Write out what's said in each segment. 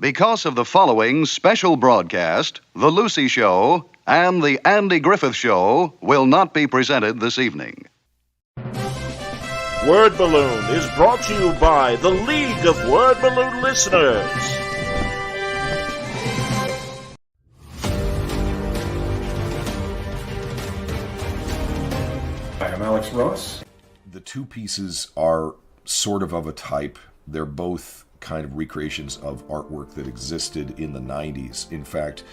Because of the following special broadcast, The Lucy Show and The Andy Griffith Show will not be presented this evening. Word Balloon is brought to you by the League of Word Balloon Listeners. Hi, I'm Alex Ross. The two pieces are sort of a type. They're both kind of recreations of artwork that existed in the 90s. In fact,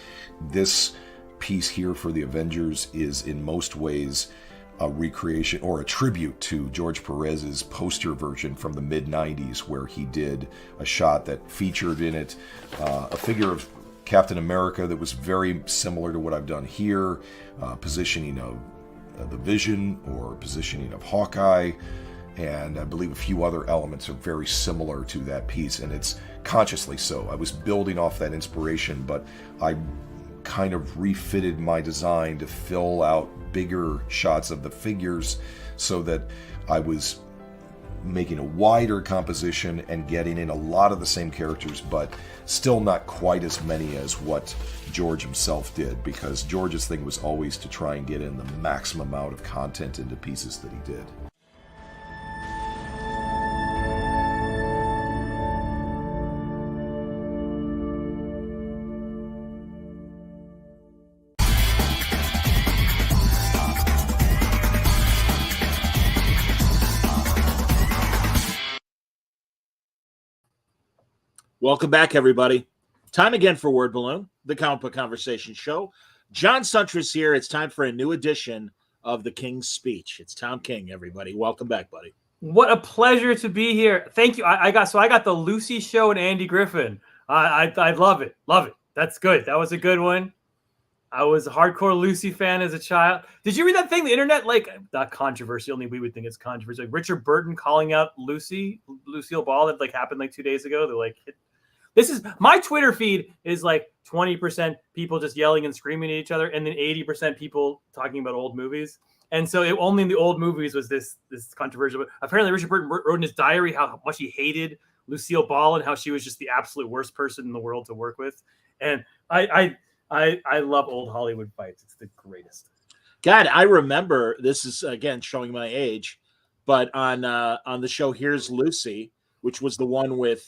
this piece here for the Avengers is in most ways a recreation or a tribute to George Perez's poster version from the mid-90s, where he did a shot that featured in it a figure of Captain America that was very similar to what I've done here, positioning of the Vision or positioning of Hawkeye, and I believe a few other elements are very similar to that piece, and it's consciously so. I was building off that inspiration, but I kind of refitted my design to fill out bigger shots of the figures so that I was making a wider composition and getting in a lot of the same characters, but still not quite as many as what George himself did, because George's thing was always to try and get in the maximum amount of content into pieces that he did. Welcome back, everybody. Time again for Word Balloon, the comic book conversation show. John Suntress here. It's time for a new edition of the King's Speech. It's Tom King, everybody. Welcome back, buddy. What a pleasure to be here. Thank you. I got the Lucy Show and Andy Griffin. I love it. Love it. That's good. That was a good one. I was a hardcore Lucy fan as a child. Did you read that thing? The internet, like, not controversy. Only we would think it's controversy. Like Richard Burton calling out Lucille Ball that like happened like 2 days ago. They're like, this is my Twitter feed is like 20% people just yelling and screaming at each other, and then 80% people talking about old movies. And so only in the old movies was this controversial. But apparently Richard Burton wrote in his diary how much he hated Lucille Ball and how she was just the absolute worst person in the world to work with. And I love old Hollywood fights. It's the greatest. God, I remember, this is again showing my age, but on the show Here's Lucy, which was the one with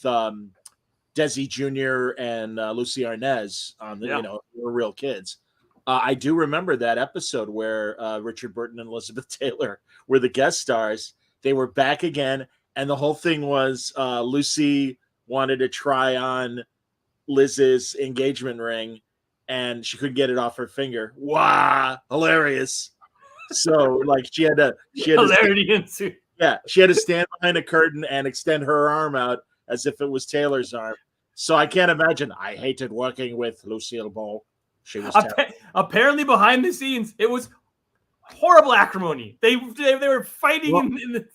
Desi Jr. and Lucy Arnaz on the were real kids. I do remember that episode where Richard Burton and Elizabeth Taylor were the guest stars. They were back again, and the whole thing was Lucy wanted to try on Liz's engagement ring, and she couldn't get it off her finger. Wow, hilarious! So like she had to stand behind a curtain and extend her arm out as if it was Taylor's arm. So I can't imagine. I hated working with Lucille Ball. She was apparently behind the scenes. It was horrible acrimony. They were fighting in the.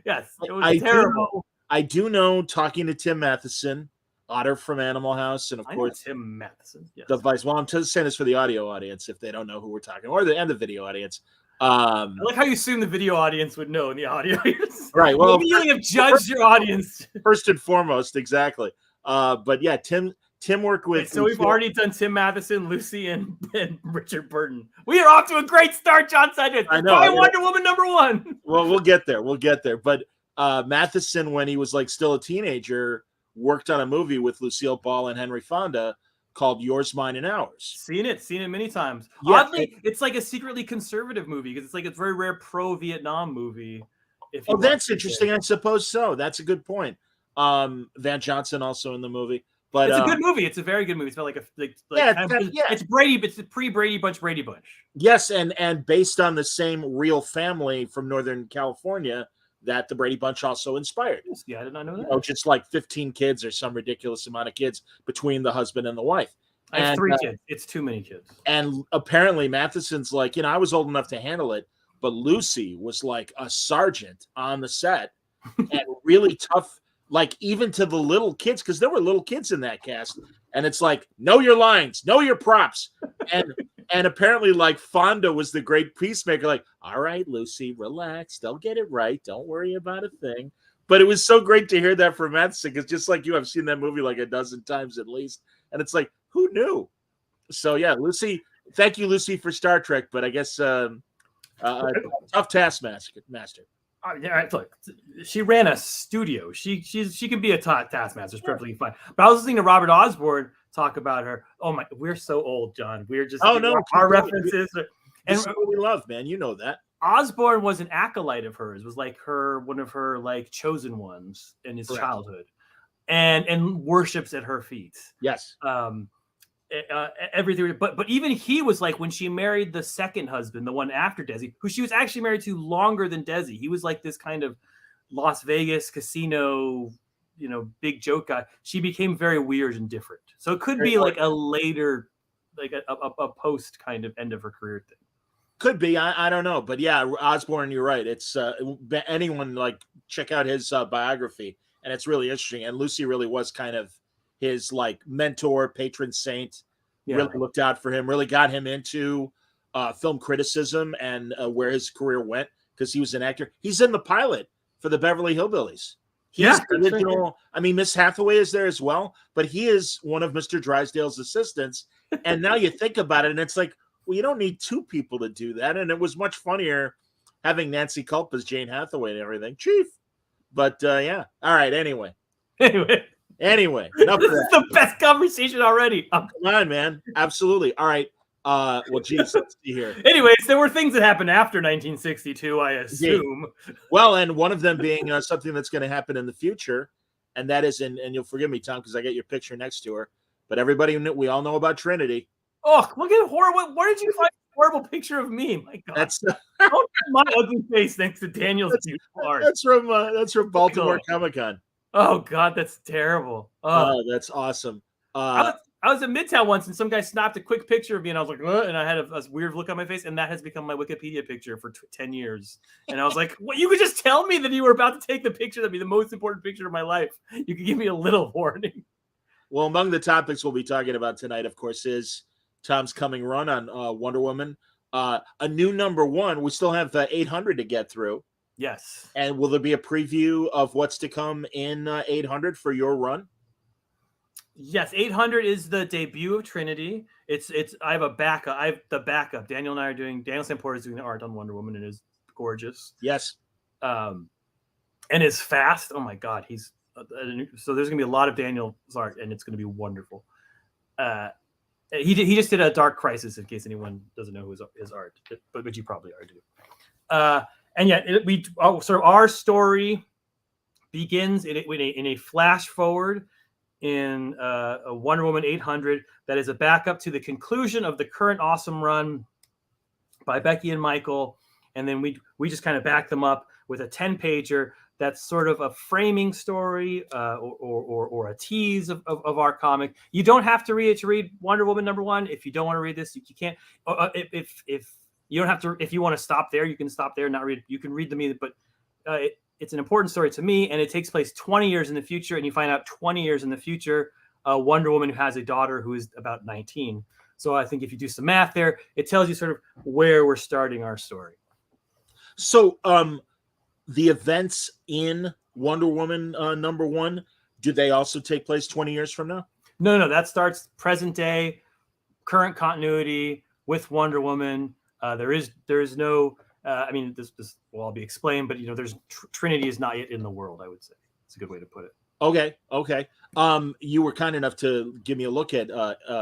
Yes, it was terrible. I do know, talking to Tim Matheson, Otter from Animal House, and of course Tim Matheson. Yes. The Vice. Well, I'm just saying this for the audio audience if they don't know who we're talking, or the video audience. I like how you assume the video audience would know in the audio. Right. Well, you have judged your audience first and foremost, exactly. But yeah, Tim worked with. So we've already done Tim Matheson, Lucy, and Richard Burton. We are off to a great start, John Suntress. I know. Wonder Woman #1. Well, we'll get there. But Matheson, when he was like still a teenager, worked on a movie with Lucille Ball and Henry Fonda called Yours, Mine, and Ours. Seen it many times. Yeah, oddly, it's like a secretly conservative movie because it's like a very rare pro-Vietnam movie. That's interesting. I suppose so. That's a good point. Van Johnson also in the movie, but it's a good movie. It's a very good movie. It's about it's Brady, but it's the pre-Brady Brady Bunch. Yes, and based on the same real family from Northern California that the Brady Bunch also inspired. Yeah, I did not know that. Just like 15 kids or some ridiculous amount of kids between the husband and the wife. I have 3 kids. It's too many kids. And apparently Matheson's like, I was old enough to handle it, but Lucy was like a sergeant on the set and really tough, like even to the little kids, because there were little kids in that cast. And it's like, know your lines, know your props. And apparently, like, Fonda was the great peacemaker, like, all right, Lucy, relax. They'll get it right. Don't worry about a thing. But it was so great to hear that from Madison, because just like you, I've seen that movie like a dozen times at least. And it's like, who knew? So, yeah, Lucy, thank you, Lucy, for Star Trek. But I guess tough taskmaster. Yeah, look, she ran a studio. She can be a taskmaster. It's perfectly fine. But I was listening to Robert Osborne talk about her. Oh my, we're so old, John. We're just our references. And what we love, man. You know that. Osborne was an acolyte of hers. Was like one of her like chosen ones in his childhood, and worships at her feet. Yes. Everything, but even he was like, when she married the second husband, the one after Desi, who she was actually married to longer than Desi. He was like this kind of Las Vegas casino, big joke guy. She became very weird and different. So it could be like a later, like a post kind of end of her career thing. Could be. I don't know, but yeah, Osborne, you're right. It's anyone like check out his biography, and it's really interesting. And Lucy really was kind of his like mentor, patron saint. Really looked out for him, really got him into film criticism and where his career went, because he was an actor. He's in the pilot for the Beverly Hillbillies. He's the original. Right. I mean, Miss Hathaway is there as well, but he is one of Mr. Drysdale's assistants. And now you think about it, and it's like, well, you don't need two people to do that. And it was much funnier having Nancy Culp as Jane Hathaway and everything. Chief. But yeah. All right. Anyway, enough this is the best conversation already. Come on, man. Absolutely. All right. Well, geez, let's see here. Anyways, there were things that happened after 1962, I assume. Well, and one of them being something that's going to happen in the future, and that is, and you'll forgive me, Tom, because I got your picture next to her, but we all know about Trinity. Oh, look at horrible! Where did you find a horrible picture of me? My God, that's my ugly face next to Daniel's beautiful art. That's from Baltimore Comic-Con. Oh God, that's terrible. Oh, that's awesome. I was in Midtown once, and some guy snapped a quick picture of me, and I was like, and I had a weird look on my face, and that has become my Wikipedia picture for 10 years. And I was like, well, you could just tell me that you were about to take the picture that'd be the most important picture of my life. You could give me a little warning. Well, among the topics we'll be talking about tonight, of course, is Tom's coming run on Wonder Woman. A new #1. We still have 800 to get through. Yes. And will there be a preview of what's to come in 800 for your run? Yes, 800 is the debut of Trinity. I have a backup. I have the backup. Daniel Samporta is doing the art on Wonder Woman, and is gorgeous. Yes. And is fast. Oh my God, so there's gonna be a lot of Daniel's art, and it's gonna be wonderful. He just did a Dark Crisis, in case anyone doesn't know his art, but you probably are too. And yet our story begins in a flash forward in a Wonder Woman 800 that is a backup to the conclusion of the current awesome run by Becky and Michael, and then we just kind of back them up with a 10-pager that's sort of a framing story or a tease of our comic. You don't have to read it to read Wonder Woman #1. If you don't want to read this, you can't. If you don't have to, if you want to stop there, you can stop there and not read it. You can read the but it's an important story to me, and it takes place 20 years in the future, and you find out 20 years in the future, Wonder Woman who has a daughter who is about 19. So I think if you do some math there, it tells you sort of where we're starting our story. So the events in Wonder Woman #1, do they also take place 20 years from now? No, that starts present day, current continuity with Wonder Woman. There is no, I mean, this will all be explained, but there's Trinity is not yet in the world, I would say. It's a good way to put it. Okay. You were kind enough to give me a look at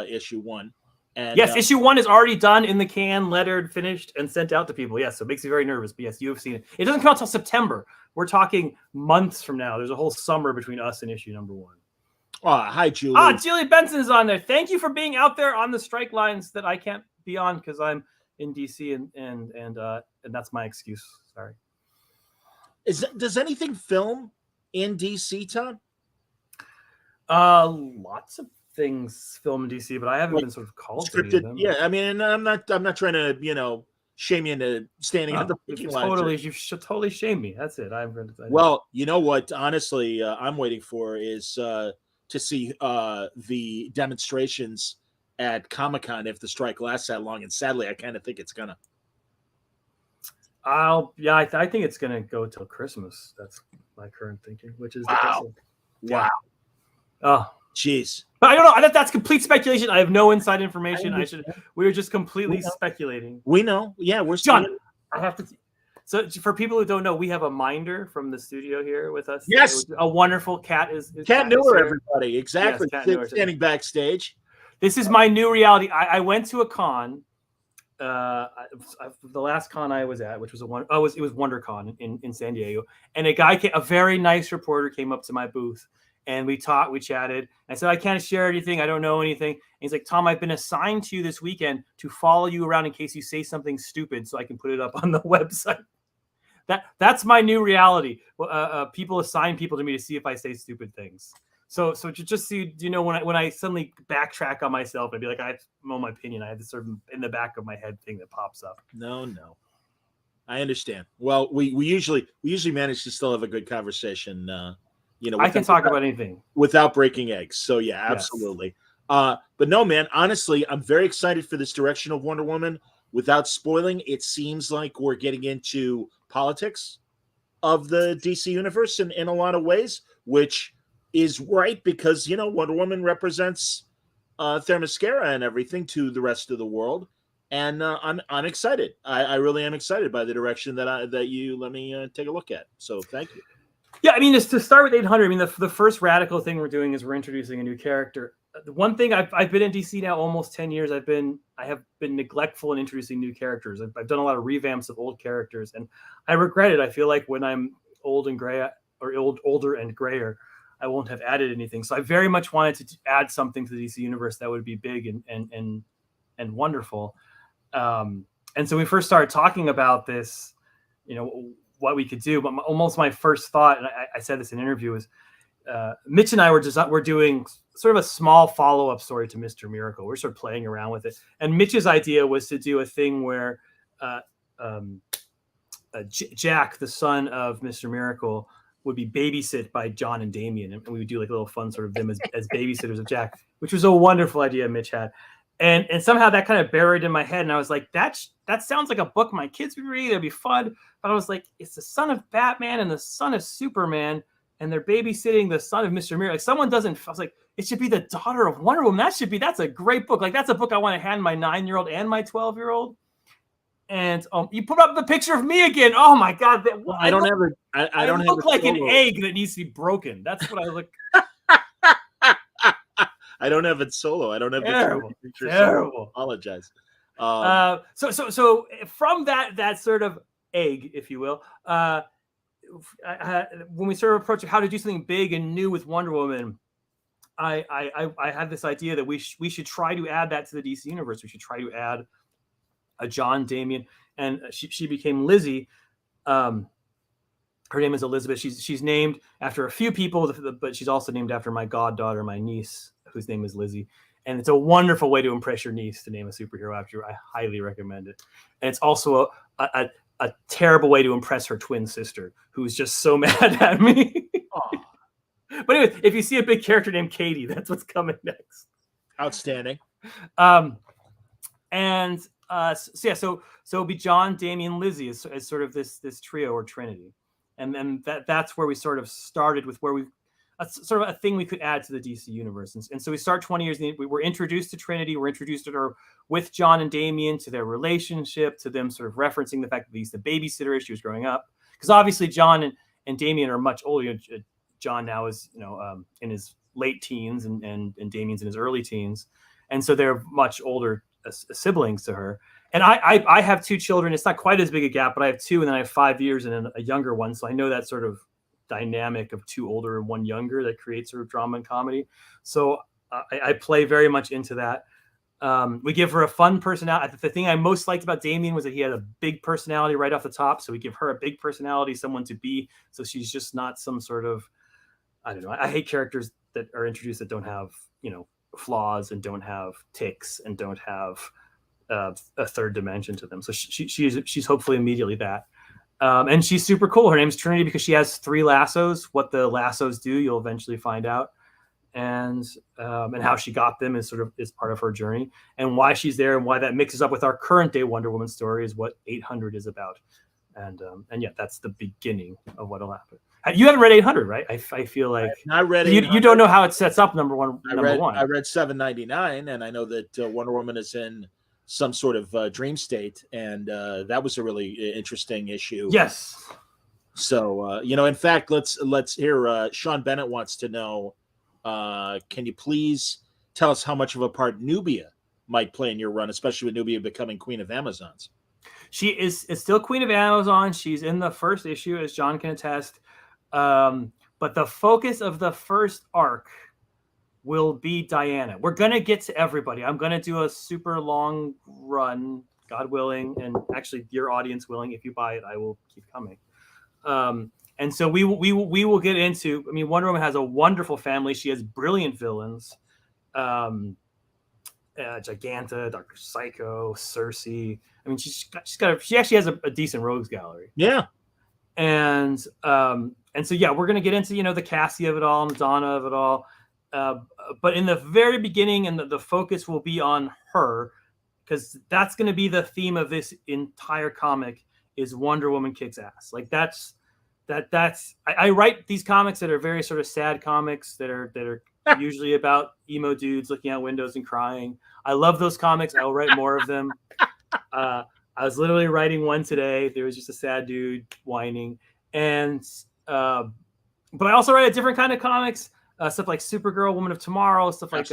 issue 1. And, yes, issue 1 is already done, in the can, lettered, finished, and sent out to people. Yes, so it makes me very nervous. But yes, you have seen it. It doesn't come out till September. We're talking months from now. There's a whole summer between us and issue #1. Hi, Julie. Julie Benson is on there. Thank you for being out there on the strike lines that I can't be on because I'm in DC, and that's my excuse. Sorry. Does anything film in DC, Tom? Lots of things film in DC, but I haven't been sort of called scripted. To them. Yeah, I mean, I'm not trying to shame you into standing on the picking line. You should totally shame me. That's it. Well, you know what? Honestly, I'm waiting for is to see the demonstrations at Comic-Con if the strike lasts that long, and sadly, I kind of think it's gonna. I think it's gonna go till Christmas. That's my current thinking, which is Wow. depressing. Wow. Oh, Jeez. but I don't know. That's complete speculation. I have no inside information. We were just completely speculating. We know. Yeah, we're John. I have to. So for people who don't know, we have a minder from the studio here with us. Yes. A wonderful cat is Cat Newer, everybody. Exactly. Yes, Cat Newer. Standing backstage. This is my new reality. I went to a con. The last con I was at, which was it was WonderCon in San Diego, and a very nice reporter came up to my booth, and we chatted. I said, I can't share anything. I don't know anything. And he's like, Tom, I've been assigned to you this weekend to follow you around in case you say something stupid so I can put it up on the website. That's my new reality. People assign people to me to see if I say stupid things. So just so you know, when I suddenly backtrack on myself and be like, I know my opinion, I have this sort of in the back of my head thing that pops up. No. I understand. Well, we usually manage to still have a good conversation. I can talk about anything without breaking eggs. So yeah, absolutely. Yes. But no, man, honestly, I'm very excited for this direction of Wonder Woman. Without spoiling, it seems like we're getting into politics of the DC universe in a lot of ways, which is right because, Wonder Woman represents Themyscira and everything to the rest of the world. And I'm excited. I really am excited by the direction that you let me take a look at. So thank you. Yeah, I mean, just to start with 800, I mean, the first radical thing we're doing is we're introducing a new character. The one thing I've been in DC now almost 10 years. I have been neglectful in introducing new characters. I've done a lot of revamps of old characters, and I regret it. I feel like when I'm old and gray, or older and grayer, I won't have added anything. So I very much wanted to add something to the DC universe that would be big and wonderful. And so we first started talking about this, what we could do. But almost my first thought, and I said this in an interview, is Mitch and I were doing sort of a small follow-up story to Mr. Miracle. We're sort of playing around with it. And Mitch's idea was to do a thing where Jack, the son of Mr. Miracle, would be babysit by John and Damian. And we would do like a little fun sort of them as babysitters of Jack, which was a wonderful idea Mitch had. And somehow that kind of buried in my head. And I was like, that sounds like a book my kids would read. It'd be fun. But I was like, it's the son of Batman and the son of Superman, and they're babysitting the son of Mr. Miracle. Like I was like, it should be the daughter of Wonder Woman. That's a great book. Like that's a book I want to hand my 9-year-old and my 12-year-old. And you put up the picture of me again. Oh my God. I don't look like an egg that needs to be broken. That's what I look. I don't have it solo. I don't have terrible. Terrible. Apologize. So from that sort of egg, if you will, when we sort of approach how to do something big and new with Wonder Woman, I had this idea that we should try to add that to the DC universe. We should try to add a John, Damian, and she became Lizzie. Her name is Elizabeth. She's named after a few people, but she's also named after my goddaughter, my niece, whose name is Lizzie. And it's a wonderful way to impress your niece to name a superhero after you. I highly recommend it. And it's also a terrible way to impress her twin sister, who's just so mad at me. But anyway, if you see a big character named Katie, that's what's coming next. Outstanding. So it'll be John, Damian, Lizzie as sort of this trio or Trinity. And then that's where we sort of started with where sort of a thing we could add to the DC universe. And so we start 20 years, we were introduced to Trinity. We're introduced to her with John and Damian, to their relationship, to them sort of referencing the fact that he's the babysitter as she was growing up. Because obviously John and Damian are much older. John now is, in his late teens and Damian's in his early teens. And so they're much older siblings to her. And I have 2 children. It's not quite as big a gap, but I have 2, and then I have 5 years and a younger one. So I know that sort of dynamic of 2 older and 1 younger that creates sort of drama and comedy. So I play very much into that. We give her a fun personality. The thing I most liked about Damian was that he had a big personality right off the top. So we give her a big personality, someone to be. So she's just not some sort of, I don't know. I hate characters that are introduced that don't have, flaws and don't have tics and don't have a third dimension to them. So she's hopefully immediately that. And she's super cool. Her name's Trinity because she has 3 lassos. What the lassos do, you'll eventually find out. And how she got them is part of her journey, and why she's there and why that mixes up with our current day Wonder Woman story is what 800 is about. And yeah, that's the beginning of what'll happen. You haven't read 800, right? I feel like I read you don't know how it sets up number one. I read 799, and I know that Wonder Woman is in some sort of dream state, and that was a really interesting issue. Yes. So in fact, let's hear. Sean Bennett wants to know, can you please tell us how much of a part Nubia might play in your run, especially with Nubia becoming Queen of Amazons? She is still Queen of Amazon. She's in the first issue, as John can attest. But the focus of the first arc will be Diana. We're going to get to everybody. I'm going to do a super long run, God willing, and actually your audience willing. If you buy it, I will keep coming. And so we will get into, I mean, Wonder Woman has a wonderful family. She has brilliant villains. Giganta, Dr. Psycho, Cersei. I mean, she actually has a decent rogues gallery. Yeah. And so, yeah, we're going to get into, the Cassie of it all and Donna of it all. But in the very beginning, and the focus will be on her, because that's going to be the theme of this entire comic, is Wonder Woman kicks ass. Like that's I write these comics that are very sort of sad comics that are usually about emo dudes looking out windows and crying. I love those comics. I'll write more of them. I was literally writing one today. There was just a sad dude whining. And but I also write a different kind of comics, stuff like Supergirl, Woman of Tomorrow, stuff like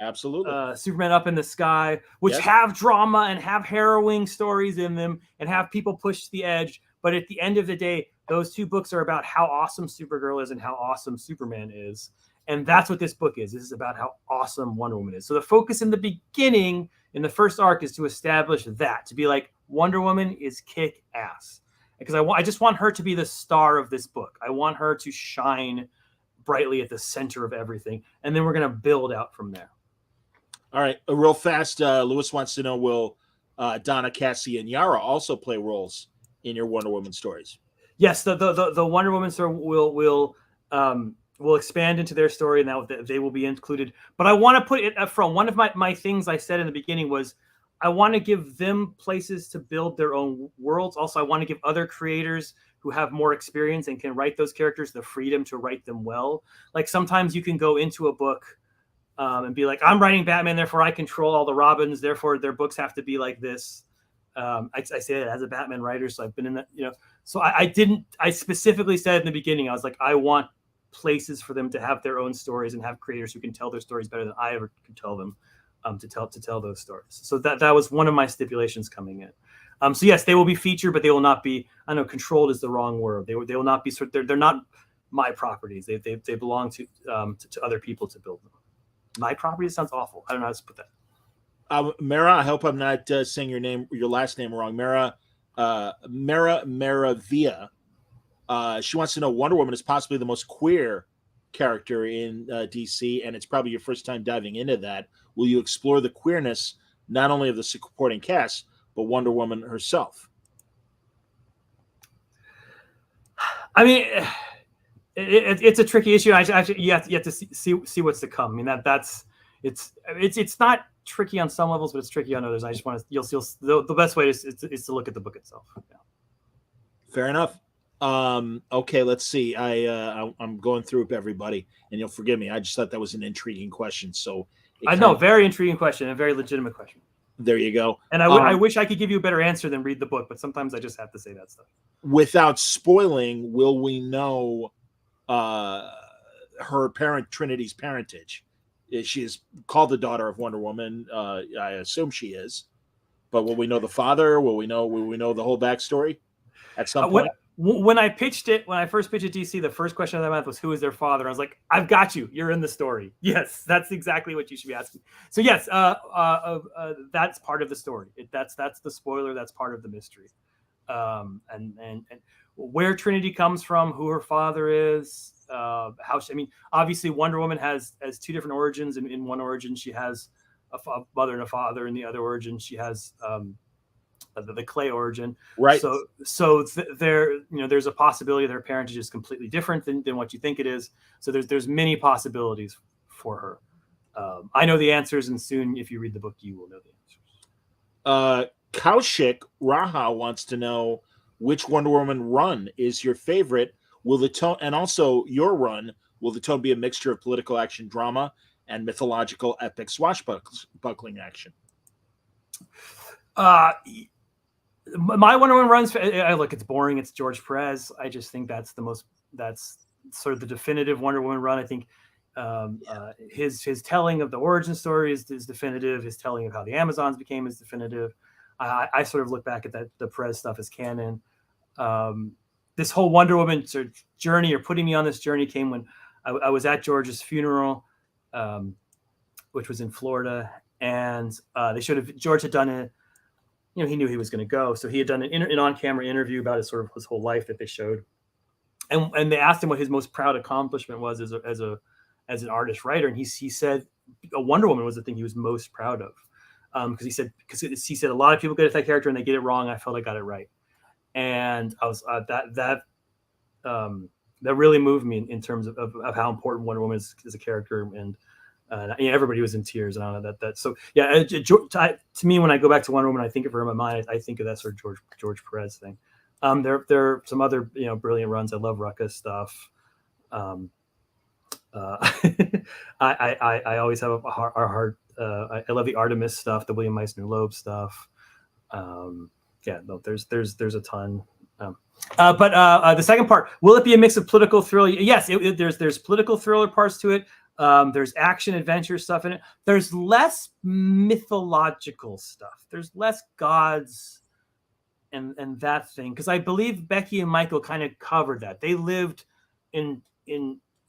absolutely Superman Up in the Sky, which have drama and have harrowing stories in them and have people push to the edge. But at the end of the day, those two books are about how awesome Supergirl is and how awesome Superman is. And that's what this book is. This is about how awesome Wonder Woman is. So the focus in the beginning, in the first arc, is to establish that, to be like, Wonder Woman is kick ass. Because I just want her to be the star of this book. I want her to shine brightly at the center of everything. And then we're going to build out from there. All right. Real fast, Lewis wants to know, will Donna, Cassie, and Yara also play roles in your Wonder Woman stories? Yes, the Wonder Woman story will expand into their story, and that they will be included. But I want to put it up front. One of my things I said in the beginning was I want to give them places to build their own worlds. Also, I want to give other creators who have more experience and can write those characters the freedom to write them well. Like sometimes you can go into a book and be like, I'm writing Batman, therefore I control all the Robins, therefore their books have to be like this. I say that as a Batman writer, so I've been in that, So I specifically said in the beginning, I was like, I want places for them to have their own stories and have creators who can tell their stories better than I ever could tell them to tell those stories. So that was one of my stipulations coming in. So yes, they will be featured, but they will not be. I know controlled is the wrong word. They will not be they're not my properties. They belong to other people to build them. My property sounds awful. I don't know how to put that. Mara, I hope I'm not saying your last name wrong. Mara Via. She wants to know, Wonder Woman is possibly the most queer character in DC, and it's probably your first time diving into that. Will you explore the queerness not only of the supporting cast, but Wonder Woman herself? I mean, it's a tricky issue. You have to see what's to come. I mean, it's not tricky on some levels, but it's tricky on others. I just want to you'll the best way is to look at the book itself. Yeah. Fair enough. Okay, let's see. I'm going through everybody, and you'll forgive me. I just thought that was an intriguing question. So I know, very intriguing question, a very legitimate question. There you go. And I wish I could give you a better answer than read the book, but sometimes I just have to say that stuff. Without spoiling, will we know her parent Trinity's parentage? She is called the daughter of Wonder Woman. I assume she is, but will we know the father? Will we know the whole backstory at some point? When I first pitched at DC, the first question of that month was, who is their father? I was like, I've got you. You're in the story. Yes, that's exactly what you should be asking. So yes, that's part of the story. That's the spoiler. That's part of the mystery. And where Trinity comes from, who her father is, obviously Wonder Woman has two different origins. In one origin, she has a mother and a father. In the other origin, she has the clay origin, right? So there's a possibility that her parentage is completely different than what you think it is. So there's many possibilities for her. I know the answers, and soon, if you read the book, you will know the answers. Kaushik Raha wants to know, which Wonder Woman run is your favorite? Will the tone, and also your run, will the tone be a mixture of political action drama and mythological epic swashbuckling action? My Wonder Woman runs. Look, it's boring. It's George Perez. I just think that's sort of the definitive Wonder Woman run. I think his telling of the origin story is definitive. His telling of how the Amazons became is definitive. I sort of look back at the Perez stuff as canon. This whole Wonder Woman sort of journey, or putting me on this journey, came when I was at George's funeral, which was in Florida, and George had done he knew he was going to go, so he had done an on-camera interview about his whole life that they showed, and they asked him what his most proud accomplishment was as an artist writer, and he said a Wonder Woman was the thing he was most proud of, because he said a lot of people get at that character and they get it wrong. I felt I got it right. And I was that really moved me in terms of how important Wonder Woman is as a character, and everybody was in tears. And I don't know that. So yeah, to me, when I go back to Wonder Woman, I think of her in my mind. I think of that sort of George Perez thing. There are some other brilliant runs. I love Rucka's stuff. I always have a heart. I love the Artemis stuff, the William Meissner Loeb stuff. There's a ton. But the second part, will it be a mix of political thriller? Yes, there's political thriller parts to it. There's action adventure stuff in it. There's less mythological stuff. There's less gods and that thing, because I believe Becky and Michael kind of covered that. They lived in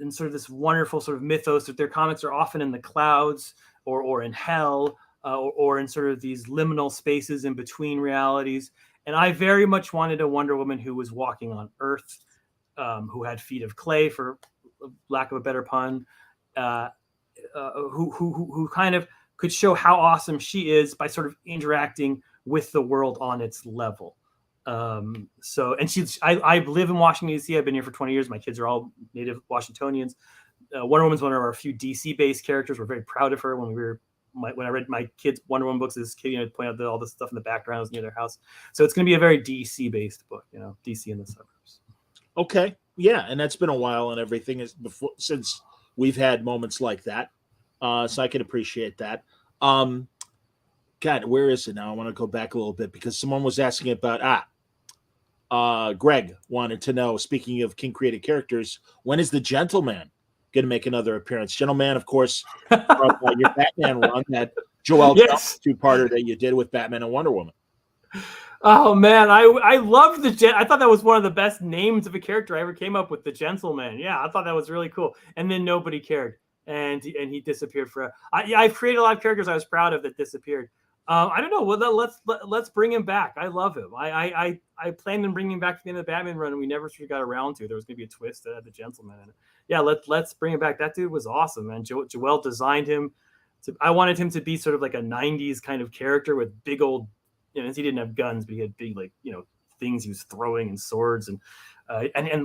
sort of this wonderful sort of mythos that their comics are often in the clouds or in hell. Or in sort of these liminal spaces in between realities. And I very much wanted a Wonder Woman who was walking on Earth, who had feet of clay, for lack of a better pun, who kind of could show how awesome she is by sort of interacting with the world on its level. I live in Washington, D.C. I've been here for 20 years. My kids are all native Washingtonians. Wonder Woman's one of our few DC-based characters. We're very proud of her. When I read my kids' Wonder Woman books, this kid pointed out that all this stuff in the background was near their house. So it's going to be a very DC-based book, DC in the suburbs. Okay, yeah, and that's been a while, and everything is since we've had moments like that, so I can appreciate that. God, where is it now? I want to go back a little bit because someone was asking about Greg wanted to know. Speaking of King created characters, when is the Gentleman going to make another appearance? Gentleman, of course, from your Batman run, that Joel two-parter that you did with Batman and Wonder Woman. Oh man, I loved I thought that was one of the best names of a character I ever came up with, the Gentleman. Yeah, I thought that was really cool. And then nobody cared, and he disappeared forever. I've created a lot of characters I was proud of that disappeared. I don't know. Well, let's bring him back. I love him. I planned on bringing him back to the end of the Batman run, and we never sort of got around to it. There was going to be a twist that had the Gentleman in it. Yeah, let's bring him back. That dude was awesome, man. Joel designed him. I wanted him to be sort of like a 90s kind of character with big old, he didn't have guns, but he had big, things he was throwing and swords and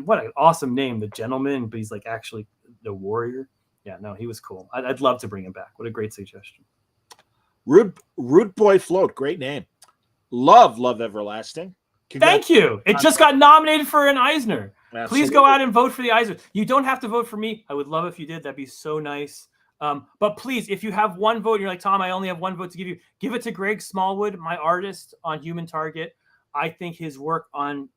what an awesome name, the Gentleman, but he's like actually the warrior. Yeah, no, he was cool. I'd love to bring him back. What a great suggestion. Rude Boy Float, great name. Love Everlasting. Thank you. It just got nominated for an Eisner. Absolutely. Please go out and vote for the Eisner. You don't have to vote for me. I would love if you did. That'd be so nice. But please, if you have one vote, you're like, Tom, I only have one vote to give you. Give it to Greg Smallwood, my artist on Human Target. I think his work on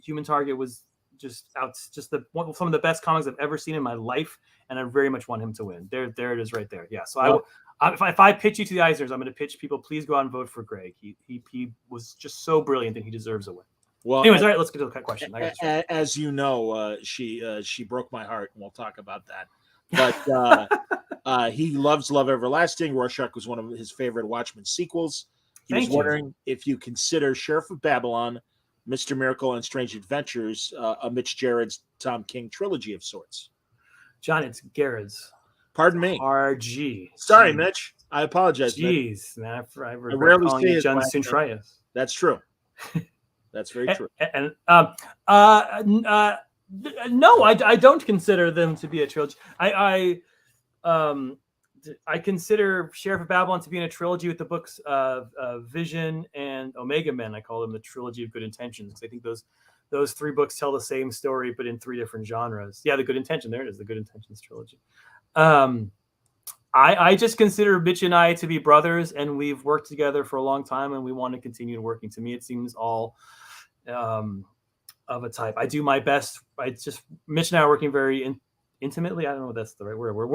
Human Target was some of the best comics I've ever seen in my life, and I very much want him to win. There it is right there. Yeah. So if I pitch you to the Eisners, I'm going to pitch people. Please go out and vote for Greg. He was just so brilliant that he deserves a win. Well, anyways, all right, let's get to the question. As you know, she broke my heart, and we'll talk about that. But he loves Love Everlasting. Rorschach was one of his favorite Watchmen sequels. He was wondering if you consider Sheriff of Babylon, Mr. Miracle, and Strange Adventures a Mitch Gerard's Tom King trilogy of sorts. John, it's Gerard's. Pardon me. RG. Sorry, Mitch. I apologize. Jeez, man. I rarely say it John Suntrias. That's true. That's very true. No, I don't consider them to be a trilogy. I consider Sheriff of Babylon to be in a trilogy with the books of Vision and Omega Men. I call them the trilogy of good intentions because I think those those 3 books tell the same story, but in 3 different genres. Yeah, The Good Intention. There it is, the Good Intentions trilogy. I just consider Mitch and I to be brothers, and we've worked together for a long time, and we want to continue working. To me, it seems all of a type. I do my best. Mitch and I are working very intimately. I don't know if that's the right word. We're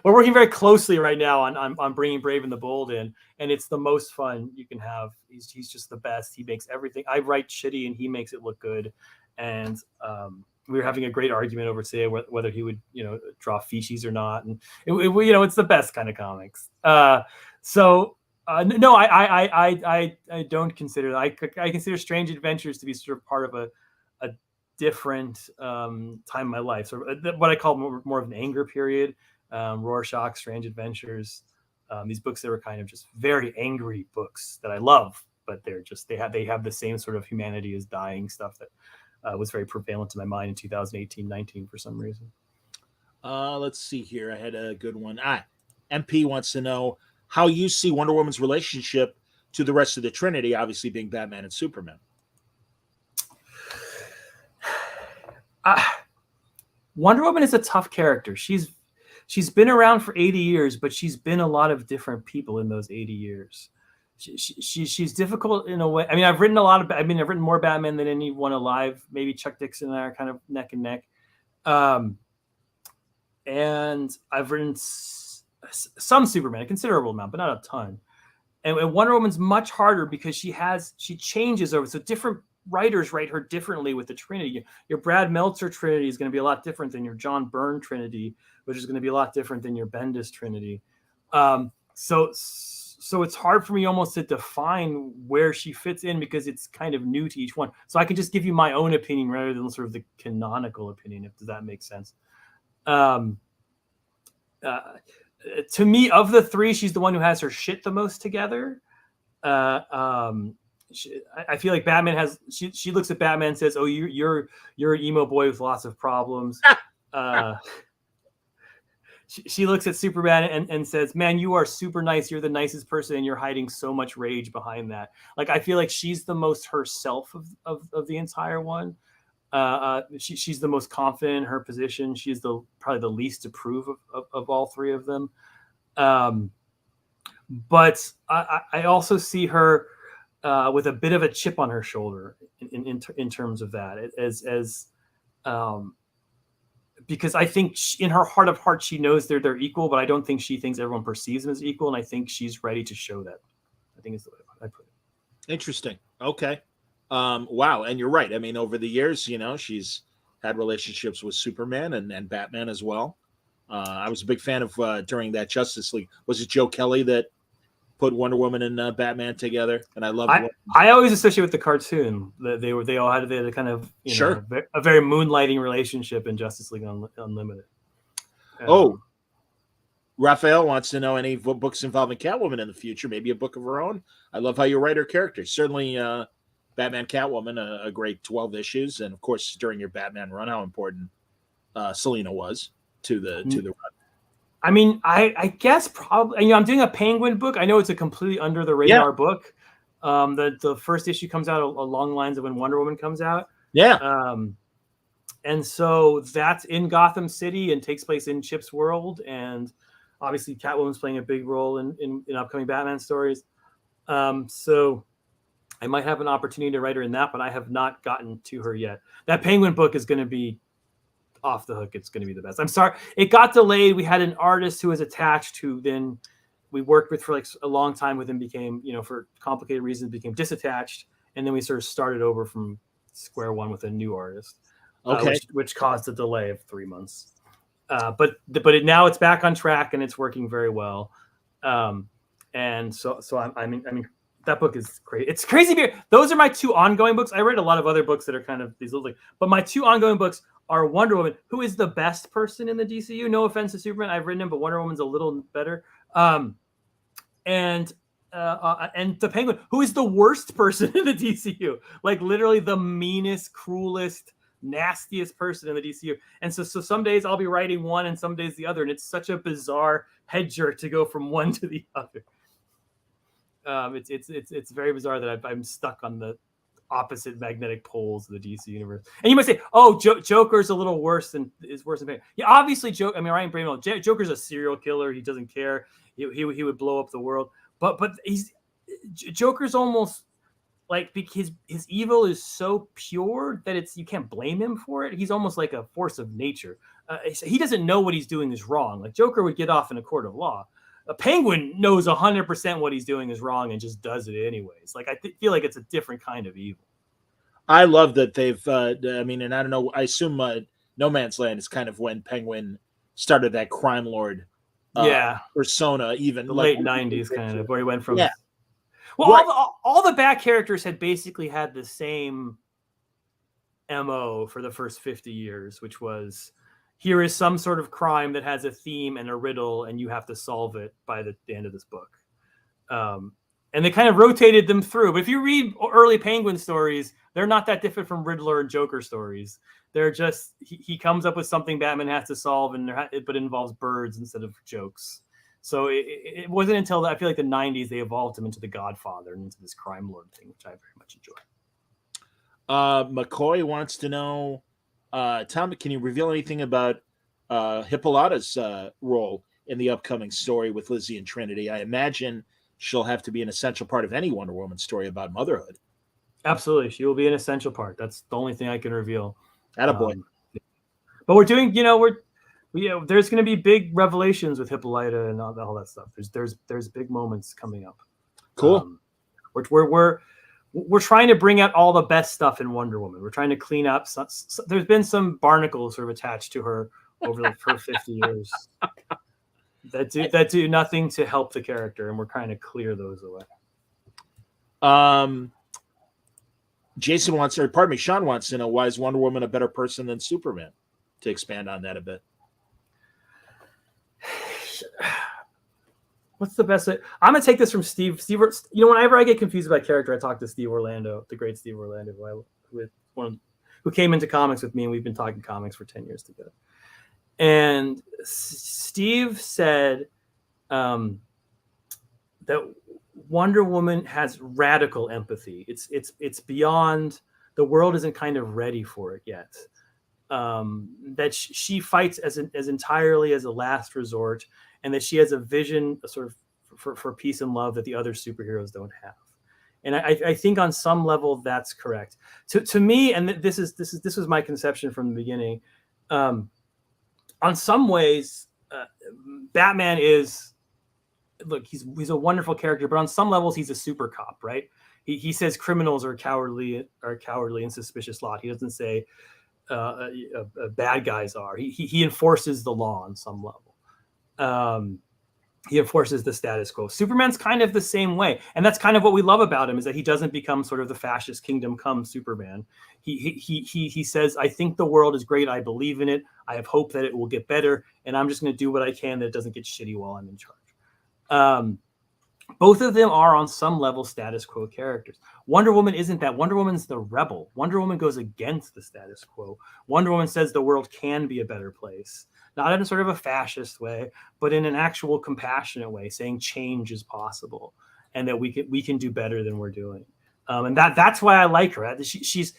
working very closely right now on bringing Brave and the Bold in, and it's the most fun you can have. He's just the best. He makes everything. I write shitty, and he makes it look good. And we were having a great argument over today whether he would, draw feces or not, and it's the best kind of comics. No, I don't consider that. I consider Strange Adventures to be sort of part of a different time in my life. So what I call more of an anger period. Rorschach, Strange Adventures, these books that were kind of just very angry books that I love, but they have the same sort of humanity is dying stuff that was very prevalent in my mind in 2018-19 for some reason. Let's see here. I had a good one. MP wants to know how you see Wonder Woman's relationship to the rest of the Trinity, obviously being Batman and Superman. Wonder Woman is a tough character. She's been around for 80 years, but she's been a lot of different people in those 80 years. She's difficult in a way. I mean, I've written more Batman than anyone alive. Maybe Chuck Dixon and I are kind of neck and neck. And I've written some Superman, a considerable amount, but not a ton. And Wonder Woman's much harder because she changes over. So different writers write her differently with the Trinity. Your Brad Meltzer Trinity is going to be a lot different than your John Byrne Trinity, which is going to be a lot different than your Bendis Trinity. So it's hard for me almost to define where she fits in because it's kind of new to each one. So I can just give you my own opinion rather than sort of the canonical opinion, does that make sense? To me, of the 3, she's the one who has her shit the most together. I feel like Batman has. She looks at Batman and says, "Oh, you're an emo boy with lots of problems." She looks at Superman and says, "Man, you are super nice. You're the nicest person, and you're hiding so much rage behind that." Like, I feel like she's the most herself of the entire one. She's the most confident in her position. She's probably the least approve of all 3 of them. But I also see her with a bit of a chip on her shoulder in terms of that, because I think in her heart of hearts she knows they're equal, but I don't think she thinks everyone perceives them as equal, and I think she's ready to show that. I think is the way I put it. Interesting. Okay. Wow. And you're right. I mean, over the years, she's had relationships with Superman and Batman as well. I was a big fan of during that Justice League. Was it Joe Kelly that put Wonder Woman and Batman together? And I love. I always associate with the cartoon that they all had a kind of a very moonlighting relationship in Justice League Unlimited. Raphael wants to know any books involving Catwoman in the future, maybe a book of her own. I love how you write her characters. Certainly, Batman Catwoman, a great 12 issues, and of course during your Batman run, how important Selena was to the run. I mean, I guess probably, I'm doing a Penguin book. I know it's a completely under the radar book. The first issue comes out along the lines of when Wonder Woman comes out. Yeah. And so that's in Gotham City and takes place in Chip's world. And obviously Catwoman's playing a big role in upcoming Batman stories. So I might have an opportunity to write her in that, but I have not gotten to her yet. That Penguin book is going to be off the hook. It's going to be the best. I'm sorry. It got delayed. We had an artist who was attached who then we worked with for like a long time with him, became, for complicated reasons, became disattached. And then we sort of started over from square one with a new artist, which caused a delay of 3 months. But now it's back on track and it's working very well. And so I mean, that book is great. It's crazy. Those are my 2 ongoing books. I read a lot of other books that are kind of these little, but my 2 ongoing books are Wonder Woman, who is the best person in the DCU. No offense to Superman, I've written him, but Wonder Woman's a little better. And the Penguin, who is the worst person in the DCU, like literally the meanest, cruelest, nastiest person in the DCU. And so some days I'll be writing one and some days the other, and it's such a bizarre head jerk to go from one to the other. It's very bizarre that I'm stuck on opposite magnetic poles of the DC universe. And you might say, "Oh, Joker's a little worse than Batman." Yeah, obviously, Ryan Reynolds, Joker's a serial killer. He doesn't care. He would blow up the world. But Joker's almost like his evil is so pure that you can't blame him for it. He's almost like a force of nature. He doesn't know what he's doing is wrong. Like Joker would get off in a court of law. A Penguin knows 100% what he's doing is wrong and just does it anyways. Like I feel like it's a different kind of evil. I love that they've. I mean, and I don't know. I assume No Man's Land is kind of when Penguin started that crime lord. Persona, even the like late '90s, kind of where he went from. Yeah. Well, right. all the back characters had basically had the same MO for the first 50 years, which was here is some sort of crime that has a theme and a riddle, and you have to solve it by the end of this book. And they kind of rotated them through. But if you read early Penguin stories, they're not that different from Riddler and Joker stories. They're just he comes up with something Batman has to solve, but it involves birds instead of jokes. So it wasn't until I feel like the 90s they evolved him into the Godfather and into this crime lord thing, which I very much enjoy. McCoy wants to know, Tom, can you reveal anything about Hippolyta's role in the upcoming story with Lizzie and Trinity? I imagine she'll have to be an essential part of any Wonder Woman story about motherhood. Absolutely. She will be an essential part. That's the only thing I can reveal. Attaboy. But we're doing, there's going to be big revelations with Hippolyta and all that stuff. There's big moments coming up. Cool. We're trying to bring out all the best stuff in Wonder Woman. We're trying to clean up. There's been some barnacles sort of attached to her over her 50 years that do nothing to help the character, and we're trying to clear those away. Sean wants to know, why is Wonder Woman a better person than Superman? To expand on that a bit. What's the best way? I'm gonna take this from Steve. Whenever I get confused about character, I talk to Steve Orlando, the great Steve Orlando, who came into comics with me, and we've been talking comics for 10 years together. And Steve said that Wonder Woman has radical empathy. It's beyond, the world isn't kind of ready for it yet. That she fights as entirely as a last resort, and that she has a vision sort of for peace and love that the other superheroes don't have. And I think on some level that's correct. To me, and this was my conception from the beginning. On some ways, Batman is, look, he's a wonderful character, but on some levels he's a super cop, right? He says criminals are cowardly and suspicious lot. He doesn't say bad guys are. He enforces the law on some level. He enforces the status quo. Superman's kind of the same way, and that's kind of what we love about him, is that he doesn't become sort of the fascist kingdom come Superman. He says, I think the world is great. I believe in it. I have hope that it will get better, and I'm just going to do what I can that it doesn't get shitty while I'm in charge. Both of them are on some level status quo characters. Wonder Woman isn't that. Wonder Woman's the rebel. Wonder Woman goes against the status quo. Wonder Woman says the world can be a better place. Not in sort of a fascist way, but in an actual compassionate way, saying change is possible and that we can do better than we're doing. And that's why I like her. She's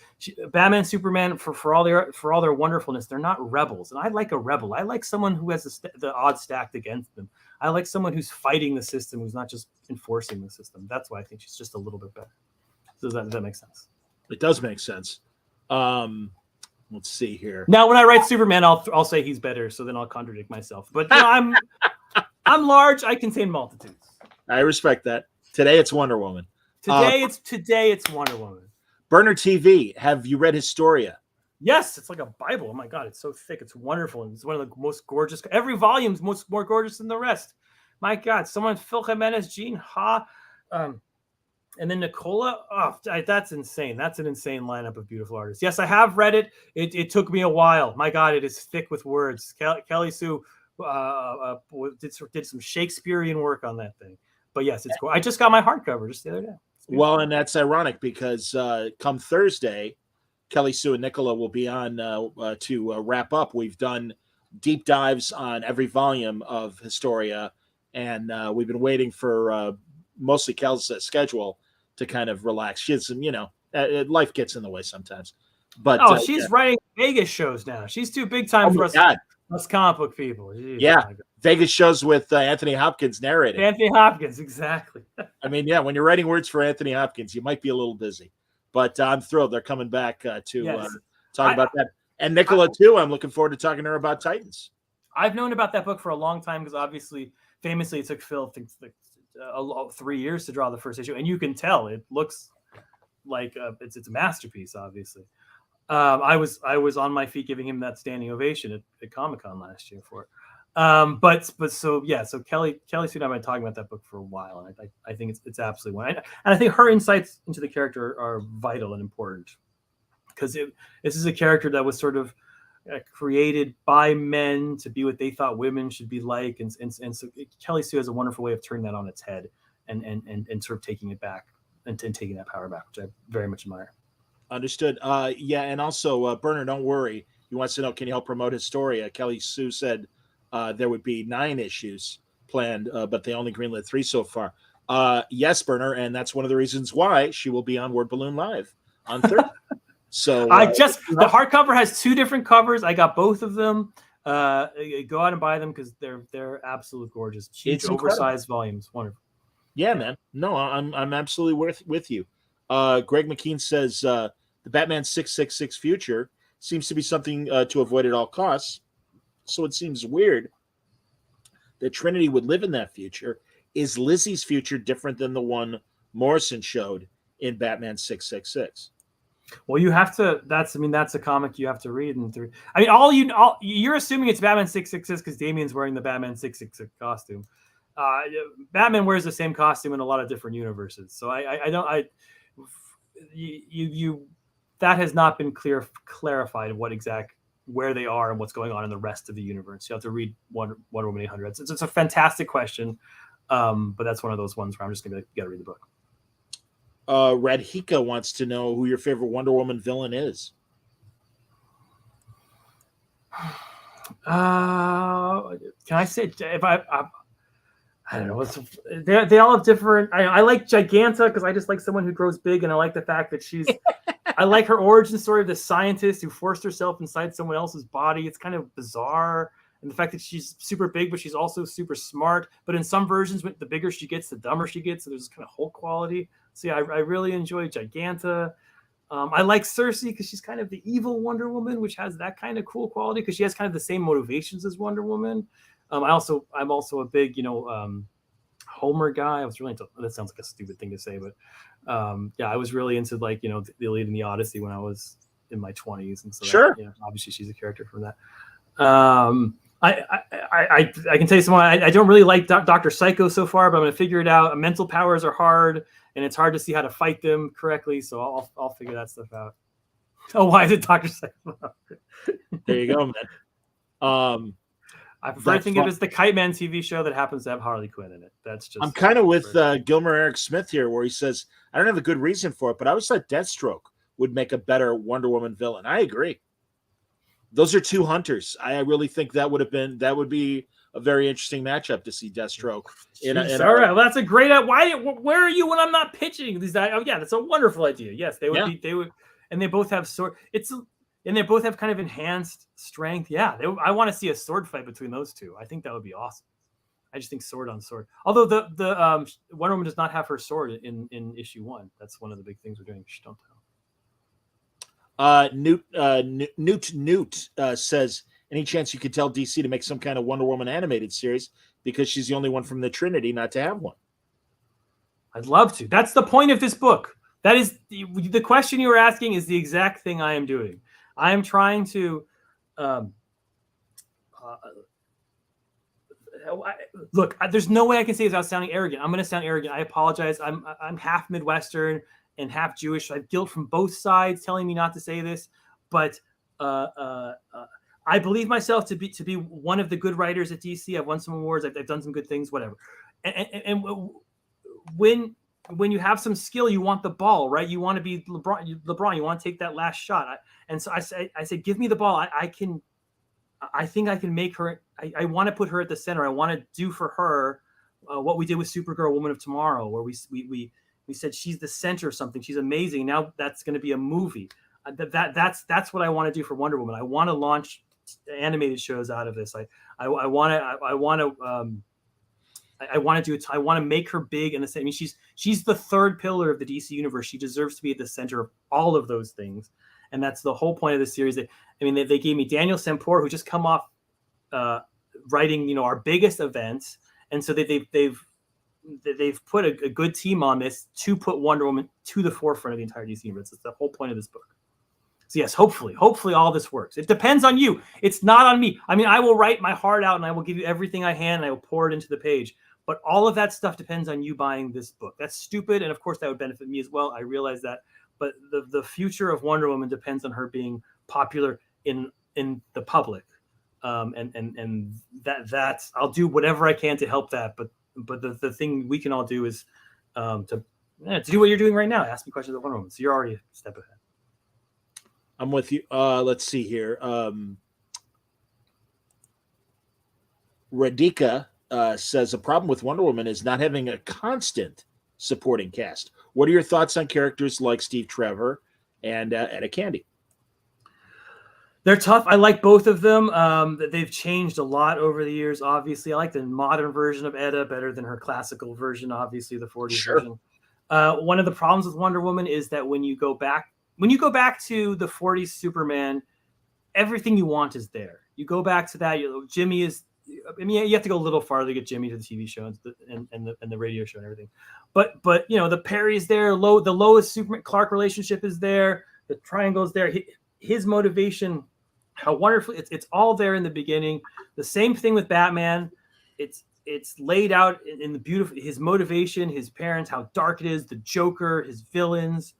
Batman and Superman, for all their wonderfulness, they're not rebels. And I like a rebel. I like someone who has the odds stacked against them. I like someone who's fighting the system, who's not just enforcing the system. That's why I think she's just a little bit better. Does that make sense? It does make sense. Let's see here. Now, when I write Superman, I'll say he's better, so then I'll contradict myself. But I'm large. I contain multitudes. I respect that. Today it's Wonder Woman. Today it's Wonder Woman. Burner TV. Have you read Historia? Yes, it's like a Bible. Oh my God, it's so thick. It's wonderful. And it's one of the most gorgeous. Every volume's more gorgeous than the rest. My God, Phil Jimenez, Gene Ha, and then Nicola. Oh, that's insane. That's an insane lineup of beautiful artists. Yes, I have read it. It took me a while. My God, it is thick with words. Kelly Sue did some Shakespearean work on that thing. But yes, it's cool. I just got my hardcover just the other day. Well, and that's ironic because come Thursday, Kelly Sue and Nicola will be on to wrap up. We've done deep dives on every volume of Historia, and we've been waiting for mostly Kel's schedule to kind of relax. She has some, life gets in the way sometimes. But she's writing Vegas shows now. She's too big time for us comic book people. Jeez, yeah, Vegas shows with Anthony Hopkins narrating. Anthony Hopkins, exactly. I mean, yeah, when you're writing words for Anthony Hopkins, you might be a little busy. But I'm thrilled they're coming back to talk about that. And Nicola, too, I'm looking forward to talking to her about Titans. I've known about that book for a long time because obviously, famously, it took Phil 3 years to draw the first issue. And you can tell it looks like it's a masterpiece, obviously. I was on my feet giving him that standing ovation at Comic-Con last year for it. So Kelly Sue and I have been talking about that book for a while, and I think it's absolutely one. And I think her insights into the character are vital and important because this is a character that was sort of created by men to be what they thought women should be like, and so Kelly Sue has a wonderful way of turning that on its head and sort of taking it back and taking that power back, which I very much admire. Understood. And also Bernard, don't worry. He wants to know, can you help promote his story? Kelly Sue said there would be 9 issues planned, but they only greenlit 3 so far. Yes, Bernard, and that's one of the reasons why she will be on Word Balloon Live on Thursday. So the hardcover has 2 different covers. I got both of them. Go out and buy them because they're absolutely gorgeous. Huge, oversized volumes. Wonderful. Yeah, man. No, I'm absolutely with you. Greg McKean says the Batman 666 future seems to be something to avoid at all costs. So it seems weird that Trinity would live in that future. Is Lizzie's future different than the one Morrison showed in Batman 666? Well, you have to. That's a comic you have to read. You're assuming it's Batman 666 because Damian's wearing the Batman 666 costume. Batman wears the same costume in a lot of different universes. So that has not been clarified where they are and what's going on in the rest of the universe. You have to read Wonder Woman 800. It's a fantastic question, but that's one of those ones where I'm just gonna you gotta read the book. Radhika wants to know who your favorite Wonder Woman villain is. Can I say if I don't know. They all have different. I like Giganta because I just like someone who grows big, and I like the fact that she's. I like her origin story of the scientist who forced herself inside someone else's body. It's kind of bizarre, and the fact that she's super big, but she's also super smart. But in some versions, the bigger she gets, the dumber she gets. So there's this kind of whole quality. So yeah, I really enjoy Giganta. I like Cersei because she's kind of the evil Wonder Woman, which has that kind of cool quality because she has kind of the same motivations as Wonder Woman. I'm also a big, Homer guy. I was really into, that sounds like a stupid thing to say, but I was really into the Iliad and the Odyssey when I was in my 20s, and so sure, obviously she's a character from that. I can tell you someone I don't really like Dr. Psycho so far, but I'm gonna figure it out. Mental powers are hard, and it's hard to see how to fight them correctly, so I'll figure that stuff out. Oh, why is it Dr. Psycho? There you go, man. I prefer to think of it as the Kite Man TV show that happens to have Harley Quinn in it. That's just. I'm kind of with Gilmer Eric Smith here, where he says, I don't have a good reason for it, but I always thought Deathstroke would make a better Wonder Woman villain. I agree. Those are 2 hunters. I really think that would be a very interesting matchup to see Deathstroke. All right, well, that's a great. Where are you when I'm not pitching these? That's a wonderful idea. Yes, they would be. They would, and they both have sword. And they both have kind of enhanced strength. Yeah, I want to see a sword fight between those 2. I think that would be awesome. I just think sword on sword. Although the Wonder Woman does not have her sword in issue 1. That's one of the big things we're doing. Shh, don't tell. Newt says, any chance you could tell DC to make some kind of Wonder Woman animated series because she's the only one from the Trinity not to have one? I'd love to. That's the point of this book. That is the question you were asking is the exact thing I am doing. I am trying to look. There's no way I can say this without sounding arrogant. I'm going to sound arrogant. I apologize. I'm half Midwestern and half Jewish. So I have guilt from both sides telling me not to say this, but I believe myself to be one of the good writers at DC. I've won some awards. I've done some good things. Whatever. And when you have some skill, you want the ball, right? You want to be LeBron. You want to take that last shot. And so I say, give me the ball. I think I can make her. I want to put her at the center. I want to do for her what we did with Supergirl, Woman of Tomorrow, where we We said she's the center of something. She's amazing. Now that's going to be a movie. That's what I want to do for Wonder Woman. I want to launch animated shows out of this. I want to make her big in the same. I mean, she's the third pillar of the DC universe. She deserves to be at the center of all of those things, and that's the whole point of the series. They gave me Daniel Sempor, who just come off writing, our biggest events, and so they've put a good team on this to put Wonder Woman to the forefront of the entire DC universe. That's the whole point of this book. So yes, hopefully all this works. It depends on you. It's not on me. I mean, I will write my heart out and I will give you everything I can and I will pour it into the page. But all of that stuff depends on you buying this book. That's stupid. And of course that would benefit me as well. I realize that. But the future of Wonder Woman depends on her being popular in the public. And that's, I'll do whatever I can to help that. But the thing we can all do is to do what you're doing right now. Ask me questions about Wonder Woman. So you're already a step ahead. I'm with you. Let's see here. Radhika says a problem with Wonder Woman is not having a constant supporting cast. What are your thoughts on characters like Steve Trevor and Etta Candy? They're tough. I like both of them. They've changed a lot over the years. Obviously, I like the modern version of Etta better than her classical version. Obviously, the 40s version. One of the problems with Wonder Woman is that when you go back to the 40s Superman, everything you want is there. You go back to that. Jimmy is. I mean, you have to go a little farther to get Jimmy to the TV show and the radio show and everything. But the Perry's there. The Lois Superman Clark relationship is there. The triangle is there. His motivation, how wonderful it's all there in the beginning. The same thing with Batman. It's laid out in the beautiful, his motivation, his parents, how dark it is, the Joker, his villains.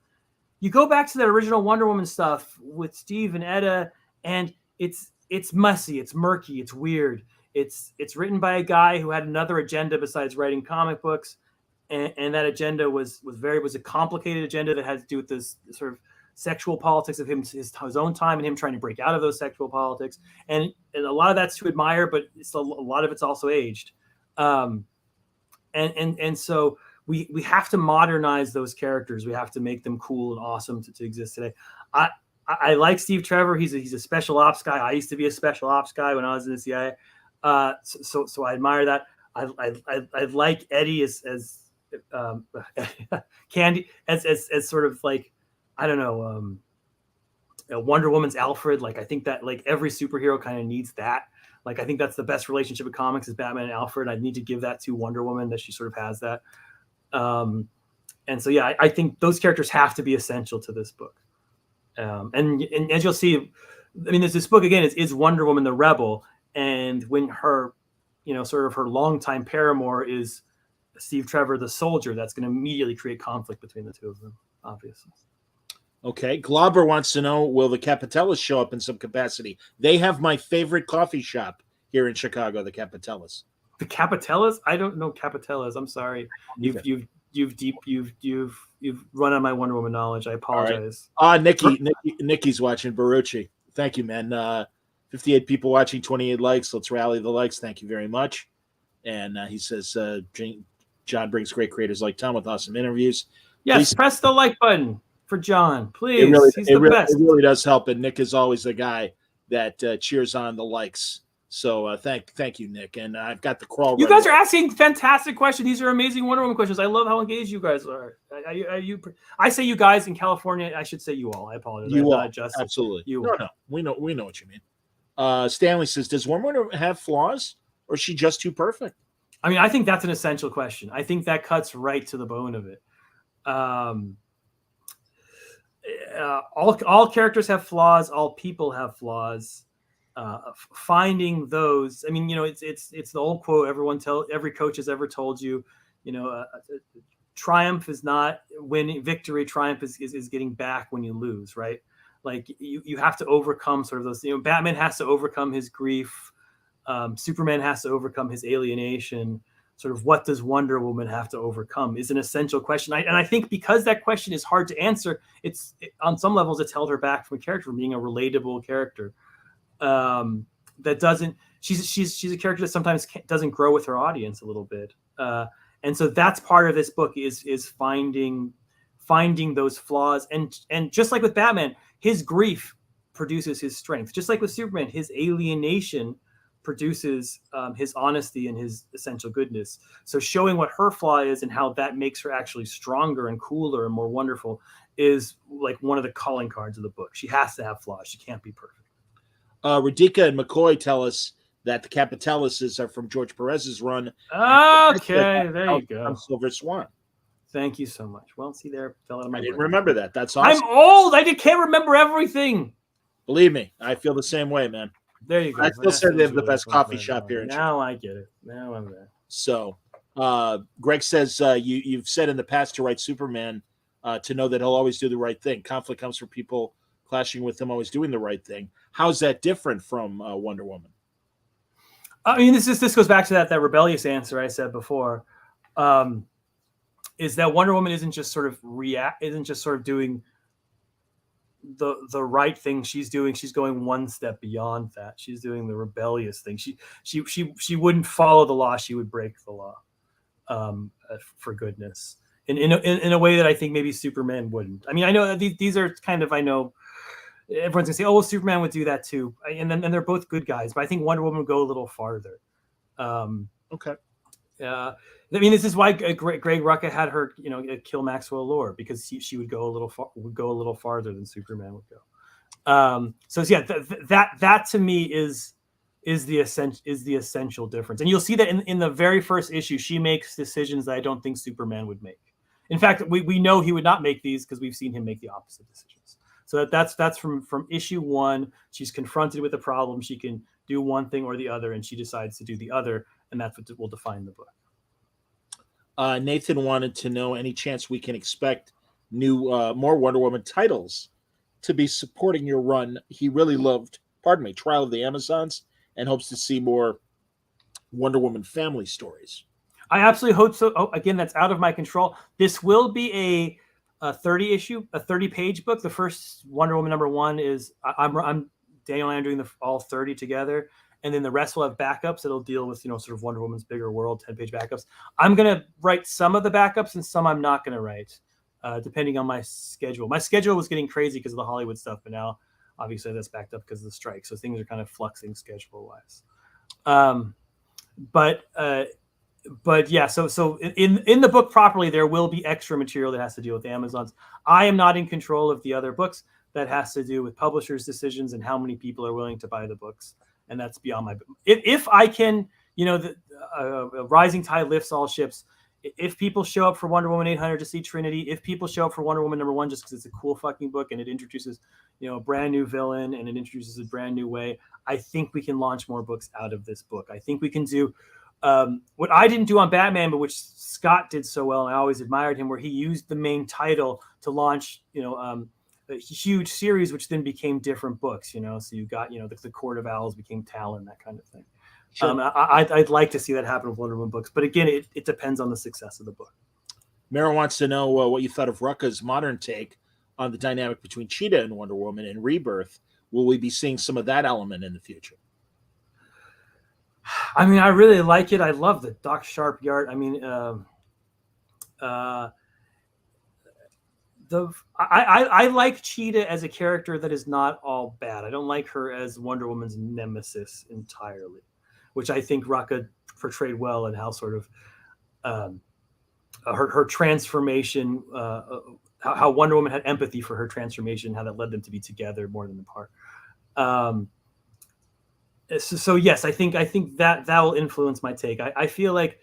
You go back to that original Wonder Woman stuff with Steve and Etta, and it's messy, it's murky, it's weird. It's written by a guy who had another agenda besides writing comic books, and that agenda was a complicated agenda that had to do with this sort of sexual politics of his own time and him trying to break out of those sexual politics. And a lot of that's to admire, but a lot of it's also aged. And so we have to modernize those characters. We have to make them cool and awesome to exist today. I like Steve Trevor. He's a special ops guy. I used to be a special ops guy when I was in the CIA. So I admire that. I like Eddie as Candy as sort of like, I don't know, Wonder Woman's Alfred. Like, I think that like every superhero kind of needs that. Like, I think that's the best relationship in comics is Batman and Alfred. I need to give that to Wonder Woman, that she sort of has that. And so, yeah, I think those characters have to be essential to this book. And as you'll see, I mean, there's this book again, is Wonder Woman the Rebel. And when her, sort of her longtime paramour is Steve Trevor the soldier, that's going to immediately create conflict between the two of them, obviously. Okay. Glauber wants to know, will the Capitellas show up in some capacity? They have my favorite coffee shop here in Chicago, the Capitellas. The Capitellas? I don't know Capitellas. I'm sorry. You've run on my Wonder Woman knowledge. I apologize. Right. Nikki's watching Barucci. Thank you, man. 58 people watching, 28 likes. Let's rally the likes. Thank you very much. And he says, John brings great creators like Tom with awesome interviews. Yes, please press the like button for John, please. He's the best. It really does help. And Nick is always the guy that cheers on the likes. So thank you, Nick. And I've got the crawl. You guys are asking fantastic questions. These are amazing Wonder Woman questions. I love how engaged you guys are. I say you guys in California. I should say you all. I apologize. You all. Absolutely. No. We know what you mean. Stanley says, does Wonder Woman have flaws, or is she just too perfect? I mean, I think that's an essential question. I think that cuts right to the bone of it. All characters have flaws. All people have flaws. Finding those, I mean, it's the old quote every coach has ever told you. Triumph is not winning. Victory, triumph is getting back when you lose, right? Like you have to overcome sort of those. Batman has to overcome his grief. Superman has to overcome his alienation. Sort of what does Wonder Woman have to overcome is an essential question. And I think because that question is hard to answer, on some levels it's held her back from a character, from being a relatable character. That doesn't. She's a character that sometimes doesn't grow with her audience a little bit. And so that's part of this book is finding those flaws. And just like with Batman, his grief produces his strength. Just like with Superman, his alienation produces his honesty and his essential goodness. So showing what her flaw is and how that makes her actually stronger and cooler and more wonderful is like one of the calling cards of the book. She has to have flaws. She can't be perfect. Radhika and McCoy tell us that the Capitalists are from George Perez's run. Okay, there you go. Silver Swan. Thank you so much. Well, see there, fell out of my I didn't brain. remember that. That's awesome. I'm old. I can't remember everything. Believe me, I feel the same way, man. There you go. I still say they have the best coffee shop here in Now I get it. Now I'm there. So, Greg says you've said in the past to write Superman to know that he'll always do the right thing. Conflict comes from people clashing with him always doing the right thing. How's that different from Wonder Woman? I mean, this goes back to that rebellious answer I said before. Is that Wonder Woman isn't just sort of doing the right thing. She's going one step beyond that. She's doing the rebellious thing. She wouldn't follow the law. She would break the law for goodness in a way that I think maybe Superman wouldn't. I mean, I know these are kind of, I know everyone's gonna say, oh, well, Superman would do that too. And they're both good guys, but I think Wonder Woman would go a little farther. Okay. I mean, this is why Greg Rucka had her, kill Maxwell Lord, because she would go a little farther than Superman would go. So yeah, that to me is the essential difference, and you'll see that in the very first issue, she makes decisions that I don't think Superman would make. In fact, we know he would not make these because we've seen him make the opposite decisions. So that's from issue 1. She's confronted with a problem. She can do one thing or the other, and she decides to do the other, and that's what will define the book. Nathan wanted to know any chance we can expect more Wonder Woman titles to be supporting your run. He really loved, Trial of the Amazons, and hopes to see more Wonder Woman family stories. I absolutely hope so. Oh, again, that's out of my control. This will be a 30-page book. The first Wonder Woman #1 is I'm Daniel and I are doing all 30 together. And then the rest will have backups. It'll deal with, sort of Wonder Woman's bigger world, 10-page backups. I'm going to write some of the backups and some I'm not going to write, depending on my schedule. My schedule was getting crazy because of the Hollywood stuff, but now, obviously, that's backed up because of the strike. So things are kind of fluxing schedule-wise. But yeah, so in the book properly, there will be extra material that has to deal with the Amazons. I am not in control of the other books. That has to do with publishers' decisions and how many people are willing to buy the books. And that's beyond my. If I can, rising tide lifts all ships. If people show up for Wonder Woman 800 to see Trinity, if people show up for Wonder Woman #1 just because it's a cool fucking book and it introduces, a brand new villain and it introduces a brand new way, I think we can launch more books out of this book. I think we can do what I didn't do on Batman, but which Scott did so well, and I always admired him, where he used the main title to launch, a huge series, which then became different books, so you got, the Court of Owls became Talon, that kind of thing. Sure. I'd like to see that happen with Wonder Woman books, but again, it depends on the success of the book. Mara wants to know what you thought of Rucka's modern take on the dynamic between Cheetah and Wonder Woman in Rebirth. Will we be seeing some of that element in the future? I mean, I really like it. I love the Doc Sharp art. I mean, I like Cheetah as a character that is not all bad. I don't like her as Wonder Woman's nemesis entirely, which I think Rucka portrayed well, and how sort of her transformation, how Wonder Woman had empathy for her transformation, how that led them to be together more than apart. So yes, I think that will influence my take. I feel like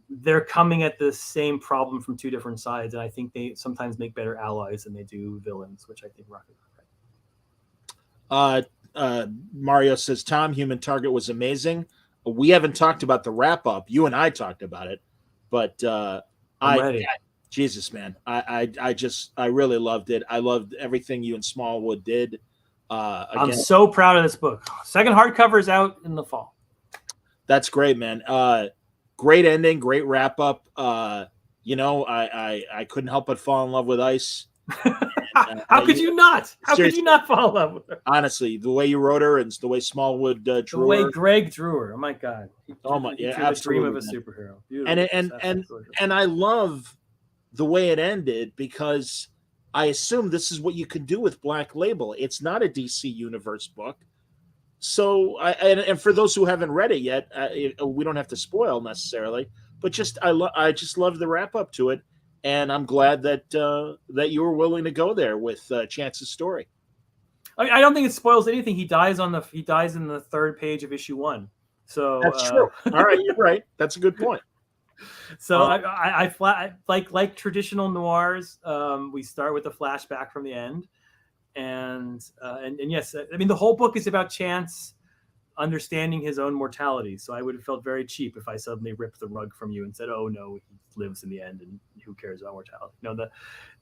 they're coming at the same problem from two different sides, and I think they sometimes make better allies than they do villains, which I think Rocket. Mario says, Tom, Human Target was amazing. We haven't talked about the wrap up. You and I talked about it, but Jesus, man, I really loved it. I loved everything you and Smallwood did. I'm so proud of this book. Second hardcover is out in the fall. That's great, man. Great ending, great wrap up. I couldn't help but fall in love with Ice. How could you not? How could you not fall in love with her? Honestly, the way you wrote her and the way Smallwood drew The way her. Greg drew her. Oh my God. Oh my, He yeah, drew the dream of a absolutely, man. superhero. Beautiful. And I love the way it ended, because I assume this is what you can do with Black Label. It's not a DC Universe book. So, and for those who haven't read it yet, we don't have to spoil necessarily, but I just love the wrap up to it, and I'm glad that that you were willing to go there with Chance's story. I don't think it spoils anything. He dies in the third page of issue 1. So That's true. All right, you're right. That's a good point. So I like traditional noirs. We start with a flashback from the end. And yes, I mean, the whole book is about Chance understanding his own mortality. So I would have felt very cheap if I suddenly ripped the rug from you and said, "Oh no, he lives in the end, and who cares about mortality?" No,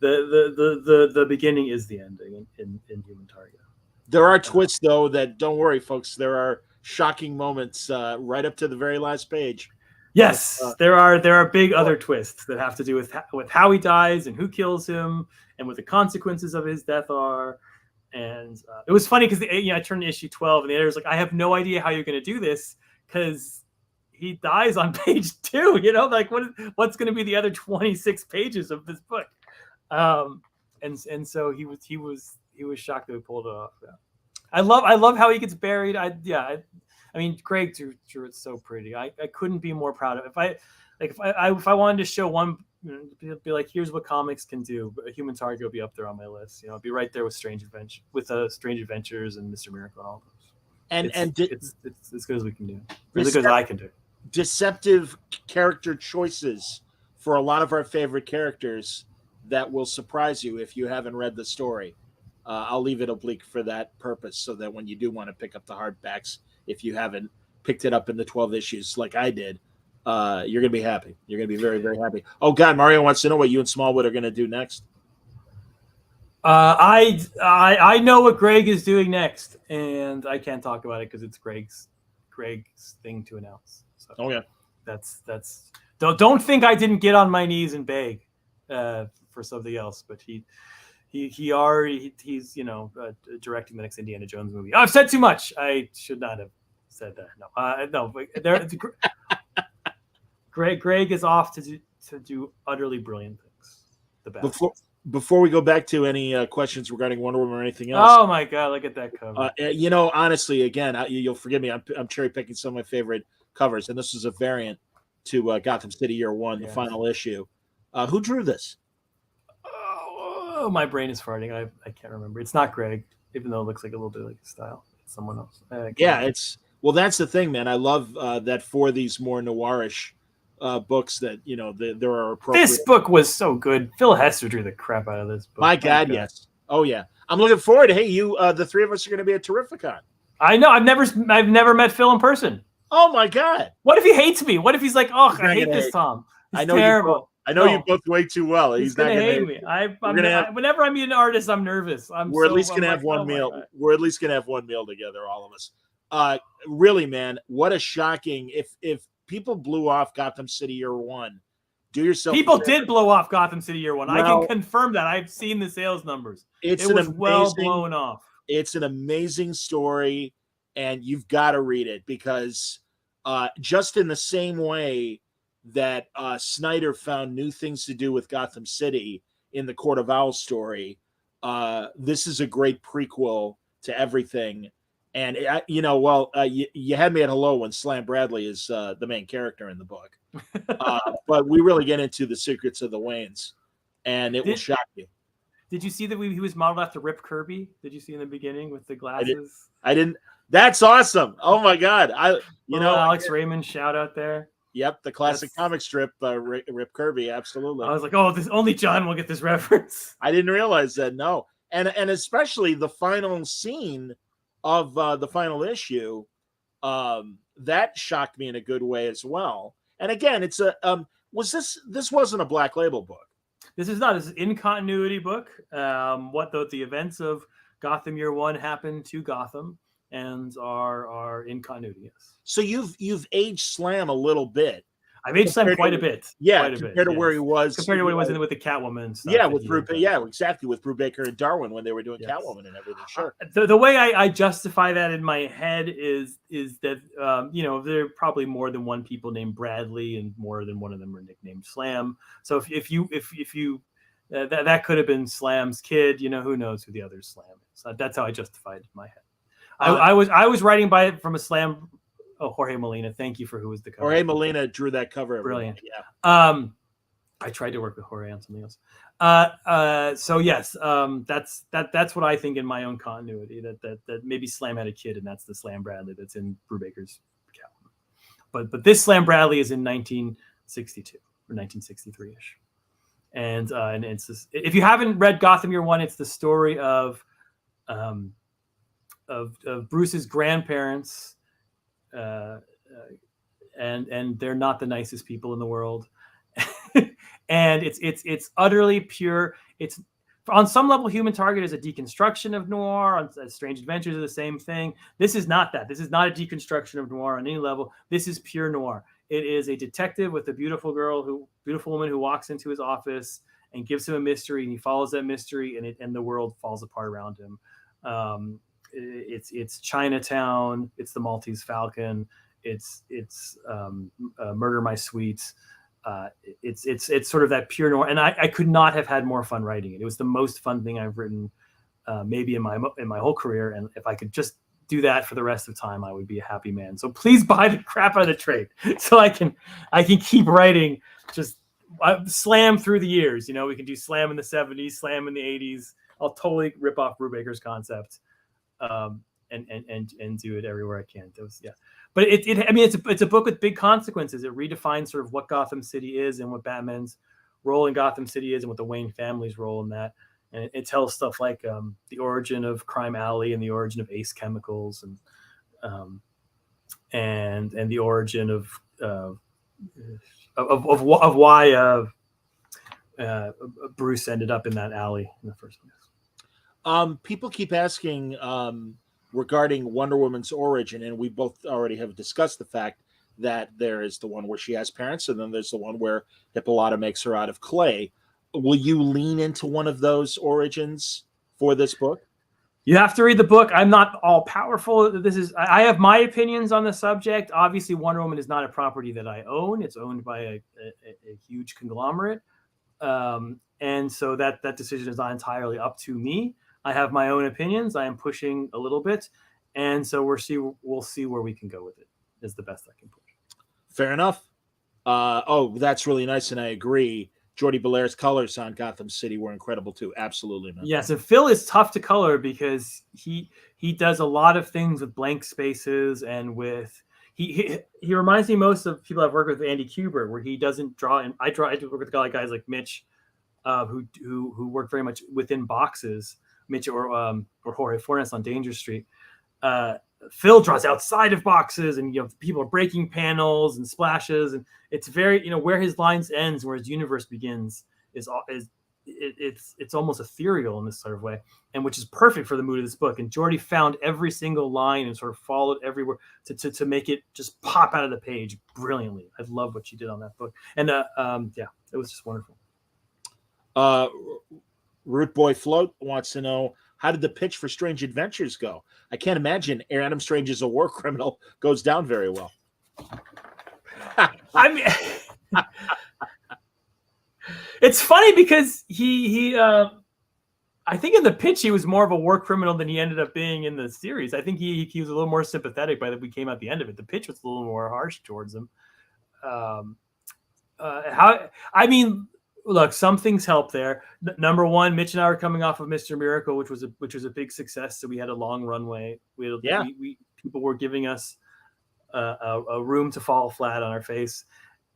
the beginning is the ending in Human Target. There are twists, though. That don't worry, folks. There are shocking moments right up to the very last page. Yes, there are big other twists that have to do with how he dies and who kills him and what the consequences of his death are. And it was funny because I turned to issue 12 and the editor's like, "I have no idea how you're going to do this because he dies on page 2. You know, like what's going to be the other 26 pages of this book?" And so he was shocked that we pulled it off. Yeah. I love how he gets buried. I mean, Greg drew it so pretty. I couldn't be more proud of it. If I wanted to show one, be like, here's what comics can do. But Human Target would be up there on my list. You know, it'd be right there with Strange Adventures and Mr. Miracle and all those. It's as good as we can do. As good as I can do. Deceptive character choices for a lot of our favorite characters that will surprise you if you haven't read the story. I'll leave it oblique for that purpose, so that when you do want to pick up the hardbacks, if you haven't picked it up in the 12 issues like I did, you're going to be happy. You're going to be very, very happy. Oh, God, Mario wants to know what you and Smallwood are going to do next. I know what Greg is doing next, and I can't talk about it because it's Greg's thing to announce. So oh, yeah. That's don't think I didn't get on my knees and beg for something else, but he's directing the next Indiana Jones movie. I've said too much. I should not have said that. No. Greg is off to do utterly brilliant things. The best. Before we go back to any questions regarding Wonder Woman or anything else. Oh my God! Look at that cover. Honestly, again, you'll forgive me. I'm cherry picking some of my favorite covers, and this is a variant to Gotham City Year One, the final issue. Who drew this? Oh, my brain is farting. I can't remember. It's not Greg, even though it looks like a little bit like his style. It's someone else. That's the thing, man. I love that for these more noirish books that there are appropriate. This book was so good. Phil Hester drew the crap out of this book. My God, yes. Oh yeah, I'm looking forward to. Hey, the three of us are going to be at Terrificon. I know. I've never met Phil in person. Oh my God! What if he hates me? What if he's like, "Oh, I hate this Tom. It's terrible." I know you both way too well. He's not gonna hate me. Whenever I meet an artist, I'm nervous. We're at least gonna have one meal. We're at least gonna have one meal together, all of us. Really, man, what a shocking! If people blew off Gotham City Year One, do yourself. People did blow off Gotham City Year One. I can confirm that. I've seen the sales numbers. It was well blown off. It's an amazing story, and you've got to read it, because just in the same way that Snyder found new things to do with Gotham City in the Court of Owls story, this is a great prequel to everything. And you had me at hello when Slam Bradley is the main character in the book, but we really get into the secrets of the Waynes, and it will shock you. Did you see that he was modeled after Rip Kirby? Did you see in the beginning with the glasses? I didn't. That's awesome. Oh my God! Alex Raymond shout out there. Yep, the classic comic strip, Rip Kirby, absolutely. I was like, only John will get this reference. I didn't realize that, no. And especially the final scene of the final issue, that shocked me in a good way as well. And again, it's this wasn't a Black Label book. This is not. This is in continuity book. The events of Gotham Year One happened to Gotham and are in continuity. Yes. So you've aged Slam a little bit. I've aged Slam quite a bit. Yeah, quite a compared bit, to where he was. Compared to what he was in with the Catwoman and stuff. Yeah, with exactly, with Brubaker and Darwin when they were doing Catwoman and everything. Sure. The way I justify that in my head is that there are probably more than one people named Bradley, and more than one of them are nicknamed Slam. So if you that could have been Slam's kid, who knows who the other Slam is. That's how I justified it in my head. I was writing by it from a Slam. Oh, Jorge Molina, thank you for who was the cover. Jorge Molina drew that cover. Brilliant. Yeah. I tried to work with Jorge on something else. So yes, that's what I think in my own continuity, that maybe Slam had a kid, and that's the Slam Bradley that's in Brubaker's Catwoman. But this Slam Bradley is in 1962 or 1963-ish. And it's this, if you haven't read Gotham Year One, it's the story of Bruce's grandparents, and they're not the nicest people in the world. And it's utterly pure. It's on some level, Human Target is a deconstruction of noir. On Strange Adventures are the same thing. This is not that. This is not a deconstruction of noir on any level. This is pure noir. It is a detective with a beautiful woman who walks into his office and gives him a mystery, and he follows that mystery, and the world falls apart around him. It's Chinatown. It's the Maltese Falcon. It's Murder My Sweet. It's sort of that pure noir, and I could not have had more fun writing it. It was the most fun thing I've written, maybe in my whole career. And if I could just do that for the rest of time, I would be a happy man. So please buy the crap out of the trade, so I can keep writing. Just Slam through the years. We can do Slam in the 70s, Slam in the 80s. I'll totally rip off Brubaker's concept, and do it everywhere I can. But it's a book with big consequences. It redefines sort of what Gotham City is, and what Batman's role in Gotham City is, and what the Wayne family's role in that. And it tells stuff like the origin of Crime Alley, and the origin of Ace Chemicals, and the origin of why Bruce ended up in that alley in the first place. People keep asking regarding Wonder Woman's origin, and we both already have discussed the fact that there is the one where she has parents, and then there's the one where Hippolyta makes her out of clay. Will you lean into one of those origins for this book? You have to read the book. I'm not all powerful. I have my opinions on the subject. Obviously, Wonder Woman is not a property that I own. It's owned by a huge conglomerate. And so that decision is not entirely up to me. I have my own opinions. I am pushing a little bit. And so we'll see where we can go with it, is the best I can push. Fair enough. That's really nice. And I agree. Jordi Belaire's colors on Gotham City were incredible too. Absolutely. Man. Yes. And Phil is tough to color because he does a lot of things with blank spaces, and he reminds me most of people I've worked with, Andy Kubert, where he doesn't draw. And I do work with guys like Mitch, who work very much within boxes. Mitch or Jorge Fornes on Danger Street. Phil draws outside of boxes, and people are breaking panels and splashes, and it's very where his lines ends, where his universe begins it's almost ethereal in this sort of way, and which is perfect for the mood of this book. And Jordi found every single line and sort of followed everywhere to make it just pop out of the page brilliantly. I love what she did on that book, and it was just wonderful. Root Boy Float wants to know, how did the pitch for Strange Adventures go? I can't imagine Adam Strange as a war criminal goes down very well. I mean, it's funny because he I think in the pitch he was more of a war criminal than he ended up being in the series. I think he was a little more sympathetic by the we came out the end of it. The pitch was a little more harsh towards him. Look, some things help there. Number one, Mitch and I were coming off of Mr. Miracle, which was a big success. So we had a long runway. People were giving us a room to fall flat on our face.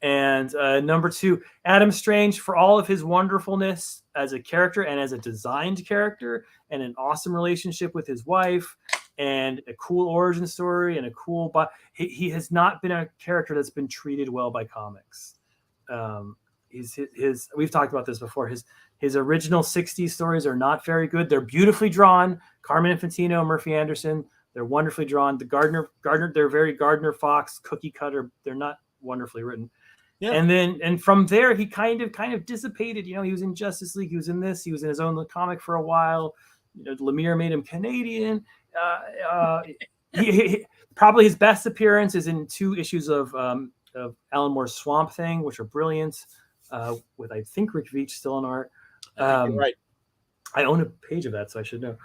And number two, Adam Strange, for all of his wonderfulness as a character and as a designed character, and an awesome relationship with his wife, and a cool origin story, and a cool, but he has not been a character that's been treated well by comics. We've talked about this before. His original 60s stories are not very good. They're beautifully drawn. Carmen Infantino, Murphy Anderson, they're wonderfully drawn. The Gardner, they're very Gardner Fox cookie cutter. They're not wonderfully written. Yeah. And from there he kind of dissipated. You know, he was in Justice League, he was in this, he was in his own comic for a while. You know, Lemire made him Canadian. He probably his best appearance is in 2 issues of Alan Moore's Swamp Thing, which are brilliant, with I think Rick Veitch still in art. I think you're right. I own a page of that, so I should know.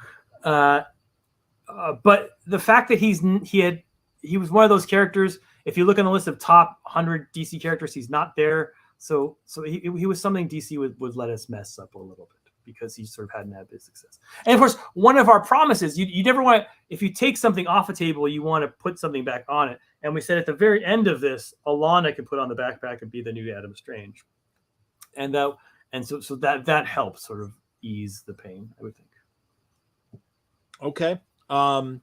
But the fact that he was one of those characters. If you look on the list of top 100 DC characters, he's not there. So he was something DC would let us mess up a little bit because he sort of hadn't had big success. And of course, one of our promises, you never want to, if you take something off a table, you want to put something back on it. And we said at the very end of this, Alana can put on the backpack and be the new Adam Strange. And so that helps sort of ease the pain, I would think. Okay. God,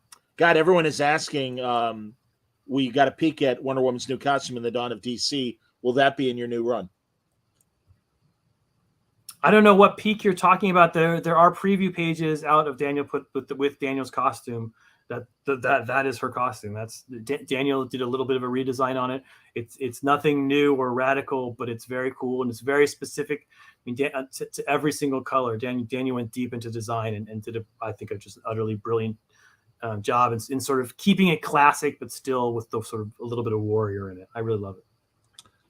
everyone is asking, we got a peek at Wonder Woman's new costume in the Dawn of DC. Will that be in your new run? I don't know what peak you're talking about. There are preview pages out of Daniel put with Daniel's costume. That is her costume. That's Daniel did a little bit of a redesign on it. It's nothing new or radical, but it's very cool and it's very specific. I mean, to every single color. Daniel went deep into design and did I think a just utterly brilliant job in sort of keeping it classic, but still with the sort of a little bit of warrior in it. I really love it.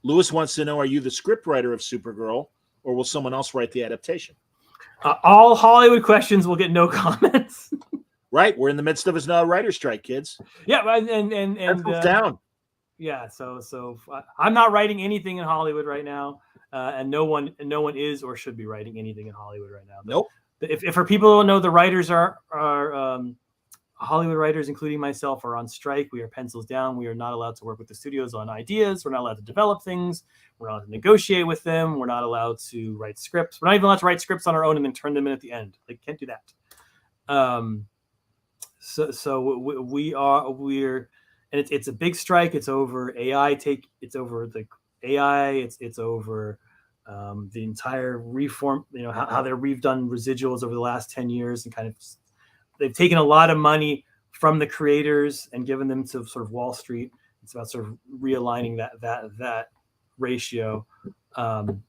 Lewis wants to know: are you the script writer of Supergirl, or will someone else write the adaptation? All Hollywood questions will get no comments. Right, we're in the midst of a writer's strike, kids. Yeah, and down. Yeah, so I'm not writing anything in Hollywood right now, and no one is or should be writing anything in Hollywood right now. But nope. If for people who don't know, the writers are Hollywood writers, including myself, are on strike. We are pencils down. We are not allowed to work with the studios on ideas. We're not allowed to develop things. We're not allowed to negotiate with them. We're not allowed to write scripts. We're not even allowed to write scripts on our own and then turn them in at the end. Like, can't do that. So we're and it's a big strike. It's over AI it's over the AI. It's over the entire reform. You know how they've done residuals over the last 10 years and kind of. They've taken a lot of money from the creators and given them to sort of Wall Street. It's about sort of realigning that ratio, and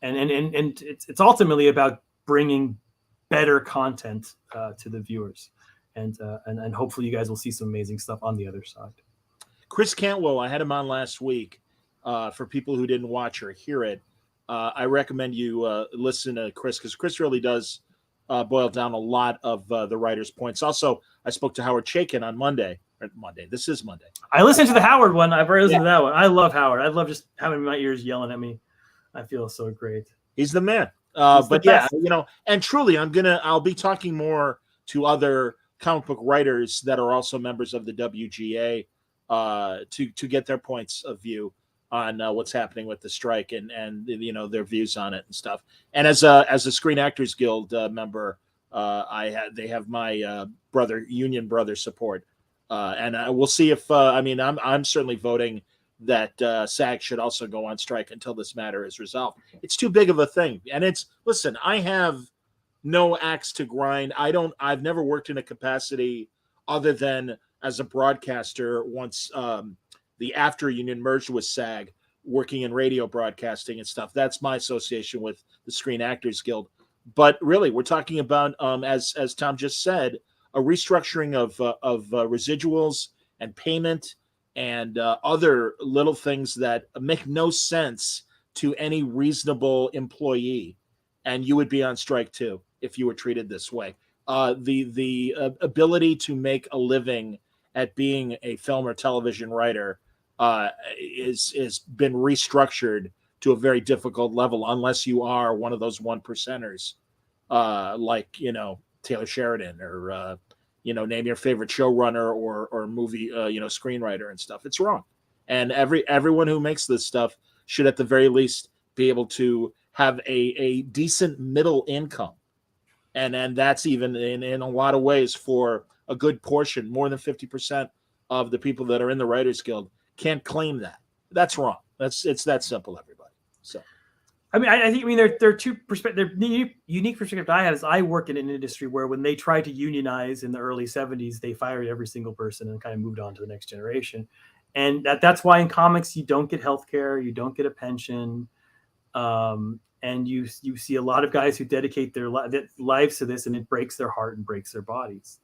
it's ultimately about bringing better content to the viewers, and hopefully you guys will see some amazing stuff on the other side. Chris Cantwell, I had him on last week. For people who didn't watch or hear it, I recommend you listen to Chris because Chris really does. Boiled down a lot of the writer's points. Also, I spoke to Howard Chaykin on Monday. This is Monday. I listened to the Howard one. I've already listened to that one. I love Howard. I love just having my ears yelling at me. I feel so great. He's the man. But yeah, and truly, I'll be talking more to other comic book writers that are also members of the WGA to get their points of view on what's happening with the strike and their views on it and stuff. And as a Screen Actors Guild member, they have my union brother support, and we'll see if I'm certainly voting that SAG should also go on strike until this matter is resolved. It's too big of a thing, and listen. I have no axe to grind. I've never worked in a capacity other than as a broadcaster once. The after union merged with SAG, working in radio broadcasting and stuff. That's my association with the Screen Actors Guild. But really, we're talking about, as Tom just said, a restructuring of residuals and payment and other little things that make no sense to any reasonable employee. And you would be on strike too if you were treated this way. The ability to make a living at being a film or television writer is been restructured to a very difficult level unless you are one of those 1%ers, like Taylor Sheridan or name your favorite showrunner or movie screenwriter and stuff. It's wrong, and everyone who makes this stuff should at the very least be able to have a decent middle income, and that's even in a lot of ways for a good portion, more than 50% of the people that are in the Writers Guild can't claim that. That's wrong. It's that simple, everybody. So, I think there are two perspectives. The unique perspective I have is I work in an industry where when they tried to unionize in the early 70s, they fired every single person and kind of moved on to the next generation. And that's why in comics you don't get healthcare, you don't get a pension, and you see a lot of guys who dedicate their lives to this, and it breaks their heart and breaks their bodies.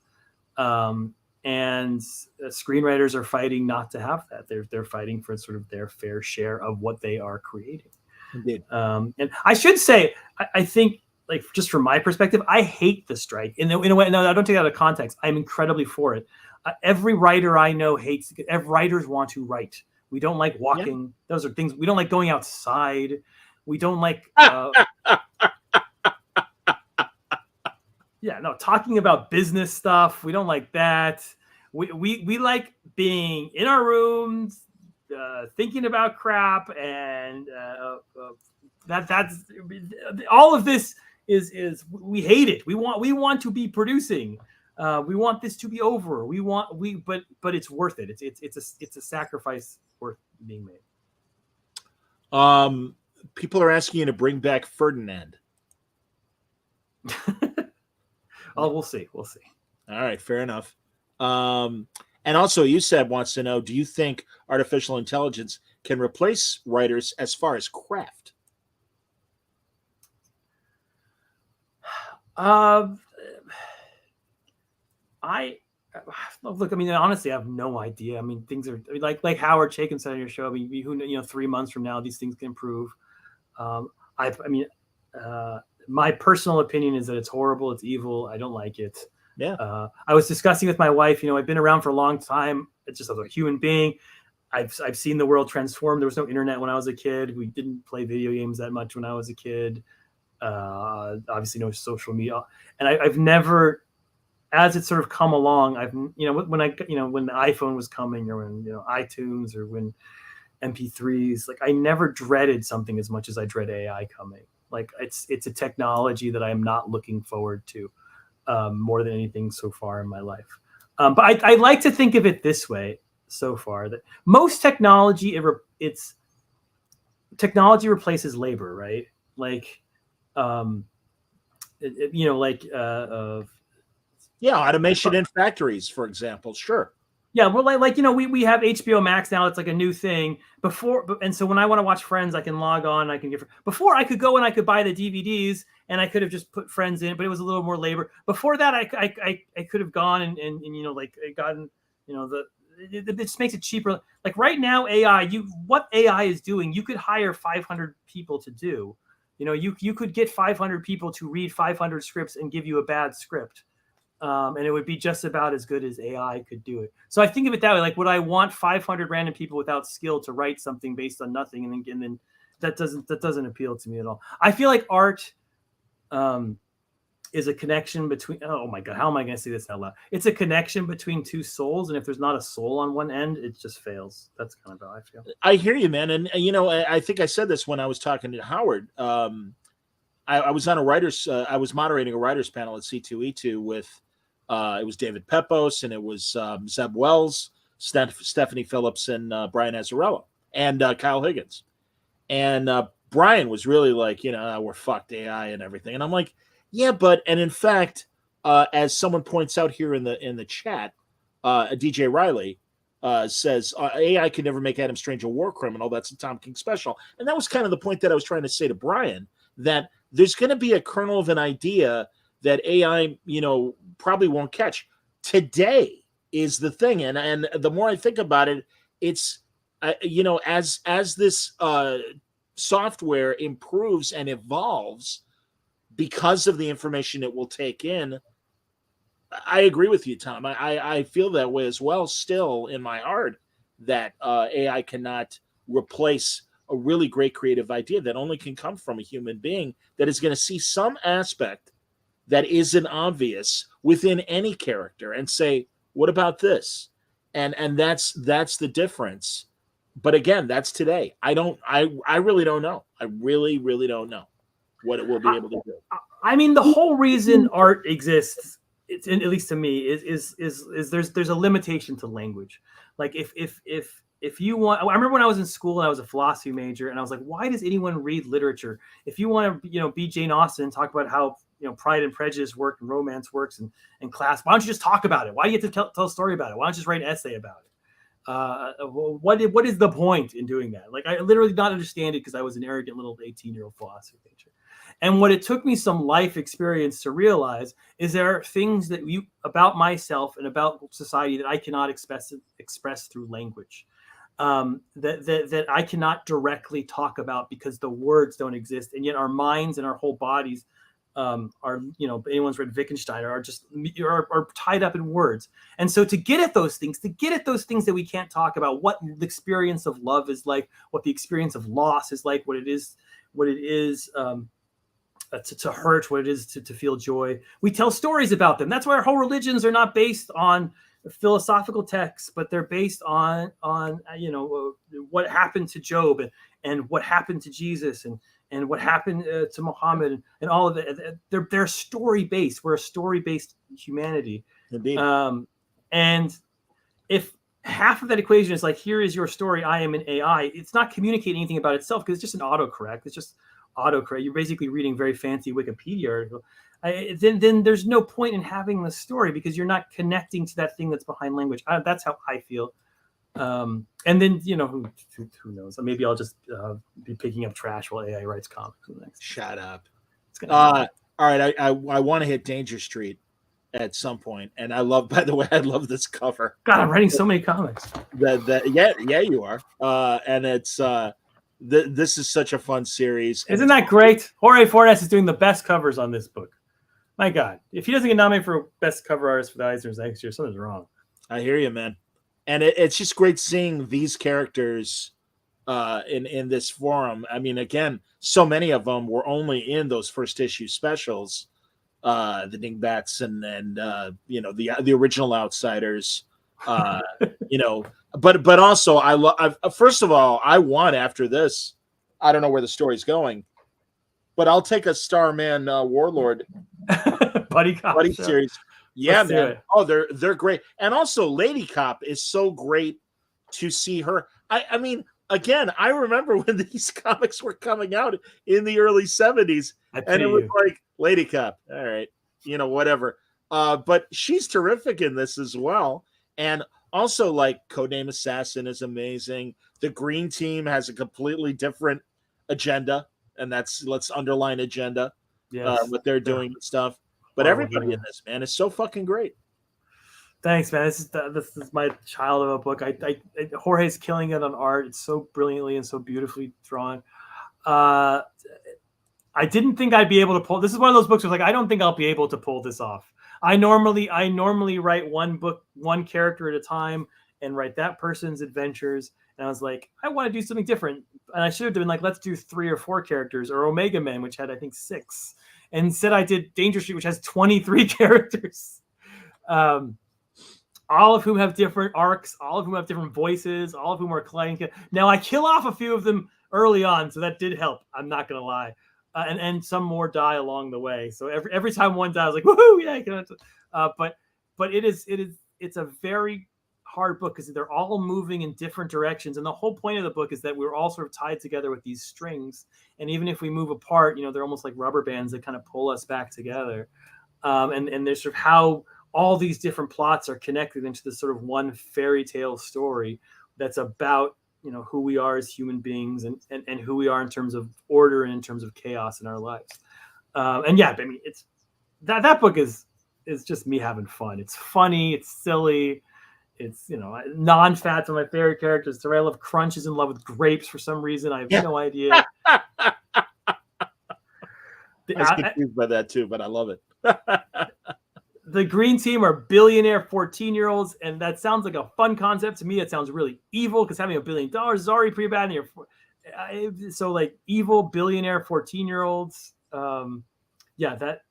And screenwriters are fighting not to have that. They're fighting for sort of their fair share of what they are creating. Indeed. And I should say, I think, like, just from my perspective, I hate the strike. In a way, no, I don't take that out of context. I'm incredibly for it. Every writer I know hates it. Every writers want to write. We don't like walking. Yeah. Those are things we don't like. Going outside. We don't like. Yeah, no, talking about business stuff. We don't like that. We like being in our rooms, thinking about crap, and that's all of this is we hate it. We want to be producing. We want this to be over. But it's worth it. It's a sacrifice worth being made. People are asking you to bring back Ferdinand. Oh, we'll see. We'll see. All right, fair enough. And also, Yuseb wants to know: do you think artificial intelligence can replace writers as far as craft? Look. I mean, honestly, I have no idea. I mean, things are like Howard Chaykin said on your show. I mean, 3 months from now, these things can improve. My personal opinion is that it's horrible. It's evil. I don't like it. Yeah. I was discussing with my wife. I've been around for a long time. It's just as a human being. I've seen the world transform. There was no internet when I was a kid. We didn't play video games that much when I was a kid. Obviously, no social media. And I've never, as it's sort of come along, when the iPhone was coming, or when iTunes, or when MP3s, like, I never dreaded something as much as I dread AI coming. Like, it's a technology that I am not looking forward to more than anything so far in my life. But I like to think of it this way so far, that most technology, technology replaces labor, right? Like, automation in factories, for example. Sure. Yeah, well, we have HBO Max now. It's like a new thing. And so when I want to watch Friends, I can log on. I can get. Before, I could go and I could buy the DVDs, and I could have just put Friends in, but it was a little more labor. Before that, I could have gone and gotten it just makes it cheaper. Like right now, what AI is doing, you could hire 500 people to do. You could get 500 people to read 500 scripts and give you a bad script. And it would be just about as good as AI could do it. So I think of it that way. Like, would I want 500 random people without skill to write something based on nothing? And then that doesn't appeal to me at all. I feel like art is a connection between, oh my God, how am I going to say this out loud? It's a connection between two souls. And if there's not a soul on one end, it just fails. That's kind of how I feel. I hear you, man. And, I think I said this when I was talking to Howard. I was on I was moderating a writer's panel at C2E2 with, it was David Pepos, and it was Zeb Wells, Stephanie Phillips, and Brian Azzarello, and Kyle Higgins. And Brian was really like, we're fucked AI and everything. And I'm like, yeah, and in fact, as someone points out here in the chat, DJ Riley says AI can never make Adam Strange a war criminal. That's a Tom King special. And that was kind of the point that I was trying to say to Brian, that there's going to be a kernel of an idea that AI, probably won't catch. Today is the thing, and the more I think about it, it's as this software improves and evolves because of the information it will take in. I agree with you, Tom. I feel that way as well. Still in my heart, that AI cannot replace a really great creative idea that only can come from a human being that is going to see some aspect that isn't obvious within any character and say, what about this? And that's the difference. But again, that's today. I really don't know. I really, really don't know what it will be able to do. I mean, the whole reason art exists, at least to me, is there's a limitation to language. Like if you want, I remember when I was in school and I was a philosophy major, and I was like, why does anyone read literature? If you want to, be Jane Austen and talk about how Pride and Prejudice work and romance works and class, why don't you just talk about it? Why do you have to tell a story about it? Why don't you just write an essay about What is the point in doing that? Like, I literally did not understand it because I was an arrogant little 18-year-old philosopher nature. And what it took me some life experience to realize is there are things that about myself and about society that I cannot express through language. That I cannot directly talk about because the words don't exist, and yet our minds and our whole bodies are, anyone's read Wittgenstein, are tied up in words. And so to get at those things that we can't talk about, what the experience of love is like, what the experience of loss is like, what it is to hurt, what it is to feel joy. We tell stories about them. That's why our whole religions are not based on philosophical texts, but they're based on what happened to Job and what happened to Jesus and what happened to Muhammad and all of it. They're story based. We're a story based humanity. Indeed. And if half of that equation is like, here is your story, I am an AI, it's not communicating anything about itself because it's just an autocorrect. It's just autocorrect. You're basically reading very fancy Wikipedia article. Then there's no point in having the story because you're not connecting to that thing that's behind language. That's how I feel. And then, who knows? Maybe I'll just be picking up trash while AI writes comics. Shut up. All right. I want to hit Danger Street at some point. And I love this cover. God, I'm writing so many comics. Yeah, you are. And it's this is such a fun series. Isn't that great? Jorge Fornes is doing the best covers on this book. My God, if he doesn't get nominated for best cover artist for the Eisners next year, something's wrong. I hear you, man. And it's just great seeing these characters in this forum. I mean, again, so many of them were only in those first issue specials, the Dingbats and the original Outsiders. But also first of all, I want after this. I don't know where the story's going, but I'll take a Starman Warlord buddy series. Yeah, man. Oh, they're great. And also Lady Cop is so great to see her. I mean, again, I remember when these comics were coming out in the early 70s, and it was like Lady Cop. All right, whatever. But she's terrific in this as well. And also, like, Codename Assassin is amazing. The Green Team has a completely different agenda, and let's underline agenda. Yes. What they're doing and stuff. But everybody in this, man, is so fucking great. Thanks, man. This is my child of a book. Jorge's killing it on art. It's so brilliantly and so beautifully drawn. I didn't think I'd be able to pull. This is one of those books where, like, I don't think I'll be able to pull this off. I normally write one character at a time and write that person's adventures. And I was like, I want to do something different. And I should have been like, let's do 3 or 4 characters, or Omega Men, which had, I think, 6. And instead I did Danger Street, which has 23 characters. All of whom have different arcs, all of whom have different voices, all of whom are climbing. Now, I kill off a few of them early on, so that did help. I'm not going to lie. And some more die along the way. So every time one dies, I was like, woohoo, yeah. But it's a very hard book because they're all moving in different directions. And the whole point of the book is that we're all sort of tied together with these strings. And even if we move apart, they're almost like rubber bands that kind of pull us back together. And there's sort of how all these different plots are connected into this sort of one fairy tale story that's about, who we are as human beings and who we are in terms of order and in terms of chaos in our lives. It's that book is just me having fun. It's funny. It's silly. It's, non-fats are my favorite characters. I love Crunch is in love with grapes for some reason. I have no idea. I was confused by that too, but I love it. The Green Team are billionaire 14-year-olds, and that sounds like a fun concept. To me, it sounds really evil because having $1 billion is already pretty bad. So, like, evil billionaire 14-year-olds. That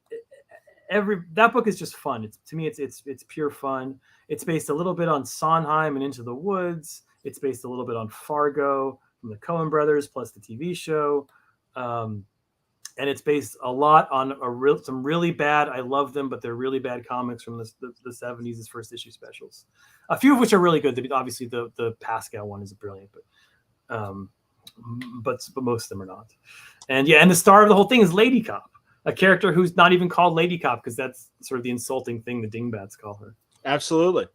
book is just fun. To me, it's pure fun. It's based a little bit on Sondheim and Into the Woods. It's based a little bit on Fargo from the Coen brothers, plus the TV show. And it's based a lot on some really bad, I love them, but they're really bad comics from the 70s, his first issue specials. A few of which are really good. Obviously, the Pascal one is brilliant, but most of them are not. And the star of the whole thing is Lady Cop, a character who's not even called Lady Cop because that's sort of the insulting thing the Dingbats call her. Absolutely.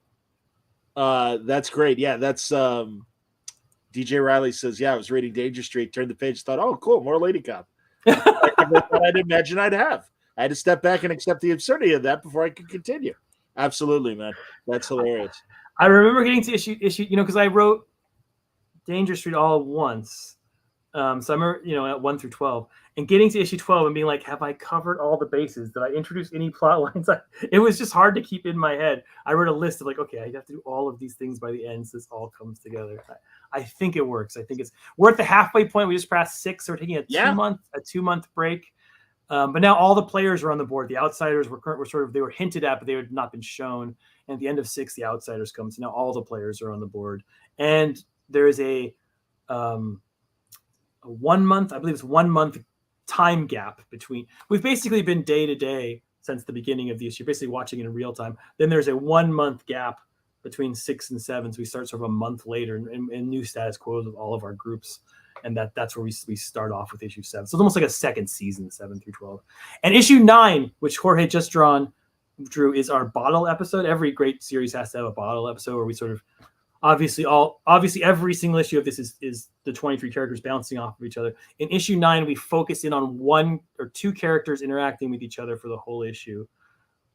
That's great. Yeah, that's DJ Riley says, yeah, I was reading Danger Street, turned the page, thought, oh, cool, more Lady Cop. I'd imagine I'd have. I had to step back and accept the absurdity of that before I could continue. Absolutely, man. That's hilarious. I remember getting to issue, because I wrote Danger Street all at once. So I remember, at 1 through 12, and getting to issue 12 and being like, have I covered all the bases? Did I introduce any plot lines? It was just hard to keep in my head. I wrote a list of like, okay, I have to do all of these things by the end so this all comes together. I think it works. I think we're at the halfway point. We just passed 6. So we're taking a 2-month break. But now all the players are on the board. The outsiders were they were hinted at, but they had not been shown. And at the end of 6, the outsiders come. So now all the players are on the board. And there is a 1 month, I believe it's 1 month time gap between. We've basically been day to day since the beginning of the issue, basically watching it in real time. Then there's a 1 month gap between 6 and 7. So we start sort of a month later in new status quos of all of our groups. And that's where we start off with issue 7. So it's almost like a second season, 7 through 12. And issue 9, which Jorge just drew, is our bottle episode. Every great series has to have a bottle episode where we sort of obviously every single issue of this is the 23 characters bouncing off of each other. In issue 9, we focus in on 1 or 2 characters interacting with each other for the whole issue.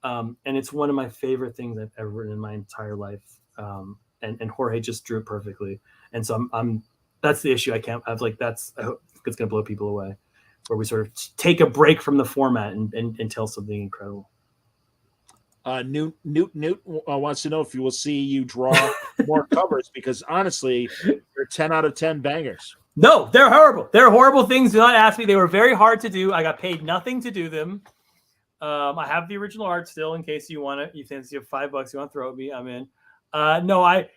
And it's one of my favorite things I've ever written in my entire life. And Jorge just drew it perfectly. And so that's the issue I hope it's going to blow people away, where we sort of take a break from the format and tell something incredible. Newt wants to know if you will see you draw more covers, because honestly, they're 10 out of 10 bangers. No, they're horrible. They're horrible things. Do not ask me. They were very hard to do. I got paid nothing to do them. I have the original art still in case you want it. You fancy you have $5 you want to throw at me, I'm in. No, I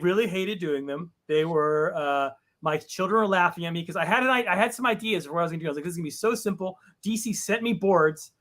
really hated doing them. They were my children were laughing at me because I had some ideas of what I was going to do. I was like, this is going to be so simple. DC sent me boards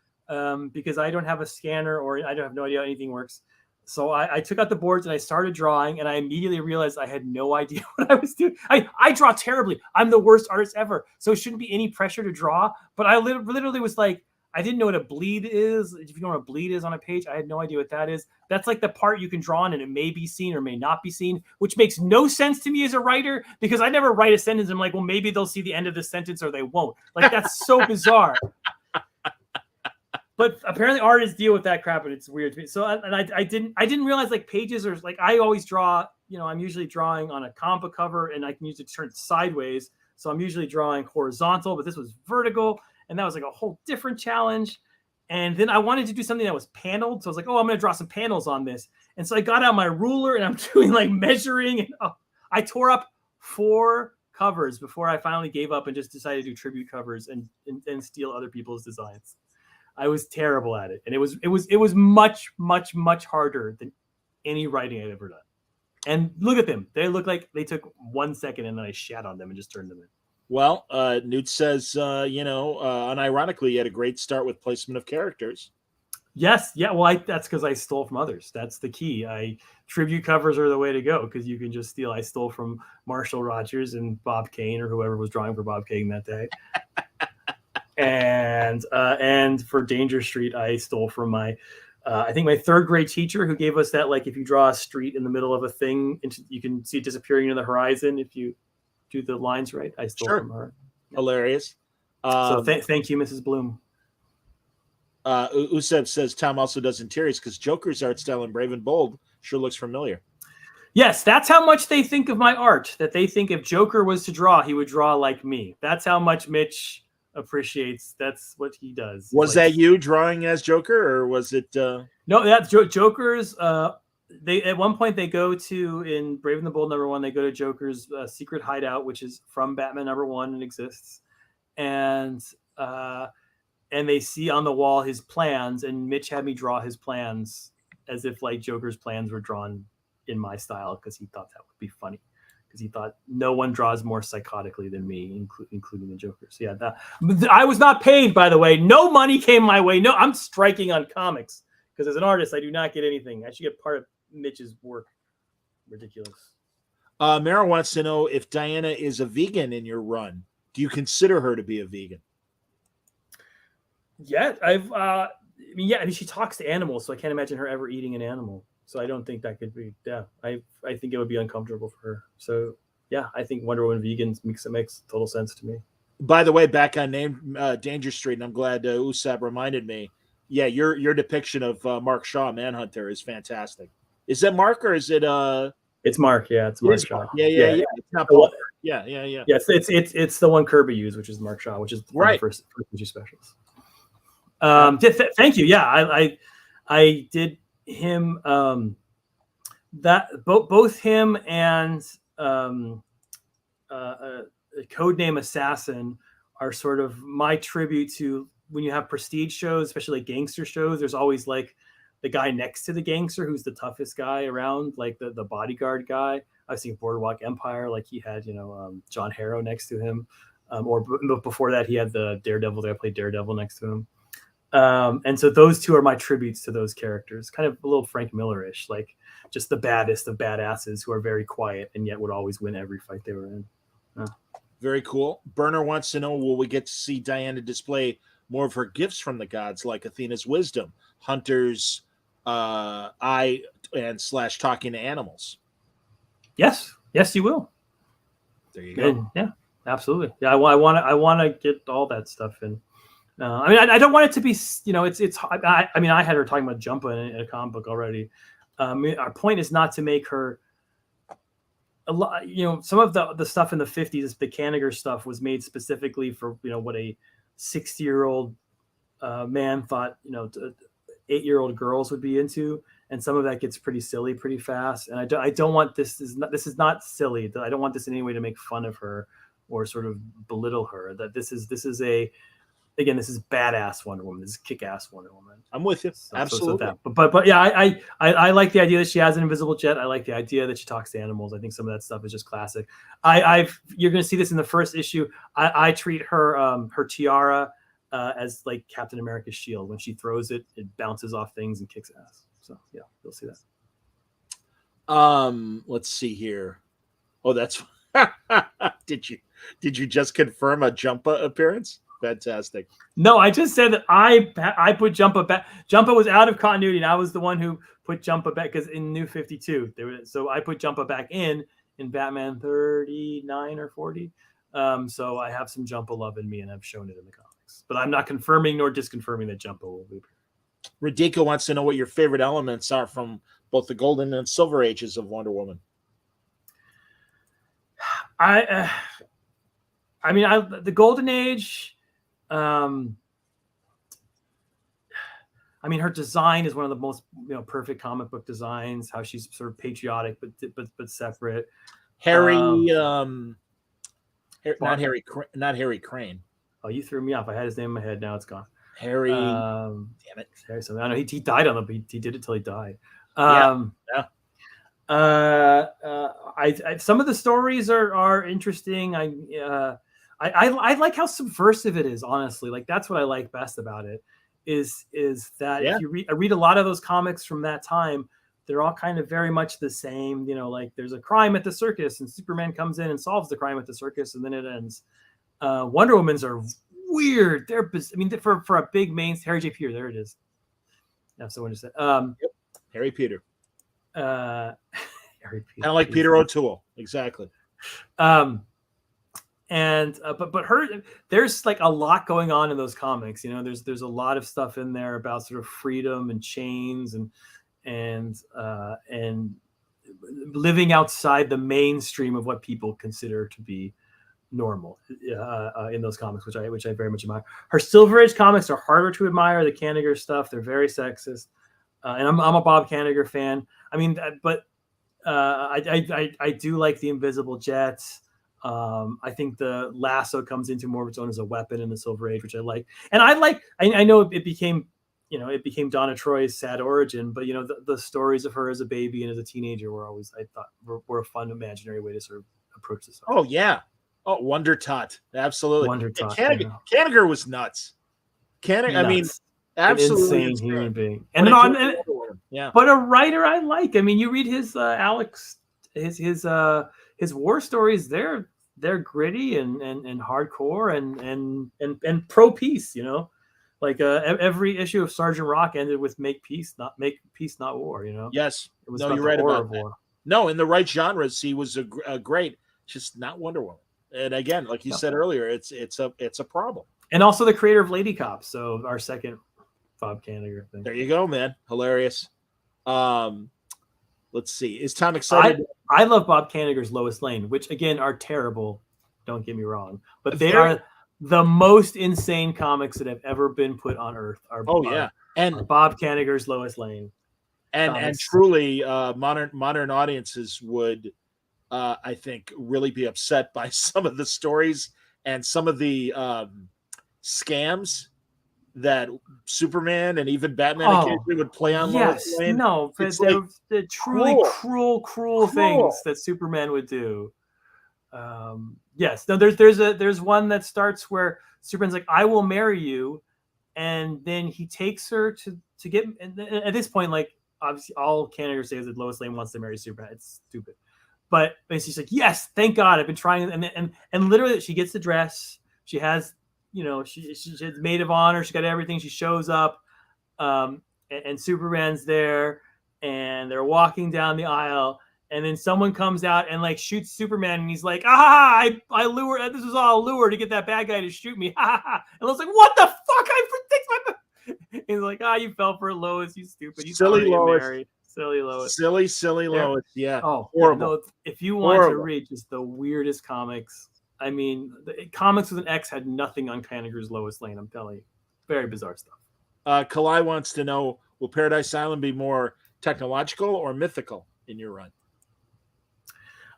because I don't have a scanner or I don't have no idea how anything works. So I took out the boards and I started drawing, and I immediately realized I had no idea what I was doing. I draw terribly. I'm the worst artist ever. So it shouldn't be any pressure to draw. But I literally was like, I didn't know what a bleed is. If you know what a bleed is on a page, I had no idea what that is. That's like the part you can draw on and it may be seen or may not be seen, which makes no sense to me as a writer, because I never write a sentence and I'm like, well, maybe they'll see the end of the sentence or they won't. Like, that's so bizarre. But apparently artists deal with that crap, and it's weird to me. So I didn't realize like pages are like, I always draw, I'm usually drawing on a comic book cover and I can use it to turn it sideways. So I'm usually drawing horizontal, but this was vertical. And that was like a whole different challenge. And then I wanted to do something that was paneled. So I was like, oh, I'm going to draw some panels on this. And so I got out my ruler and I'm doing like measuring. And I tore up 4 covers before I finally gave up and just decided to do tribute covers and steal other people's designs. I was terrible at it. And it was much, much, much harder than any writing I'd ever done. And look at them. They look like they took 1 second and then I shat on them and just turned them in. Well, Newt says, unironically, you had a great start with placement of characters. Yes. Yeah. Well, that's because I stole from others. That's the key. Tribute covers are the way to go because you can just steal. I stole from Marshall Rogers and Bob Kane or whoever was drawing for Bob Kane that day. And for Danger Street, I stole from my, I think my 3rd grade teacher who gave us that, like, if you draw a street in the middle of a thing, you can see it disappearing into the horizon if you do the lines right. I stole from her. Hilarious. So thank you, Mrs. Bloom. Useb says Tom also does interiors because Joker's art style in Brave and Bold sure looks familiar. Yes, that's how much they think of my art, that they think if Joker was to draw, he would draw like me. That's how much Mitch appreciates. That's what he does. Was that you drawing as Joker, or was it? No, that's Joker's. They at one point they go to, in Brave and the Bold #1, they go to Joker's secret hideout, which is from Batman #1 and exists, and they see on the wall his plans, and Mitch had me draw his plans as if like Joker's plans were drawn in my style because he thought that would be funny, because he thought no one draws more psychotically than me, including the Joker. So yeah, I was not paid, by the way. No money came my way. No, I'm striking on comics because as an artist, I do not get anything. I should get part of Mitch's work. Ridiculous. Mara wants to know if Diana is a vegan in your run. Do you consider her to be a vegan? Yeah, I mean, she talks to animals, so I can't imagine her ever eating an animal. So I don't think that could be. Yeah, I think it would be uncomfortable for her. So yeah, I think Wonder Woman vegans makes total sense to me. By the way, back on Danger Street, and I'm glad Usab reminded me. Yeah, your depiction of Mark Shaw, Manhunter, is fantastic. Is that Mark or is it? It's Mark. Yeah, it's Mark Shaw. Yeah. It's not Paul. Yeah. Yes, it's the one Kirby used, which is Mark Shaw, which is one of the first issue specials. Thank you. Yeah, I did him. That both him and Codename Assassin are sort of my tribute to when you have prestige shows, especially like gangster shows. There's always like the guy next to the gangster who's the toughest guy around, like the bodyguard guy. I've seen Boardwalk Empire, like he had John Harrow next to him, or before that he had the Daredevil that played Daredevil next to him. And so those two are my tributes to those characters, kind of a little Frank Miller-ish, like just the baddest of badasses who are very quiet and yet would always win every fight they were in. Very cool. Burner wants to know, will we get to see Diana display more of her gifts from the gods, like Athena's wisdom, Hunter's eye, and / talking to animals? Yes, you will. There you go. Yeah, absolutely. Yeah, I want to get all that stuff in. I mean, I don't want it to be, it's. I mean, I had her talking about Jumpa in a comic book already. Our point is not to make her a lot. Some of the stuff in the 50s, the Kanigher stuff, was made specifically for what a 60-year-old man thought 8-year-old girls would be into, and some of that gets pretty silly pretty fast. And I don't want this is not silly. I don't want this in any way to make fun of her or sort of belittle her. That this is badass Wonder Woman. This is kick-ass Wonder Woman. I'm with you. Absolutely. But yeah, I like the idea that she has an invisible jet. I like the idea that she talks to animals. I think some of that stuff is just classic. You're going to see this in the first issue. I treat her her tiara as like Captain America's shield. When she throws it, it bounces off things and kicks ass. So yeah, you'll see that. Let's see here. Oh, that's did you just confirm a Jumpa appearance? Fantastic. No, I just said that I put Jumpa back. Jumpa was out of continuity, and I was the one who put Jumpa back because in New 52, so I put Jumpa back in Batman 39 or 40. So I have some Jumpa love in me, and I've shown it in the comics. But I'm not confirming nor disconfirming that Jumpa will be. Radika wants to know what your favorite elements are from both the Golden and Silver Ages of Wonder Woman. The Golden Age. I mean, her design is one of the most perfect comic book designs. How she's sort of patriotic but separate. Not Harry Crane. Oh, you threw me off. I had his name in my head. Now it's gone. Harry. Damn it. Harry. So I know he died on the. He did it till he died. Yeah. Some of the stories are interesting. I like how subversive it is, honestly. Like that's what I like best about it is that if you read a lot of those comics from that time, they're all kind of very much the same. Like there's a crime at the circus and Superman comes in and solves the crime at the circus and then it ends. Wonder Woman's are weird. For a big main Harry J. Peter, there it is. Yeah, so when you said Harry Peter. Harry Peter. Kind of like Peter O'Toole. Exactly. But there's like a lot going on in those comics. There's a lot of stuff in there about sort of freedom and chains and living outside the mainstream of what people consider to be normal in those comics, which I very much admire. Her Silver Age comics are harder to admire. The Kanigher stuff, they're very sexist, and I'm a Bob Kanigher fan. I mean, but I do like the invisible jets. I think the lasso comes into more of its own as a weapon in the Silver Age, which I like. And I know it became Donna Troy's sad origin, but the stories of her as a baby and as a teenager were always, I thought, were a fun imaginary way to sort of approach this. Oh yeah. Oh, Wonder Tot. Absolutely. Wonder Tot. Kanigher was nuts. I mean, absolutely insane human being. Yeah. But a writer I like. I mean, you read his Alex, his war stories, they're gritty and hardcore and pro peace, Like every issue of Sergeant Rock ended with make peace, not war. You know. Yes. It was No, about you're the right horror about of that. war. No, in the right genres, he was a great, just not Wonder Woman. And again, like you said earlier, it's a problem. And also the creator of Lady Cops, so our second Bob Kanigher thing. There you go, man. Hilarious. Let's see. Is Tom excited? I love Bob Kanigher's Lois Lane, which again are terrible. Don't get me wrong, but they are the most insane comics that have ever been put on Earth. Are Bob Kanigher's Lois Lane, and truly, modern audiences would, I think, really be upset by some of the stories and some of the scams that Superman and even Batman occasionally would play on Lois Lane. No, but they're truly cruel things that Superman would do. Yes, no, there's one that starts where Superman's like, "I will marry you," and then he takes her to get. And at this point, like obviously, all Kanigher says that Lois Lane wants to marry Superman. It's stupid, but basically, she's like, "Yes, thank God, I've been trying." And literally, she gets the dress. She has. You know, she's maid of honor. She got everything. She shows up, and Superman's there, and they're walking down the aisle, and then someone comes out and like shoots Superman, and he's like, "Ah, I lure. This was all a lure to get that bad guy to shoot me." Ha ha ha! And I was like, "What the fuck? I predict my." He's like, "You fell for Lois, you stupid, you silly Lois, married. Silly Lois, silly Lois." Yeah. Oh, horrible. No, if you want to read just the weirdest comics. I mean, the comics with an X had nothing on Kanigher's Lois Lane. I'm telling you, very bizarre stuff. Kalai wants to know: will Paradise Island be more technological or mythical in your run?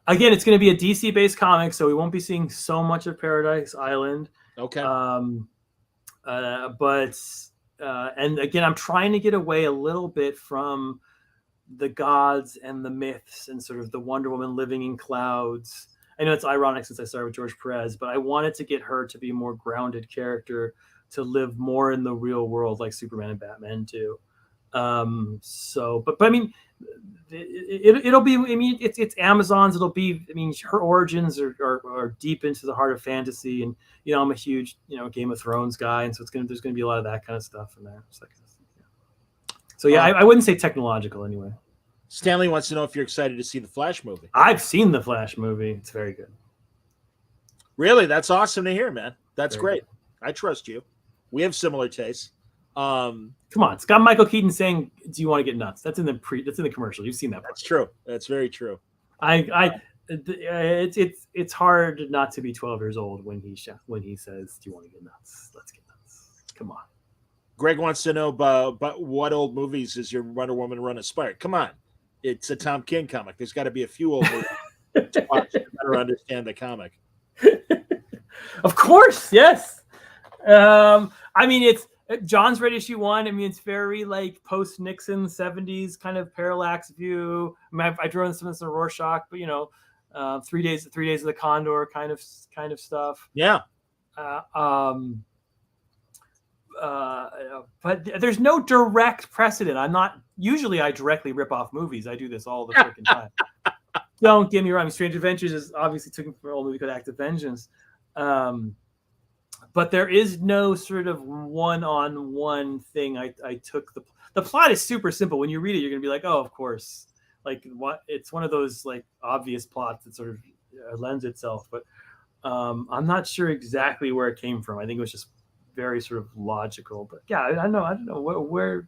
Again, it's going to be a DC-based comic, so we won't be seeing so much of Paradise Island. Okay. And again, I'm trying to get away a little bit from the gods and the myths and sort of the Wonder Woman living in clouds. I know it's ironic since I started with George Perez, but I wanted to get her to be a more grounded character, to live more in the real world like Superman and Batman do. But I mean, it'll be. I mean, it's Amazon's. It'll be. I mean, her origins are deep into the heart of fantasy, and you know, I'm a huge Game of Thrones guy, and so there's gonna be a lot of that kind of stuff in there. So yeah, I wouldn't say technological anyway. Stanley wants to know if you're excited to see the Flash movie. I've seen the Flash movie. It's very good. Really? That's awesome to hear, man. That's Very great. Good. I trust you. We have similar tastes. Come on, it's got Michael Keaton saying, "Do you want to get nuts?" That's in the commercial. You've seen that part. That's true. That's very true. It's hard not to be 12 years old when he says, "Do you want to get nuts? Let's get nuts." Come on. Greg wants to know about what old movies is your Wonder Woman run inspired? Come on. It's a Tom King comic. There's got to be a few old movies to watch to better understand the comic. Of course, yes. I mean, it's John's Red issue 1. I mean, it's very like post Nixon 70s kind of parallax view. I mean, I drew in some of the Rorschach, but 3 days of the Condor kind of stuff. Yeah. But there's no direct precedent. I directly rip off movies. I do this all the freaking time. Don't get me wrong. Strange Adventures is obviously taken from an old movie called Act of Vengeance. But there is no sort of one-on-one thing. I took the plot is super simple. When you read it, you're going to be like, oh, of course. Like what? It's one of those like obvious plots that sort of lends itself. But I'm not sure exactly where it came from. I think it was just very sort of logical, but yeah, I don't know where.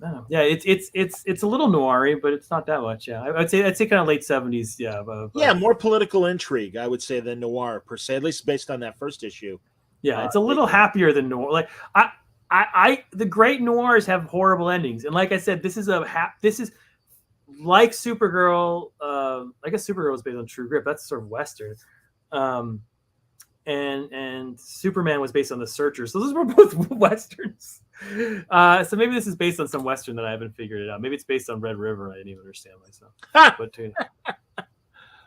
I don't know. Yeah, it's a little noir-y, but it's not that much. Yeah, I'd say kind of late 70s. Yeah, yeah, more political intrigue, I would say, than noir per se. At least based on that first issue. Yeah, it's a little happier than noir. Like the great noirs have horrible endings, and like I said, this is like Supergirl. I guess Supergirl was based on True Grit. That's sort of Western. And Superman was based on The Searchers. So those were both Westerns. So maybe this is based on some Western that I haven't figured it out. Maybe it's based on Red River. I didn't even understand myself. But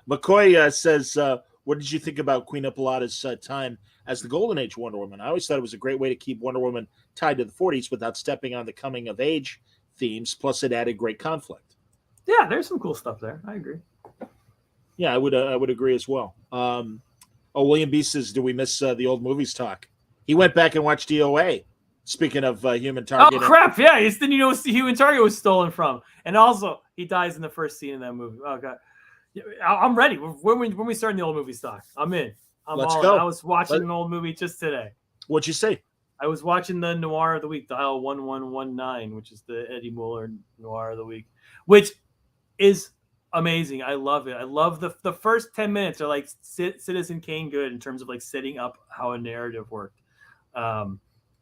McCoy says, what did you think about Queen Ippolita's time as the Golden Age Wonder Woman? I always thought it was a great way to keep Wonder Woman tied to the 40s without stepping on the coming of age themes. Plus, it added great conflict. Yeah, there's some cool stuff there. I agree. Yeah, I would agree as well. William B says, do we miss the old movies talk? He went back and watched DOA. Speaking of human Oh target. crap! Yeah, it's the human target was stolen from, and also he dies in the first scene in that movie. Oh god, I'm ready. When we start in the old movie stock, I'm in. Let's all go. in. I was watching an old movie just today. What'd you say? I was watching the Noir of the Week, Dial 1119, which is the Eddie Muller Noir of the Week, which is amazing. I love it. I love the first 10 minutes are like Citizen Kane good in terms of like setting up how a narrative worked.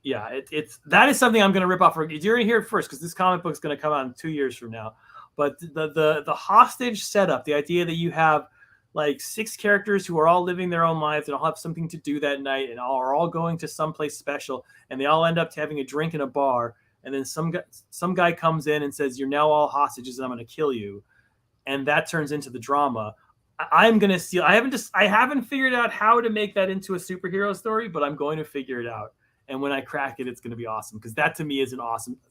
Yeah, it's that is something I'm going to rip off. You're going to hear it first because this comic book is going to come out in 2 years from now. But the hostage setup, the idea that you have like 6 characters who are all living their own lives and all have something to do that night and are all going to someplace special, and they all end up having a drink in a bar, and then some guy comes in and says, "You're now all hostages, and I'm going to kill you," and that turns into the drama. I'm going to steal. I haven't figured out how to make that into a superhero story, but I'm going to figure it out. And when I crack it, it's going to be awesome because that to me is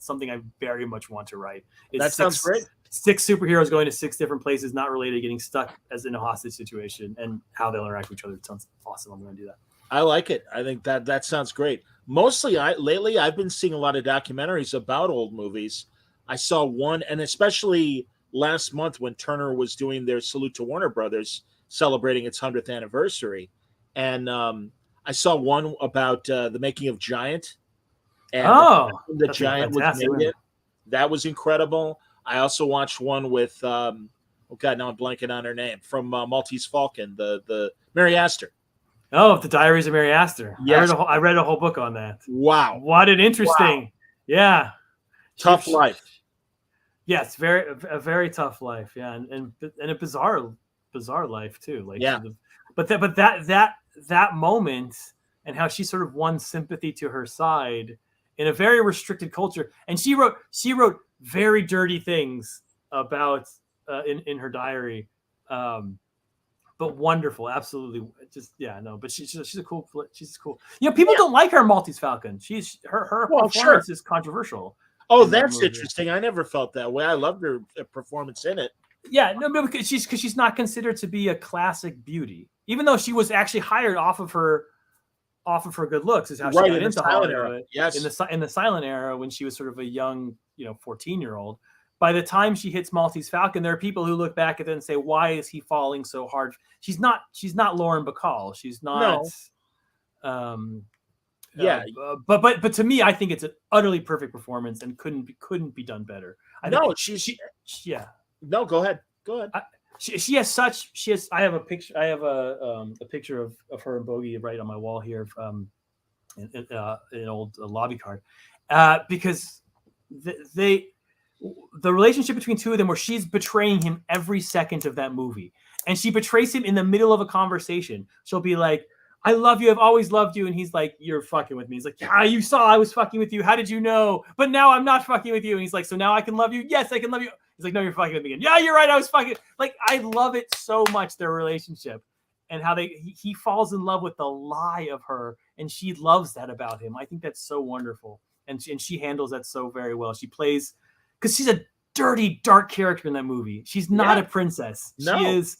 something I very much want to write. That sounds great. 6 superheroes going to 6 different places, not related, getting stuck as in a hostage situation, and how they'll interact with each other. It sounds awesome. I'm going to do that. I like it. I think that sounds great. Mostly, lately I've been seeing a lot of documentaries about old movies. I saw one, and especially last month when Turner was doing their salute to Warner Brothers, celebrating its 100th anniversary, and I saw one about the making of Giant. And the Giant was made it. That was incredible. I also watched one with oh god, now I'm blanking on her name, from Maltese Falcon, the Mary Astor. Oh, the Diaries of Mary Astor. Yes. I read a whole book on that. Wow, what an interesting, yeah, tough life. Yes, a very tough life. Yeah, and a bizarre life too. Like, yeah, but that moment and how she sort of won sympathy to her side in a very restricted culture, and she wrote very dirty things about in her diary, but wonderful, absolutely, just but she's a cool. You know, people don't like her Maltese Falcon. Her performance is controversial. Oh, that's interesting. I never felt that way. I loved her performance in it. Yeah, no, because she's not considered to be a classic beauty, even though she was actually hired off of her good looks. Is how she got into Hollywood. Yes, in the silent era when she was sort of a young 14-year-old. By the time she hits Maltese Falcon, there are people who look back at it and say, "Why is he falling so hard?" She's not Lauren Bacall. She's not. No. But to me, I think it's an utterly perfect performance and couldn't be done better. No, go ahead. She has. I have a picture. I have a picture of her and Bogey right on my wall here, an old lobby card, because the relationship between two of them, where she's betraying him every second of that movie, and she betrays him in the middle of a conversation. She'll be like, "I love you. I've always loved you." And he's like, "You're fucking with me." He's like, "Yeah, you saw I was fucking with you. How did you know? But now I'm not fucking with you." And he's like, "So now I can love you?" "Yes, I can love you." He's like, "No, you're fucking with me again." "Yeah, you're right. I was fucking." Like, I love it so much, their relationship, and how he falls in love with the lie of her, and she loves that about him. I think that's so wonderful, and she handles that so very well. She plays, because she's a dirty, dark character in that movie. She's not a princess. No. She is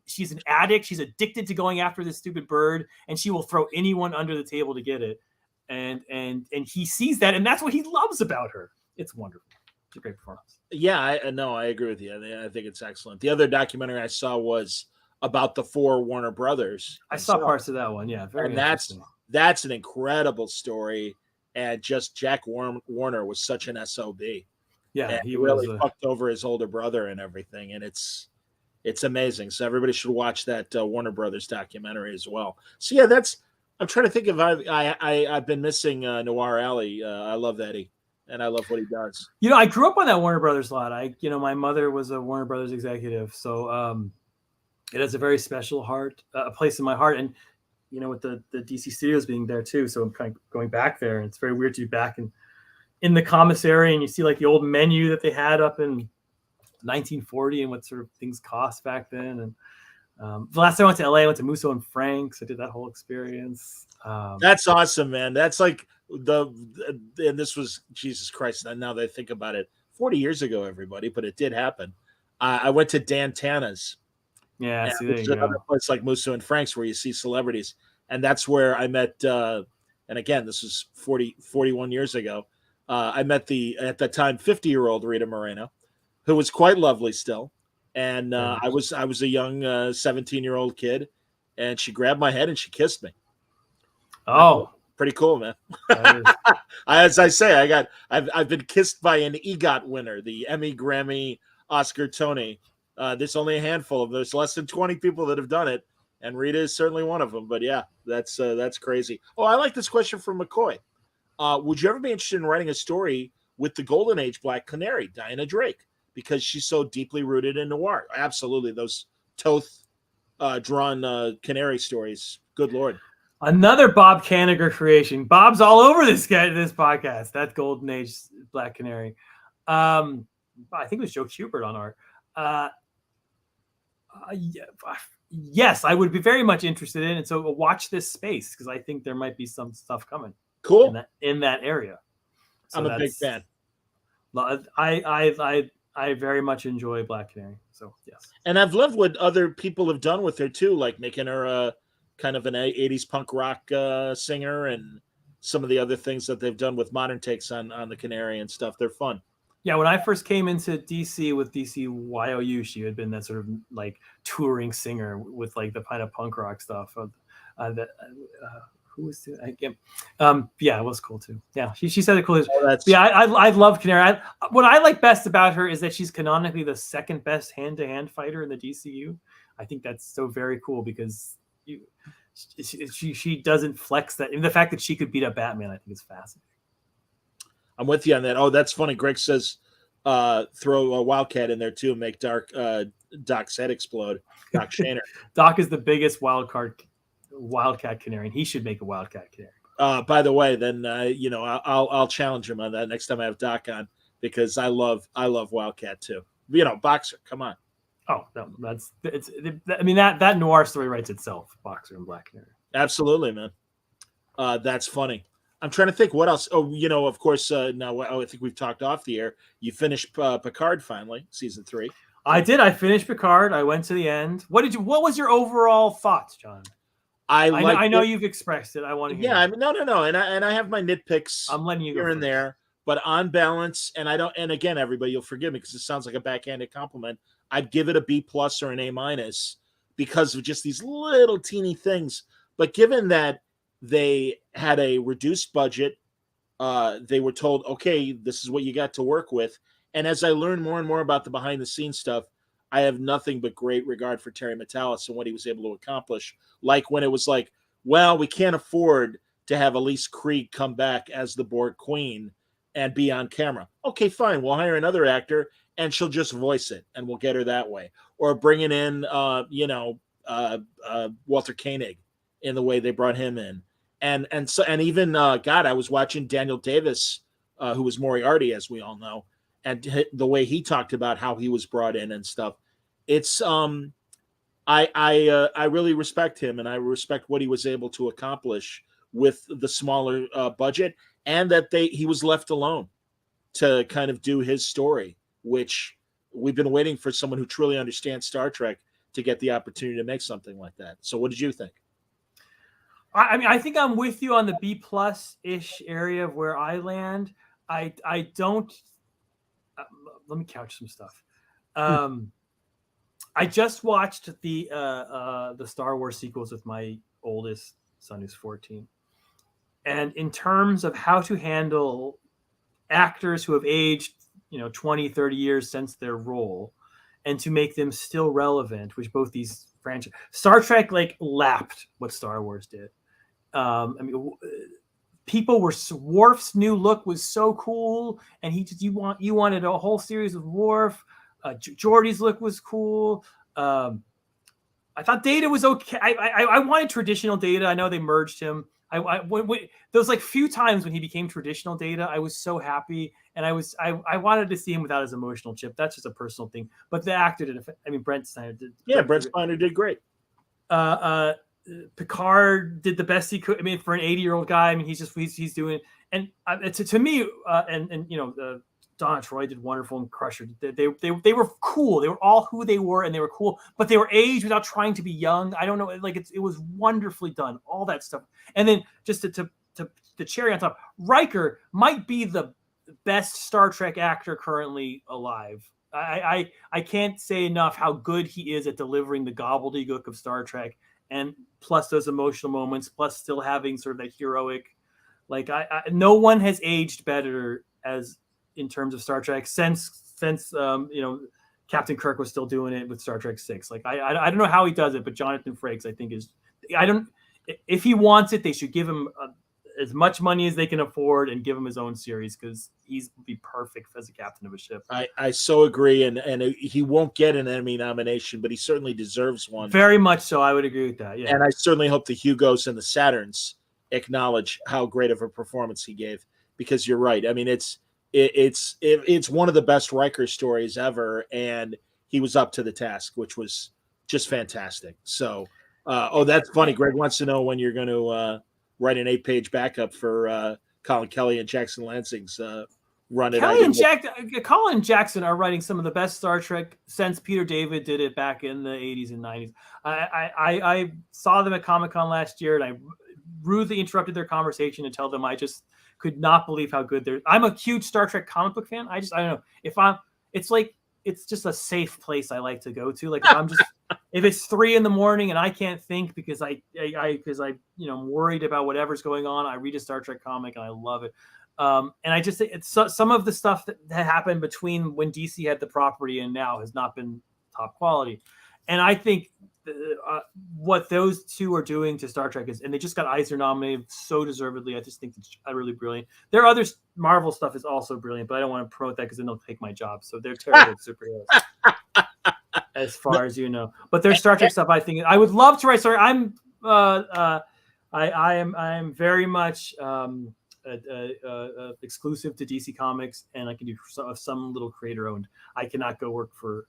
she's an addict. She's addicted to going after this stupid bird, and she will throw anyone under the table to get it. And he sees that, and that's what he loves about her. It's wonderful. It's a great performance. Yeah, I agree with you. I think it's excellent. The other documentary I saw was about the 4 Warner Brothers. I saw parts of that one. Yeah, very interesting. That's an incredible story. And just Jack Warner was such an SOB. Yeah, and he really fucked over his older brother and everything. And it's amazing. So everybody should watch that Warner Brothers documentary as well. So yeah, I'm trying to think if I've been missing Noir Alley. I love Eddie, and I love what he does. I grew up on that Warner Brothers lot. My mother was a Warner Brothers executive, so it has a very special a place in my heart. And with the DC studios being there too, so I'm kind of going back there, and it's very weird to be back in the commissary, and you see like the old menu that they had up in 1940 and what sort of things cost back then. And the last time I went to LA, I went to Musso and Frank's. I did that whole experience. That's awesome, man. That's like and this was, Jesus Christ, now that I think about it, 40 years ago, everybody, but it did happen. I went to Dan Tana's. Yeah, which is another place like Musso and Frank's where you see celebrities. and that's where I met. And again, this was 41 years ago. I met the at that time 50-year-old Rita Moreno, who was quite lovely still. And I was a young 17-year-old kid, and she grabbed my head and she kissed me. Oh, pretty cool, man. As I say, I've been kissed by an EGOT winner, the Emmy, Grammy, Oscar, Tony. There's only a handful of them. There's less than 20 people that have done it, and Rita is certainly one of them. But yeah, that's crazy. Oh, I like this question from McCoy. Would you ever be interested in writing a story with the Golden Age Black Canary, Diana Drake, because she's so deeply rooted in noir? Absolutely, those Toth drawn canary stories. Good Lord. Another Bob Kanigher creation. Bob's all over this podcast. That Golden Age Black Canary. I think it was Joe Kubert on art. Yes, I would be very much interested in it. So watch this space, because I think there might be some stuff coming. Cool. In that area. So I'm a big fan. I very much enjoy Black Canary. So yes. And I've loved what other people have done with her too, like making her kind of an 80s punk rock singer, and some of the other things that they've done with modern takes on the Canary and stuff. They're fun. Yeah, when I first came into DC with DCYOU, she had been that sort of like touring singer with like the kind of punk rock stuff. Who was it? Yeah, it was cool too. Yeah, she said it cool. Yeah, I love Canary. What I like best about her is that she's canonically the second best hand-to-hand fighter in the DCU. I think that's so very cool, because she doesn't flex that. And the fact that she could beat up Batman, I think, is fascinating. I'm with you on that. Oh, that's funny. Greg says throw a Wildcat in there too and make Doc's head explode. Doc Shaner. Doc is the biggest Wildcat Canary, and he should make a Wildcat Canary. By the way, then I'll challenge him on that next time I have Doc on, because I love Wildcat too. Boxer. Come on. Oh no, that noir story writes itself. Boxer and Black Canary. Absolutely, man. That's funny. I'm trying to think what else. Oh, of course. Now I think we've talked off the air. You finished Picard finally, season 3. I did. I finished Picard. I went to the end. What was your overall thoughts, John? I know you've expressed it. I want to hear. Yeah, no, and I have my nitpicks. I'm letting you here go and there, but on balance, and I don't. And again, everybody, you'll forgive me because it sounds like a backhanded compliment. I'd give it a B+ or an A- because of just these little teeny things. But given that they had a reduced budget, they were told, okay, this is what you got to work with. And as I learned more and more about the behind-the-scenes stuff, I have nothing but great regard for Terry Matalas and what he was able to accomplish. Like when it was like, well, we can't afford to have Elise Krieg come back as the Borg Queen and be on camera. Okay, fine. We'll hire another actor and she'll just voice it and we'll get her that way. Or bringing in, Walter Koenig in the way they brought him in. And even, I was watching Daniel Davis, who was Moriarty, as we all know, and the way he talked about how he was brought in and stuff. It's I really respect him, and I respect what he was able to accomplish with the smaller budget, and that he was left alone to kind of do his story, which we've been waiting for someone who truly understands Star Trek to get the opportunity to make something like that. So what did you think? I mean, I think I'm with you on the B+-ish area of where I land. I don't. Let me couch some stuff. I just watched the Star Wars sequels with my oldest son, who's 14. And in terms of how to handle actors who have aged, 20, 30 years since their role, and to make them still relevant, which both these franchises, Star Trek lapped what Star Wars did. People were, Worf's new look was so cool, and you wanted a whole series of Worf. Geordi's look was cool. I thought Data was okay. I wanted traditional Data. I know they merged him. Those few times when he became traditional Data, I was so happy, and I wanted to see him without his emotional chip. That's just a personal thing. But the actor did. Brent Spiner did. Yeah, Brent Spiner did great. Picard did the best he could. For an 80-year-old guy, he's doing. And to me, Donna Troy did wonderful and Crusher. They were cool. They were all who they were, and they were cool. But they were aged without trying to be young. I don't know. Like it was wonderfully done. All that stuff. And then just to the cherry on top, Riker might be the best Star Trek actor currently alive. I can't say enough how good he is at delivering the gobbledygook of Star Trek, and plus those emotional moments, plus still having sort of that heroic. Like no one has aged better as in terms of Star Trek since Captain Kirk was still doing it with Star Trek 6. Like I don't know how he does it, but Jonathan Frakes I think is if he wants it, they should give him as much money as they can afford and give him his own series because he's be perfect as a captain of a ship. I so agree, and he won't get an Emmy nomination, but he certainly deserves one. Very much so. I would agree with that. Yeah, and I certainly hope the Hugos and the Saturns acknowledge how great of a performance he gave, because you're right. I mean, it's one of the best Riker stories ever, and he was up to the task, which was just fantastic. So, that's funny. Greg wants to know when you're going to write an 8-page backup for Colin Kelly and Jackson Lansing's run. Colin and Jackson are writing some of the best Star Trek since Peter David did it back in the 80s and 90s. I saw them at Comic-Con last year, and I rudely interrupted their conversation to tell them I just could not believe how good they're. I'm a huge Star Trek comic book fan. I don't know it's just a safe place I like to go to. Like if it's 3 a.m. and I can't think because I'm worried about whatever's going on, I read a Star Trek comic and I love it. And I just think some of the stuff that happened between when DC had the property and now has not been top quality. And I think what those two are doing to Star Trek is, and they just got Eisner nominated so deservedly. I just think it's really brilliant. Their other Marvel stuff is also brilliant, but I don't want to promote that because then they'll take my job. So they're terrible superheroes, as far as you know. But their Star Trek stuff, I think I would love to write. Sorry, I'm I am very much exclusive to DC Comics, and I can do some little creator owned. I cannot go work for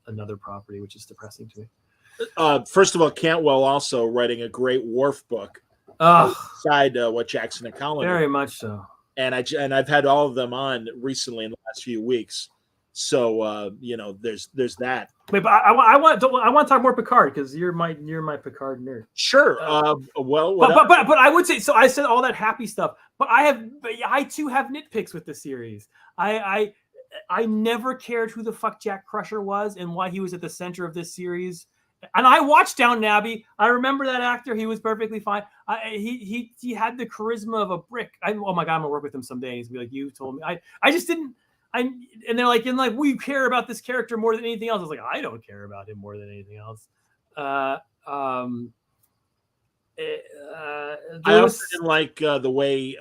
another property, which is depressing to me. First of all, Cantwell also writing a great Worf book beside what Jackson and Colin very much so. And I've had all of them on recently in the last few weeks. So there's that. Wait, but I want to talk more Picard because you're my Picard nerd. Sure. But I would say so. I said all that happy stuff, but I too have nitpicks with the series. I never cared who the fuck Jack Crusher was and why he was at the center of this series. And I watched Downton Abbey. I remember that actor. He was perfectly fine. He had the charisma of a brick. Oh my God, I'm gonna work with him someday. He's gonna be like, you told me. I just didn't. And they're like, we care about this character more than anything else. I was like, I don't care about him more than anything else. I also didn't like the way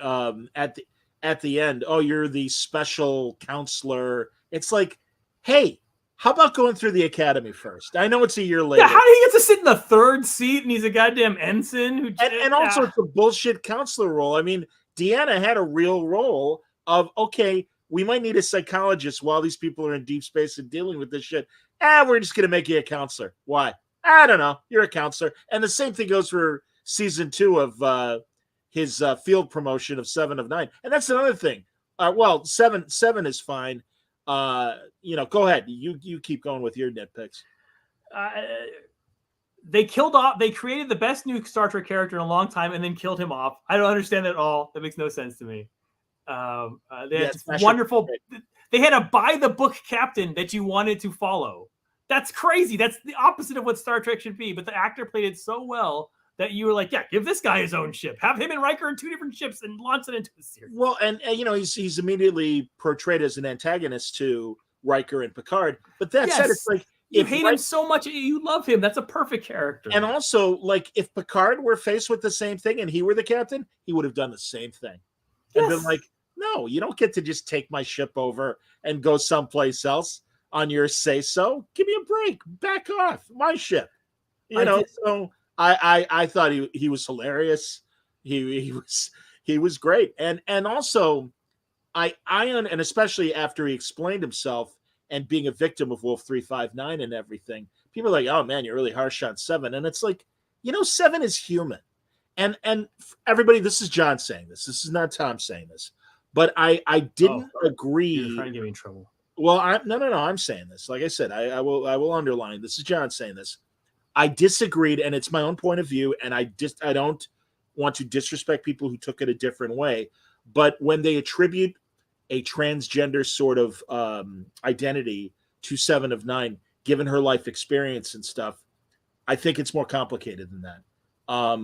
at the end. Oh, you're the special counselor. It's like, hey. How about going through the academy first? I know it's a year later. Yeah, how do he get to sit in the third seat and he's a goddamn ensign? And also it's a bullshit counselor role. I mean, Deanna had a real role of, okay, we might need a psychologist while these people are in deep space and dealing with this shit. We're just going to make you a counselor. Why? I don't know. You're a counselor. And the same thing goes for season 2 of his field promotion of 7 of 9. And that's another thing. 7 is fine. Go ahead. You keep going with your nitpicks. They created the best new Star Trek character in a long time and then killed him off. I don't understand that at all. That makes no sense to me. They had wonderful. They had a by the book captain that you wanted to follow. That's crazy. That's the opposite of what Star Trek should be. But the actor played it so well that you were like, yeah, give this guy his own ship. Have him and Riker in 2 different ships and launch it into the series. Well, and he's immediately portrayed as an antagonist to Riker and Picard. But that said, it's like you hate him so much, you love him. That's a perfect character. And also, like, if Picard were faced with the same thing and he were the captain, he would have done the same thing. And been like, no, you don't get to just take my ship over and go someplace else on your say-so. Give me a break. Back off. My ship. So I thought he was hilarious. He was great. And also and especially after he explained himself and being a victim of Wolf 359 and everything, people are like, oh man, you're really harsh on 7. And it's like, 7 is human. And everybody, this is John saying this. This is not Tom saying this. But I didn't You're agree. trying to get me in trouble. Well, no. I'm saying this. Like I said, I will underline. This is John saying this. I disagreed, and it's my own point of view, and I don't want to disrespect people who took it a different way. But when they attribute a transgender sort of identity to 7 of 9, given her life experience and stuff, I think it's more complicated than that.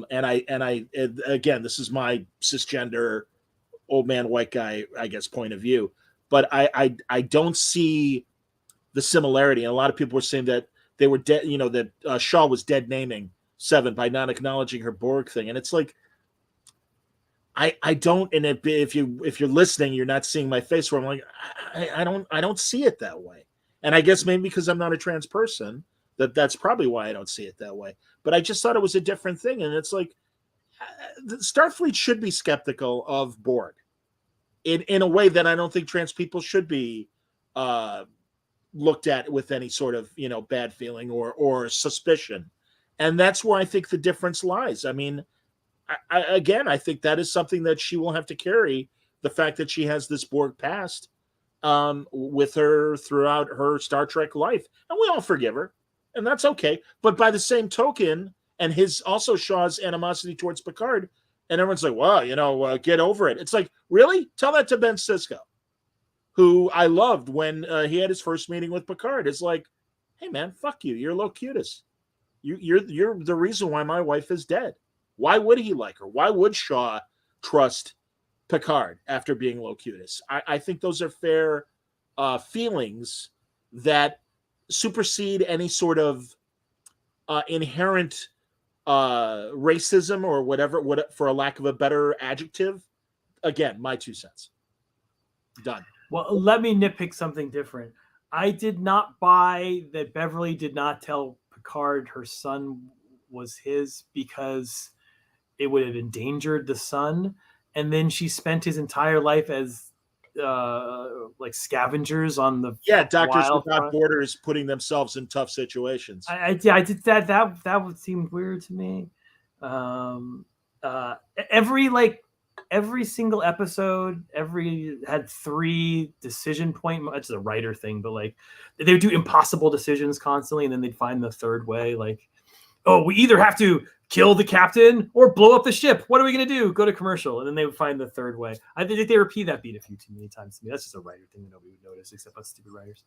And again, this is my cisgender old man white guy, I guess, point of view. But I don't see the similarity. And a lot of people were saying that they were dead, that Shaw was dead naming 7 by not acknowledging her Borg thing. And it's like, I don't, and if you're listening, you're not seeing my face where I'm like, I don't see it that way. And I guess maybe because I'm not a trans person, that's probably why I don't see it that way. But I just thought it was a different thing. And it's like, Starfleet should be skeptical of Borg in a way that I don't think trans people should be looked at with any sort of, bad feeling or suspicion. And that's where I think the difference lies. I mean, I think that is something that she will have to carry, the fact that she has this Borg past with her throughout her Star Trek life. And we all forgive her, and that's okay. But by the same token, and Shaw's animosity towards Picard, and everyone's like, well, get over it. It's like, really? Tell that to Ben Sisko, who I loved when he had his first meeting with Picard. It's like, hey, man, fuck you. You're Locutus. You're the reason why my wife is dead. Why would he like her? Why would Shaw trust Picard after being Locutus? I think those are fair feelings that supersede any sort of inherent racism or whatever, for a lack of a better adjective. Again, my 2 cents. Done. Well, let me nitpick something different. I did not buy that Beverly did not tell Picard her son was his because it would have endangered the son. And then she spent his entire life as like scavengers on the Doctors Without Borders putting themselves in tough situations. I did that. That would seem weird to me. Every single episode, had 3 decision point. It's a writer thing, but like they would do impossible decisions constantly, and then they'd find the third way. Like, oh, we either have to kill the captain or blow up the ship. What are we going to do? Go to commercial. And then they would find the third way. I think they repeat that beat a few too many times to me. That's just a writer thing that nobody would notice except us stupid writers.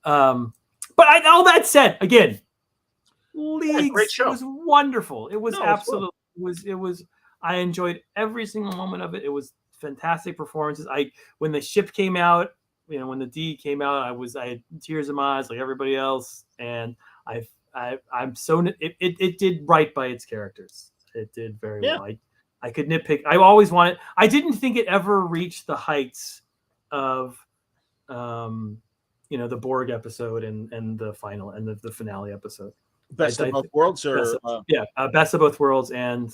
But all that said, again, Leagues, great show. It was wonderful. It was absolutely, it was, I enjoyed every single moment of it. It was fantastic performances. When the ship came out, when the D came out, I had tears in my eyes like everybody else. And I'm so it did right by its characters. It did very well. I could nitpick. I always wanted. I didn't think it ever reached the heights of, the Borg episode and the final and the finale episode. Best of Both Worlds, or Best of Both Worlds, and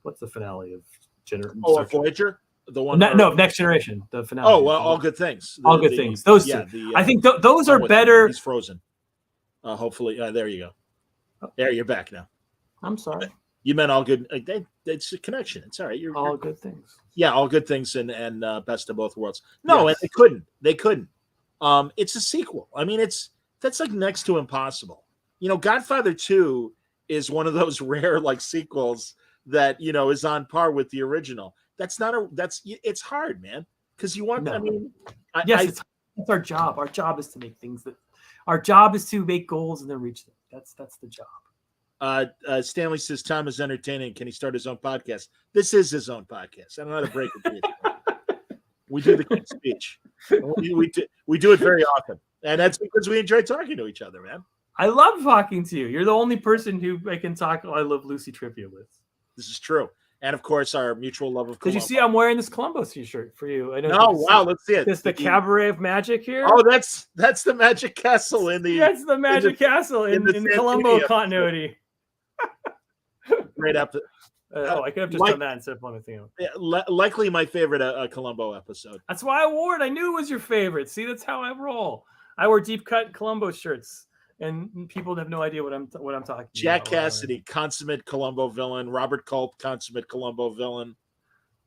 what's the finale of Voyager? The one? No, Next Generation. The finale. Oh, well, All Good Things. All Good Things. Those two. I think those are better. He's frozen. Hopefully, there you go. There, you're back now. I'm sorry. You meant All Good. It's a connection. It's all right. All Good Things. Yeah, All Good Things and Best of Both Worlds. No, yes. And they couldn't. It's a sequel. I mean, that's like next to impossible. Godfather 2 is one of those rare like sequels that is on par with the original. It's hard, man, because you want. No. I mean, it's our job. Our job is to make things that. Our job is to make goals and then reach them. That's the job. Stanley says Tom is entertaining. Can he start his own podcast? This is his own podcast. I don't know how to break it to you. We do the King's Speech. We do it very often, and that's because we enjoy talking to each other, man. I love talking to you. You're the only person who I can talk I Love Lucy trivia with. This is true. And of course, our mutual love of Columbo. Did you see I'm wearing this Columbo t-shirt for you? I know. Oh, wow. Let's see it. It's the Cabaret of Magic here. Oh, that's the Magic Castle in the... That's the Magic Castle in Columbo continuity. Great episode. I could have just done that instead of pulling the thing out. Yeah, likely my favorite Columbo episode. That's why I wore it. I knew it was your favorite. See, that's how I roll. I wear deep cut Columbo shirts. And people have no idea what I'm talking about. Jack Cassidy, consummate Columbo villain. Robert Culp, consummate Columbo villain.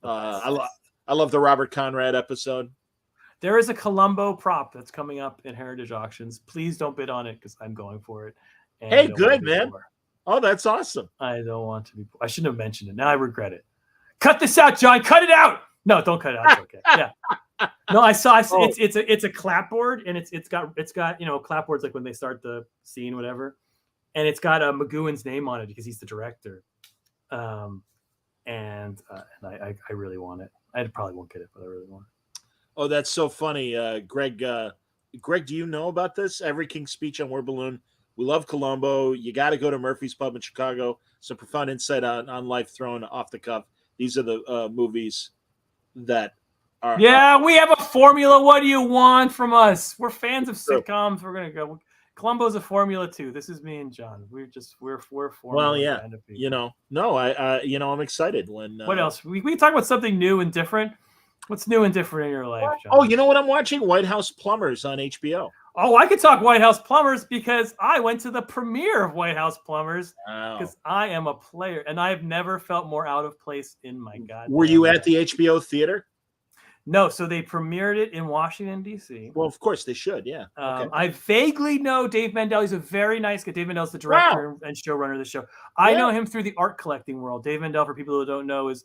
I I love the Robert Conrad episode. There is a Columbo prop that's coming up in Heritage Auctions. Please don't bid on it because I'm going for it. And Hey, good, man. Poor. Oh, that's awesome. I don't want to be poor. I shouldn't have mentioned it. Now I regret it. Cut this out, John. Cut it out. No, don't cut it out. It's okay. Yeah. No, I saw. It's a clapboard, and it's got clapboards like when they start the scene, whatever, and it's got McGowan's name on it because he's the director. And I really want it. I probably won't get it, but I really want it. Oh, that's so funny, Greg. Greg, do you know about this? Every King's Speech on Word Balloon. We love Columbo. You got to go to Murphy's Pub in Chicago. Some profound insight on life thrown off the cuff. These are the movies that are. Yeah, we have a formula. What do you want from us? We're fans of sitcoms. We're gonna go. Columbo's a formula too. This is me and John. We're formula. Well, yeah. Kind of no, I'm excited when. What else? We can talk about something new and different. What's new and different in your life, John? Oh, you know what I'm watching? White House Plumbers on HBO. Oh, I could talk White House Plumbers because I went to the premiere of White House Plumbers because I am a player and I've never felt more out of place in my God. Were you at the HBO theater? No, so they premiered it in Washington, D.C. Well, of course they should, yeah. Okay. I vaguely know Dave Mandel. He's a very nice guy. Dave Mandel's the director and showrunner of the show. I know him through the art collecting world. Dave Mandel, for people who don't know, is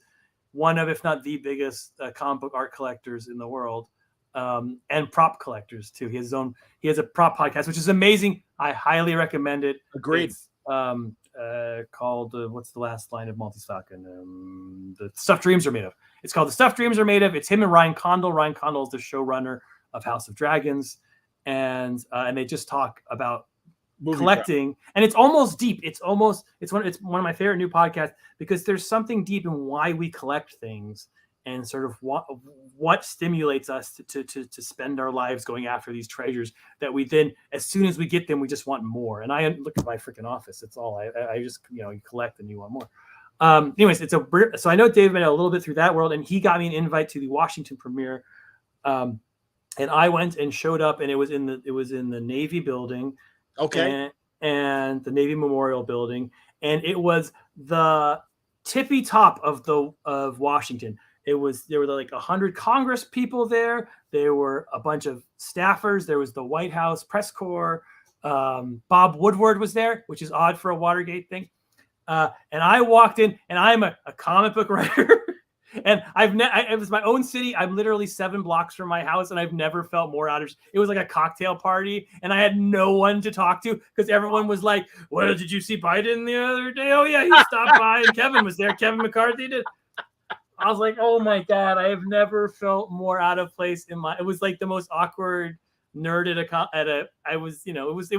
one of, if not the biggest comic book art collectors in the world, and prop collectors too. He has a prop podcast, which is amazing. I highly recommend it. Agreed. It's, called what's the last line of Maltese Falcon? The Stuff Dreams Are Made Of. It's called The Stuff Dreams Are Made Of. It's him and Ryan Condal. Ryan Condal is the showrunner of House of Dragons, and they just talk about collecting, and it's almost deep. It's one of my favorite new podcasts because there's something deep in why we collect things and sort of what stimulates us to spend our lives going after these treasures that we then, as soon as we get them, we just want more. And I look at my freaking office. It's all I just, you collect and you want more. Anyways, so I know Dave Mandel a little bit through that world, and he got me an invite to the Washington premiere. And I went and showed up, and it was in the Navy building. Okay. And the Navy Memorial Building. And it was the tippy top of Washington. There were like 100 Congress people there. There were a bunch of staffers. There was the White House press corps. Bob Woodward was there, which is odd for a Watergate thing. And I walked in, and I'm a comic book writer. And it was my own city. I'm literally 7 blocks from my house, and I've never felt more out of. It was like a cocktail party, and I had no one to talk to because everyone was like, "Well, did you see Biden the other day? Oh yeah, he stopped by, and Kevin was there. Kevin McCarthy did." I was like, "Oh my God, I have never felt more out of place in my." It was like the most awkward nerd it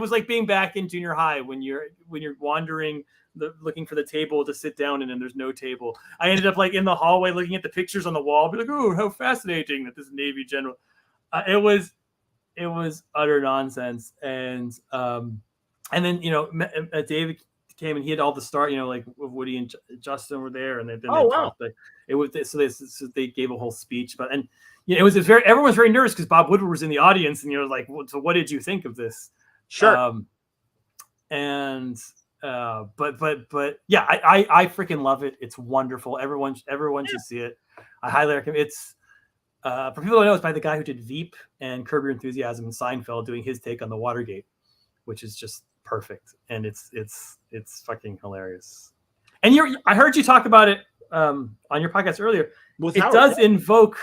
was like being back in junior high when you're wandering. Looking for the table to sit down in, and there's no table. I ended up like in the hallway looking at the pictures on the wall, be like, "Oh, how fascinating that this Navy general." It was utter nonsense, and then David came and he had all the stars, like Woody and Justin were there, and then they talked. Like, it was so they gave a whole speech about, and everyone was very nervous because Bob Woodward was in the audience, and like, so what did you think of this? Sure. But yeah, I freaking love it. It's wonderful. Everyone should see it. I highly recommend. It's for people who don't know, it's by the guy who did Veep and Curb Your Enthusiasm and Seinfeld, doing his take on the Watergate, which is just perfect, and it's fucking hilarious. And I heard you talk about it on your podcast earlier. It does invoke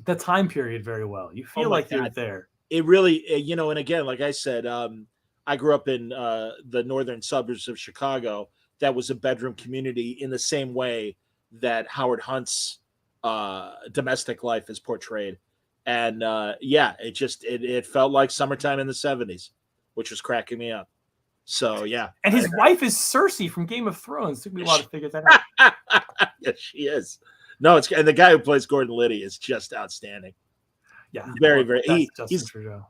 the time period very well. You feel like you're there. It really, and again, like I said, I grew up in the northern suburbs of Chicago. That was a bedroom community in the same way that Howard Hunt's domestic life is portrayed. And it felt like summertime in the 70s, which was cracking me up. So, yeah. And his wife is Cersei from Game of Thrones. It took me a while to figure that out. Yes, she is. No, and the guy who plays Gordon Liddy is just outstanding. Yeah. Very, very. Justin Trudeau.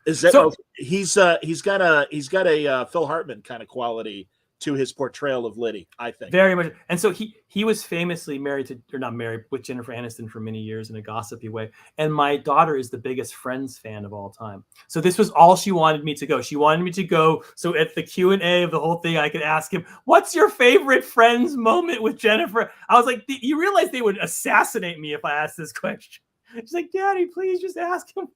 Is that he's got a Phil Hartman kind of quality to his portrayal of Liddy, I think. Very much. And so he was famously married to, or not married, with Jennifer Aniston for many years in a gossipy way. And my daughter is the biggest Friends fan of all time. So this was all she wanted me to go. She wanted me to go. So at the Q&A of the whole thing, I could ask him, what's your favorite Friends moment with Jennifer? I was like, you realize they would assassinate me if I asked this question. She's like, Daddy, please just ask him.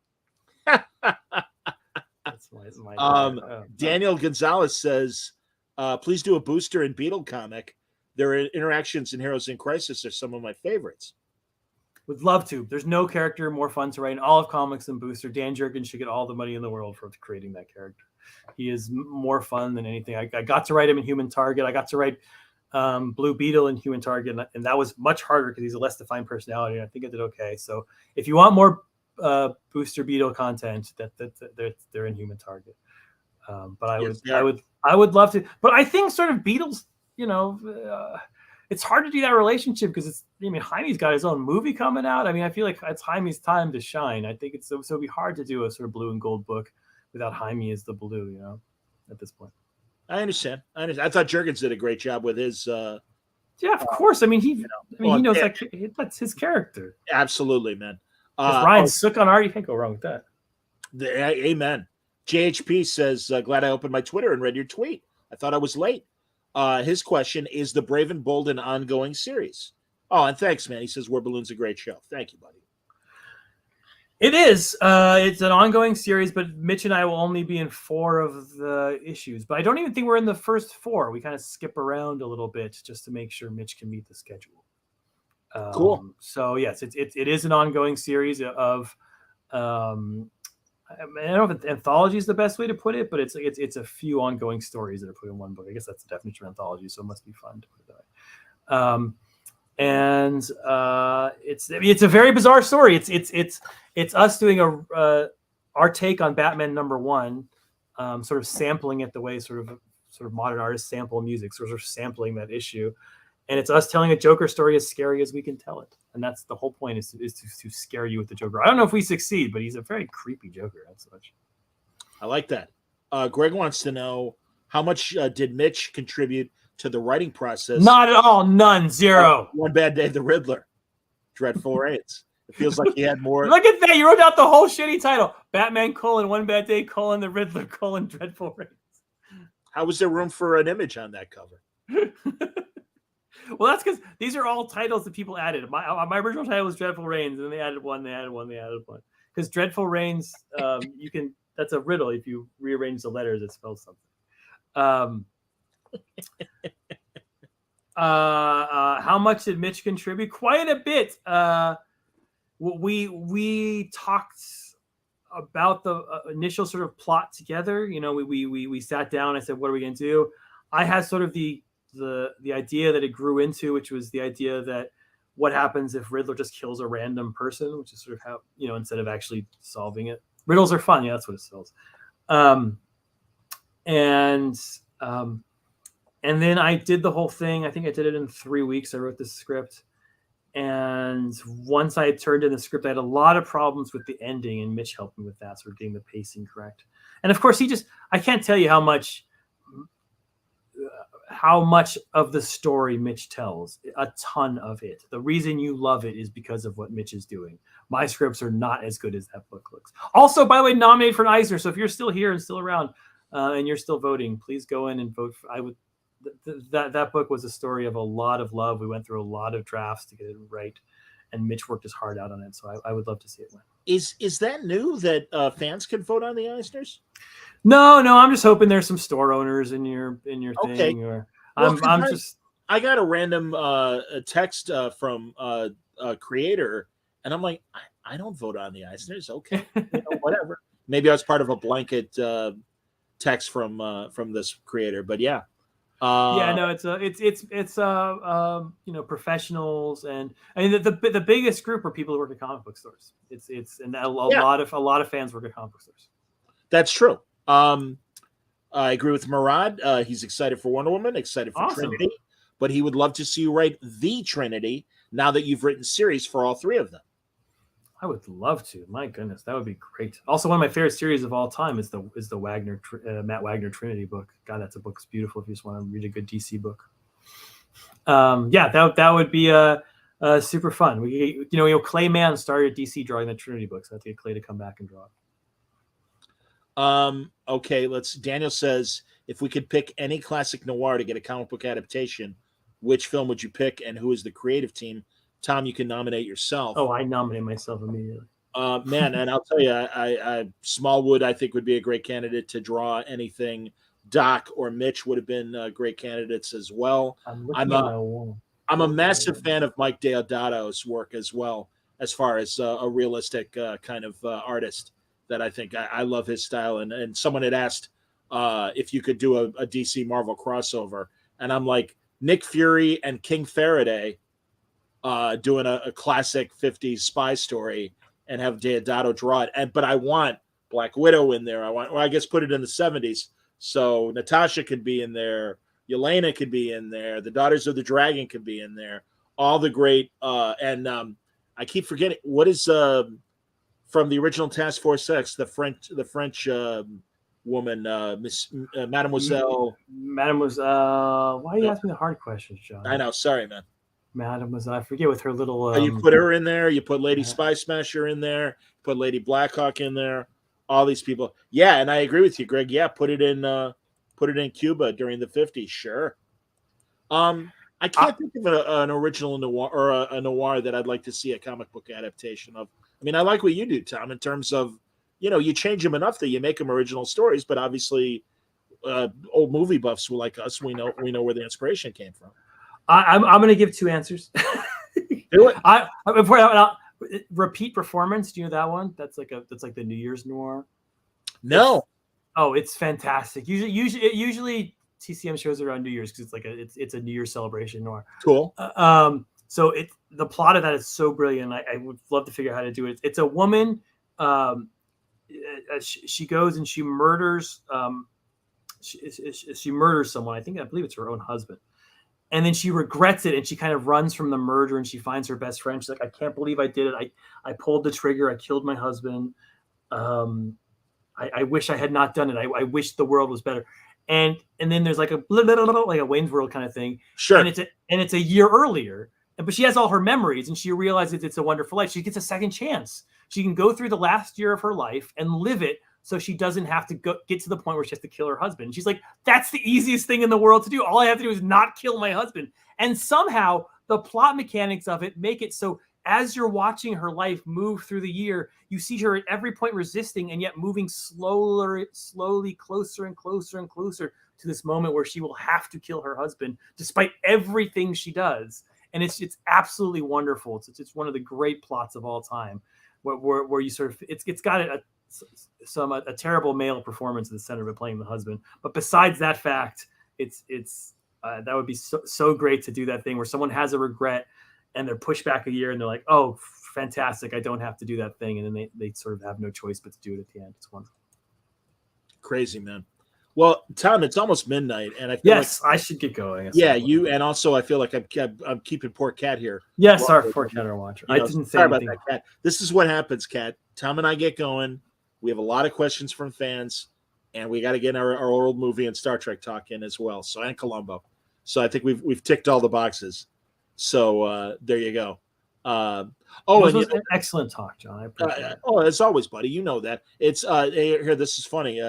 That's my Daniel Gonzalez says, please do a Booster and Beetle comic. Their interactions in Heroes in Crisis are some of my favorites. Would love to. There's no character more fun to write in all of comics than Booster. Dan Jurgens should get all the money in the world for creating that character. He is more fun than anything. I got to write him in Human Target. I got to write Blue Beetle in Human Target, and that was much harder because he's a less defined personality, and I think I did okay. So if you want more Booster Beetle content, they're in Human Target. But I would love to. But I think sort of Beetle's, it's hard to do that relationship because Jaime's got his own movie coming out. I mean, I feel like it's Jaime's time to shine. I think so it'd be hard to do a sort of blue and gold book without Jaime as the blue, at this point. I understand. I thought Jurgens did a great job with his. Yeah, of course. I mean, he knows that's his character. Absolutely, man. Ryan Sook on art, you can't go wrong with that. Amen. JHP says, glad I opened my Twitter and read your tweet. I thought I was late. His question is the Brave and Bold an ongoing series? Oh, and thanks, man. He says, War Balloon's a great show. Thank you, buddy. It is. It's an ongoing series, but Mitch and I will only be in 4 of the issues. But I don't even think we're in the first 4. We kind of skip around a little bit just to make sure Mitch can meet the schedule. Cool. So yes, it is an ongoing series of. I don't know if anthology is the best way to put it, but it's a few ongoing stories that are put in one book. I guess that's the definition of anthology, so it must be fun to put it that way. And it's a very bizarre story. It's us doing our take on Batman #1, sort of sampling it the way sort of modern artists sample music, sort of sampling that issue, and it's us telling a Joker story as scary as we can tell it. And that's the whole point is to scare you with the Joker. I don't know if we succeed, but he's a very creepy Joker. That's much. I like that. Greg wants to know how much did Mitch contribute to the writing process? Not at all. None. Zero. One Bad Day, the Riddler. Dreadful Reigns. It feels like he had more. Look at that. You wrote out the whole shitty title. Batman, One Bad Day, the Riddler, Dreadful Reigns. How was there room for an image on that cover? Well, that's because these are all titles that people added. My original title was Dreadful Reigns, and then they added one. Because Dreadful Reigns, that's a riddle. If you rearrange the letters, it spells something. How much did Mitch contribute? Quite a bit. We talked about the initial sort of plot together. We sat down. I said, "What are we going to do?" I had sort of the idea that it grew into, which was the idea that what happens if Riddler just kills a random person, which is sort of how, instead of actually solving it. Riddles are fun. Yeah, that's what it sells. And then I did the whole thing. I think I did it in 3 weeks. I wrote the script. And once I had turned in the script, I had a lot of problems with the ending, and Mitch helped me with that, sort of getting the pacing correct. And of course, I can't tell you how much of the story Mitch tells. A ton of it. The reason you love it is because of what Mitch is doing. My scripts are not as good as that book looks. Also, by the way, nominated for an Eisner. So if you're still here and still around and you're still voting, please go in and vote. That book was a story of a lot of love. We went through a lot of drafts to get it right, and Mitch worked his heart out on it. So I would love to see it win. Is that new that fans can vote on the Eisners? No. I'm just hoping there's some store owners in your thing. Or I got a random text from a creator, and I'm like, I don't vote on the Eisners. Okay, whatever. Maybe I was part of a blanket text from this creator, but yeah. It's professionals, and I mean the biggest group are people who work at comic book stores. A lot of fans work at comic book stores. That's true. I agree with Murad. He's excited for Wonder Woman, excited for Trinity, but he would love to see you write the Trinity now that you've written series for all 3 of them. I would love to. My goodness, that would be great. Also, one of my favorite series of all time is the Matt Wagner Trinity book. God, that's a book. It's beautiful if you just want to read a good DC book. Yeah, that would be super fun. We Clay Mann started DC drawing the Trinity books. So I have to get Clay to come back and draw. Okay, Daniel says, if we could pick any classic noir to get a comic book adaptation, which film would you pick and who is the creative team? Tom, you can nominate yourself. Oh, I nominate myself immediately. Man, and I'll tell you, I Smallwood, I think, would be a great candidate to draw anything. Doc or Mitch would have been great candidates as well. I'm a massive fan of Mike Deodato's work as well, as far as a realistic kind of artist that I think I love his style. And someone had asked if you could do a DC Marvel crossover, and I'm like, Nick Fury and King Faraday doing a classic 50s spy story and have Deodato draw it. But I want Black Widow in there. I guess put it in the 70s. So Natasha could be in there. Yelena could be in there. The Daughters of the Dragon could be in there. All the great I keep forgetting what is from the original Task Force X, the French woman, Mademoiselle. Mademoiselle. Why are you asking the hard questions, John? I know. Sorry, man. Mademoiselle. I forget with her little. You put her in there. You put Lady Spy Smasher in there. Put Lady Blackhawk in there. All these people. Yeah, and I agree with you, Greg. Yeah, put it in Cuba during the 50s. Sure. I can't think of an original noir or a noir that I'd like to see a comic book adaptation of. I mean, I like what you do, Tom, in terms of, you change them enough that you make them original stories, but obviously old movie buffs like us, we know where the inspiration came from. I'm going to give two answers. Do it. Repeat Performance. Do you know that one? That's like the New Year's noir. No. It's fantastic. Usually TCM shows around New Year's because it's a New Year's celebration noir. Cool. So the plot of that is so brilliant. I would love to figure out how to do it. It's a woman. She goes and she murders. She murders someone. I believe it's her own husband. And then she regrets it, and she kind of runs from the murder, and she finds her best friend. She's like, I can't believe I did it. I pulled the trigger. I killed my husband. I wish I had not done it. I wish the world was better. And then there's like a Wayne's World kind of thing. Sure. And it's a year earlier, but she has all her memories, and she realizes it's a wonderful life. She gets a second chance. She can go through the last year of her life and live it, so she doesn't have to get to the point where she has to kill her husband. And she's like, that's the easiest thing in the world to do. All I have to do is not kill my husband. And somehow the plot mechanics of it make it so as you're watching her life move through the year, you see her at every point resisting and yet moving slowly, closer and closer and closer to this moment where she will have to kill her husband despite everything she does. And it's absolutely wonderful. It's one of the great plots of all time where you sort of, it's got a terrible male performance in the center of it playing the husband. But besides that fact, it's that would be so great to do that thing where someone has a regret and they're pushed back a year and they're like, oh, fantastic, I don't have to do that thing. And then they sort of have no choice but to do it at the end. It's wonderful. Crazy, man. Well, Tom, it's almost midnight, and I feel I should get going. Yeah, you, and also I feel like I'm keeping poor Cat here. Yes, our poor Cat our watcher. I didn't say anything about that, Cat. This is what happens, Cat. Tom and I get going. We have a lot of questions from fans, and we got to get our old movie and Star Trek talk in as well. So, and Columbo. So I think we've ticked all the boxes. So there you go. It was an excellent talk, John. I appreciate it. As always, buddy. You know that. It's here. This is funny.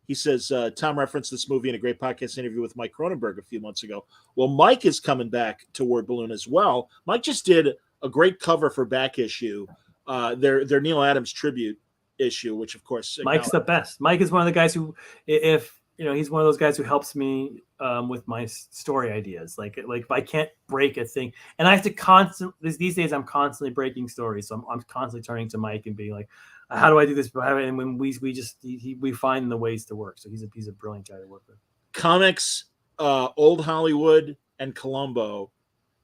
He says Tom referenced this movie in a great podcast interview with Mike Cronenberg a few months ago. Well, Mike is coming back to Word Balloon as well. Mike just did a great cover for Back Issue, their Neil Adams tribute issue, which of course Mike's the best. Mike is one of the guys who, if he's one of those guys who helps me with my story ideas. Like if I can't break a thing, and I have to these days I'm constantly breaking stories, so I'm constantly turning to Mike and being like, how do I do this? And when we find the ways to work. So he's a brilliant guy to work with. Comics, Old Hollywood, and Columbo.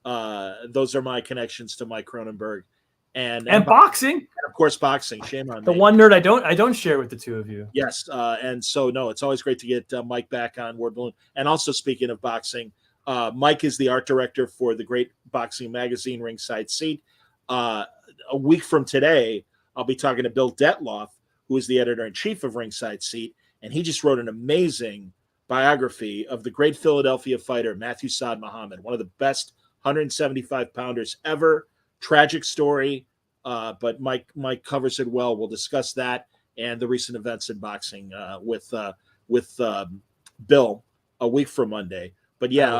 Those are my connections to Mike Cronenberg. And boxing, and of course, boxing. Shame on the me. one nerd I don't share with the two of you. Yes, and so no, it's always great to get Mike back on Word Balloon. And also, speaking of boxing, Mike is the art director for the great boxing magazine Ringside Seat. A week from today, I'll be talking to Bill Detloff, who is the editor-in-chief of Ringside Seat, and he just wrote an amazing biography of the great Philadelphia fighter, Matthew Saad Muhammad, one of the best 175-pounders ever. Tragic story, but Mike covers it well. We'll discuss that and the recent events in boxing with Bill a week from Monday. But yeah,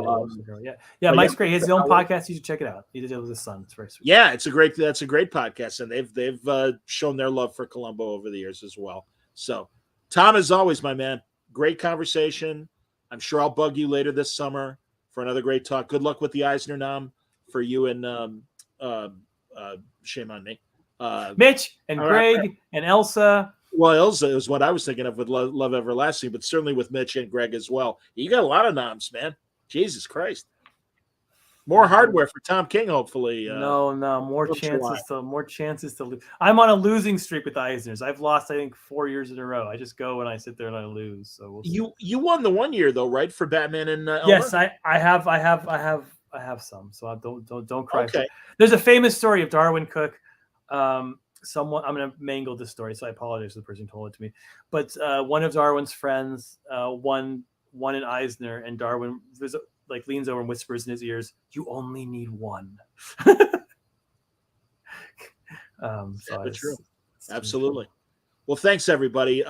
Mike's great. He has his own podcast. You should check it out. He did it with his son. It's very sweet. Yeah, that's a great podcast, and they've shown their love for Columbo over the years as well. So, Tom, as always, my man, great conversation. I'm sure I'll bug you later this summer for another great talk. Good luck with the Eisner nom for you and shame on me, Mitch and Greg and Elsa. Well, Elsa is what I was thinking of with Love Everlasting, but certainly with Mitch and Greg as well. You got a lot of noms, man. Jesus Christ. More hardware for Tom King, hopefully. No, more chances to lose. I'm on a losing streak with the Eisners. I've lost, I think, 4 years in a row. I just go and I sit there and I lose. So we'll see. You won the 1 year though, right, for Batman and Elmer? Yes, I have some. So don't cry. Okay. There's a famous story of Darwin Cook. I'm going to mangle this story, so I apologize to the person who told it to me. But one of Darwin's friends won an Eisner, and Darwin leans over and whispers in his ears, "You only need one." True. Absolutely. Well, thanks everybody.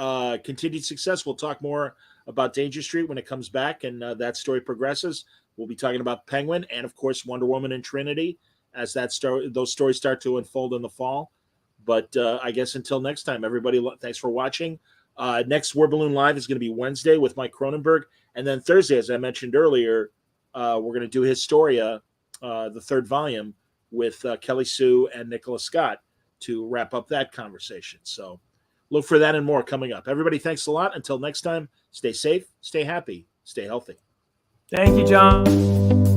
Continued success. We'll talk more about Danger Street when it comes back and that story progresses. We'll be talking about Penguin and, of course, Wonder Woman and Trinity as those stories start to unfold in the fall. But I guess until next time, everybody, thanks for watching. Next War Balloon Live is going to be Wednesday with Mike Cronenberg. And then Thursday, as I mentioned earlier, we're going to do Historia, the third volume, with Kelly Sue and Nicholas Scott to wrap up that conversation. So look for that and more coming up. Everybody, thanks a lot. Until next time, stay safe, stay happy, stay healthy. Thank you, John.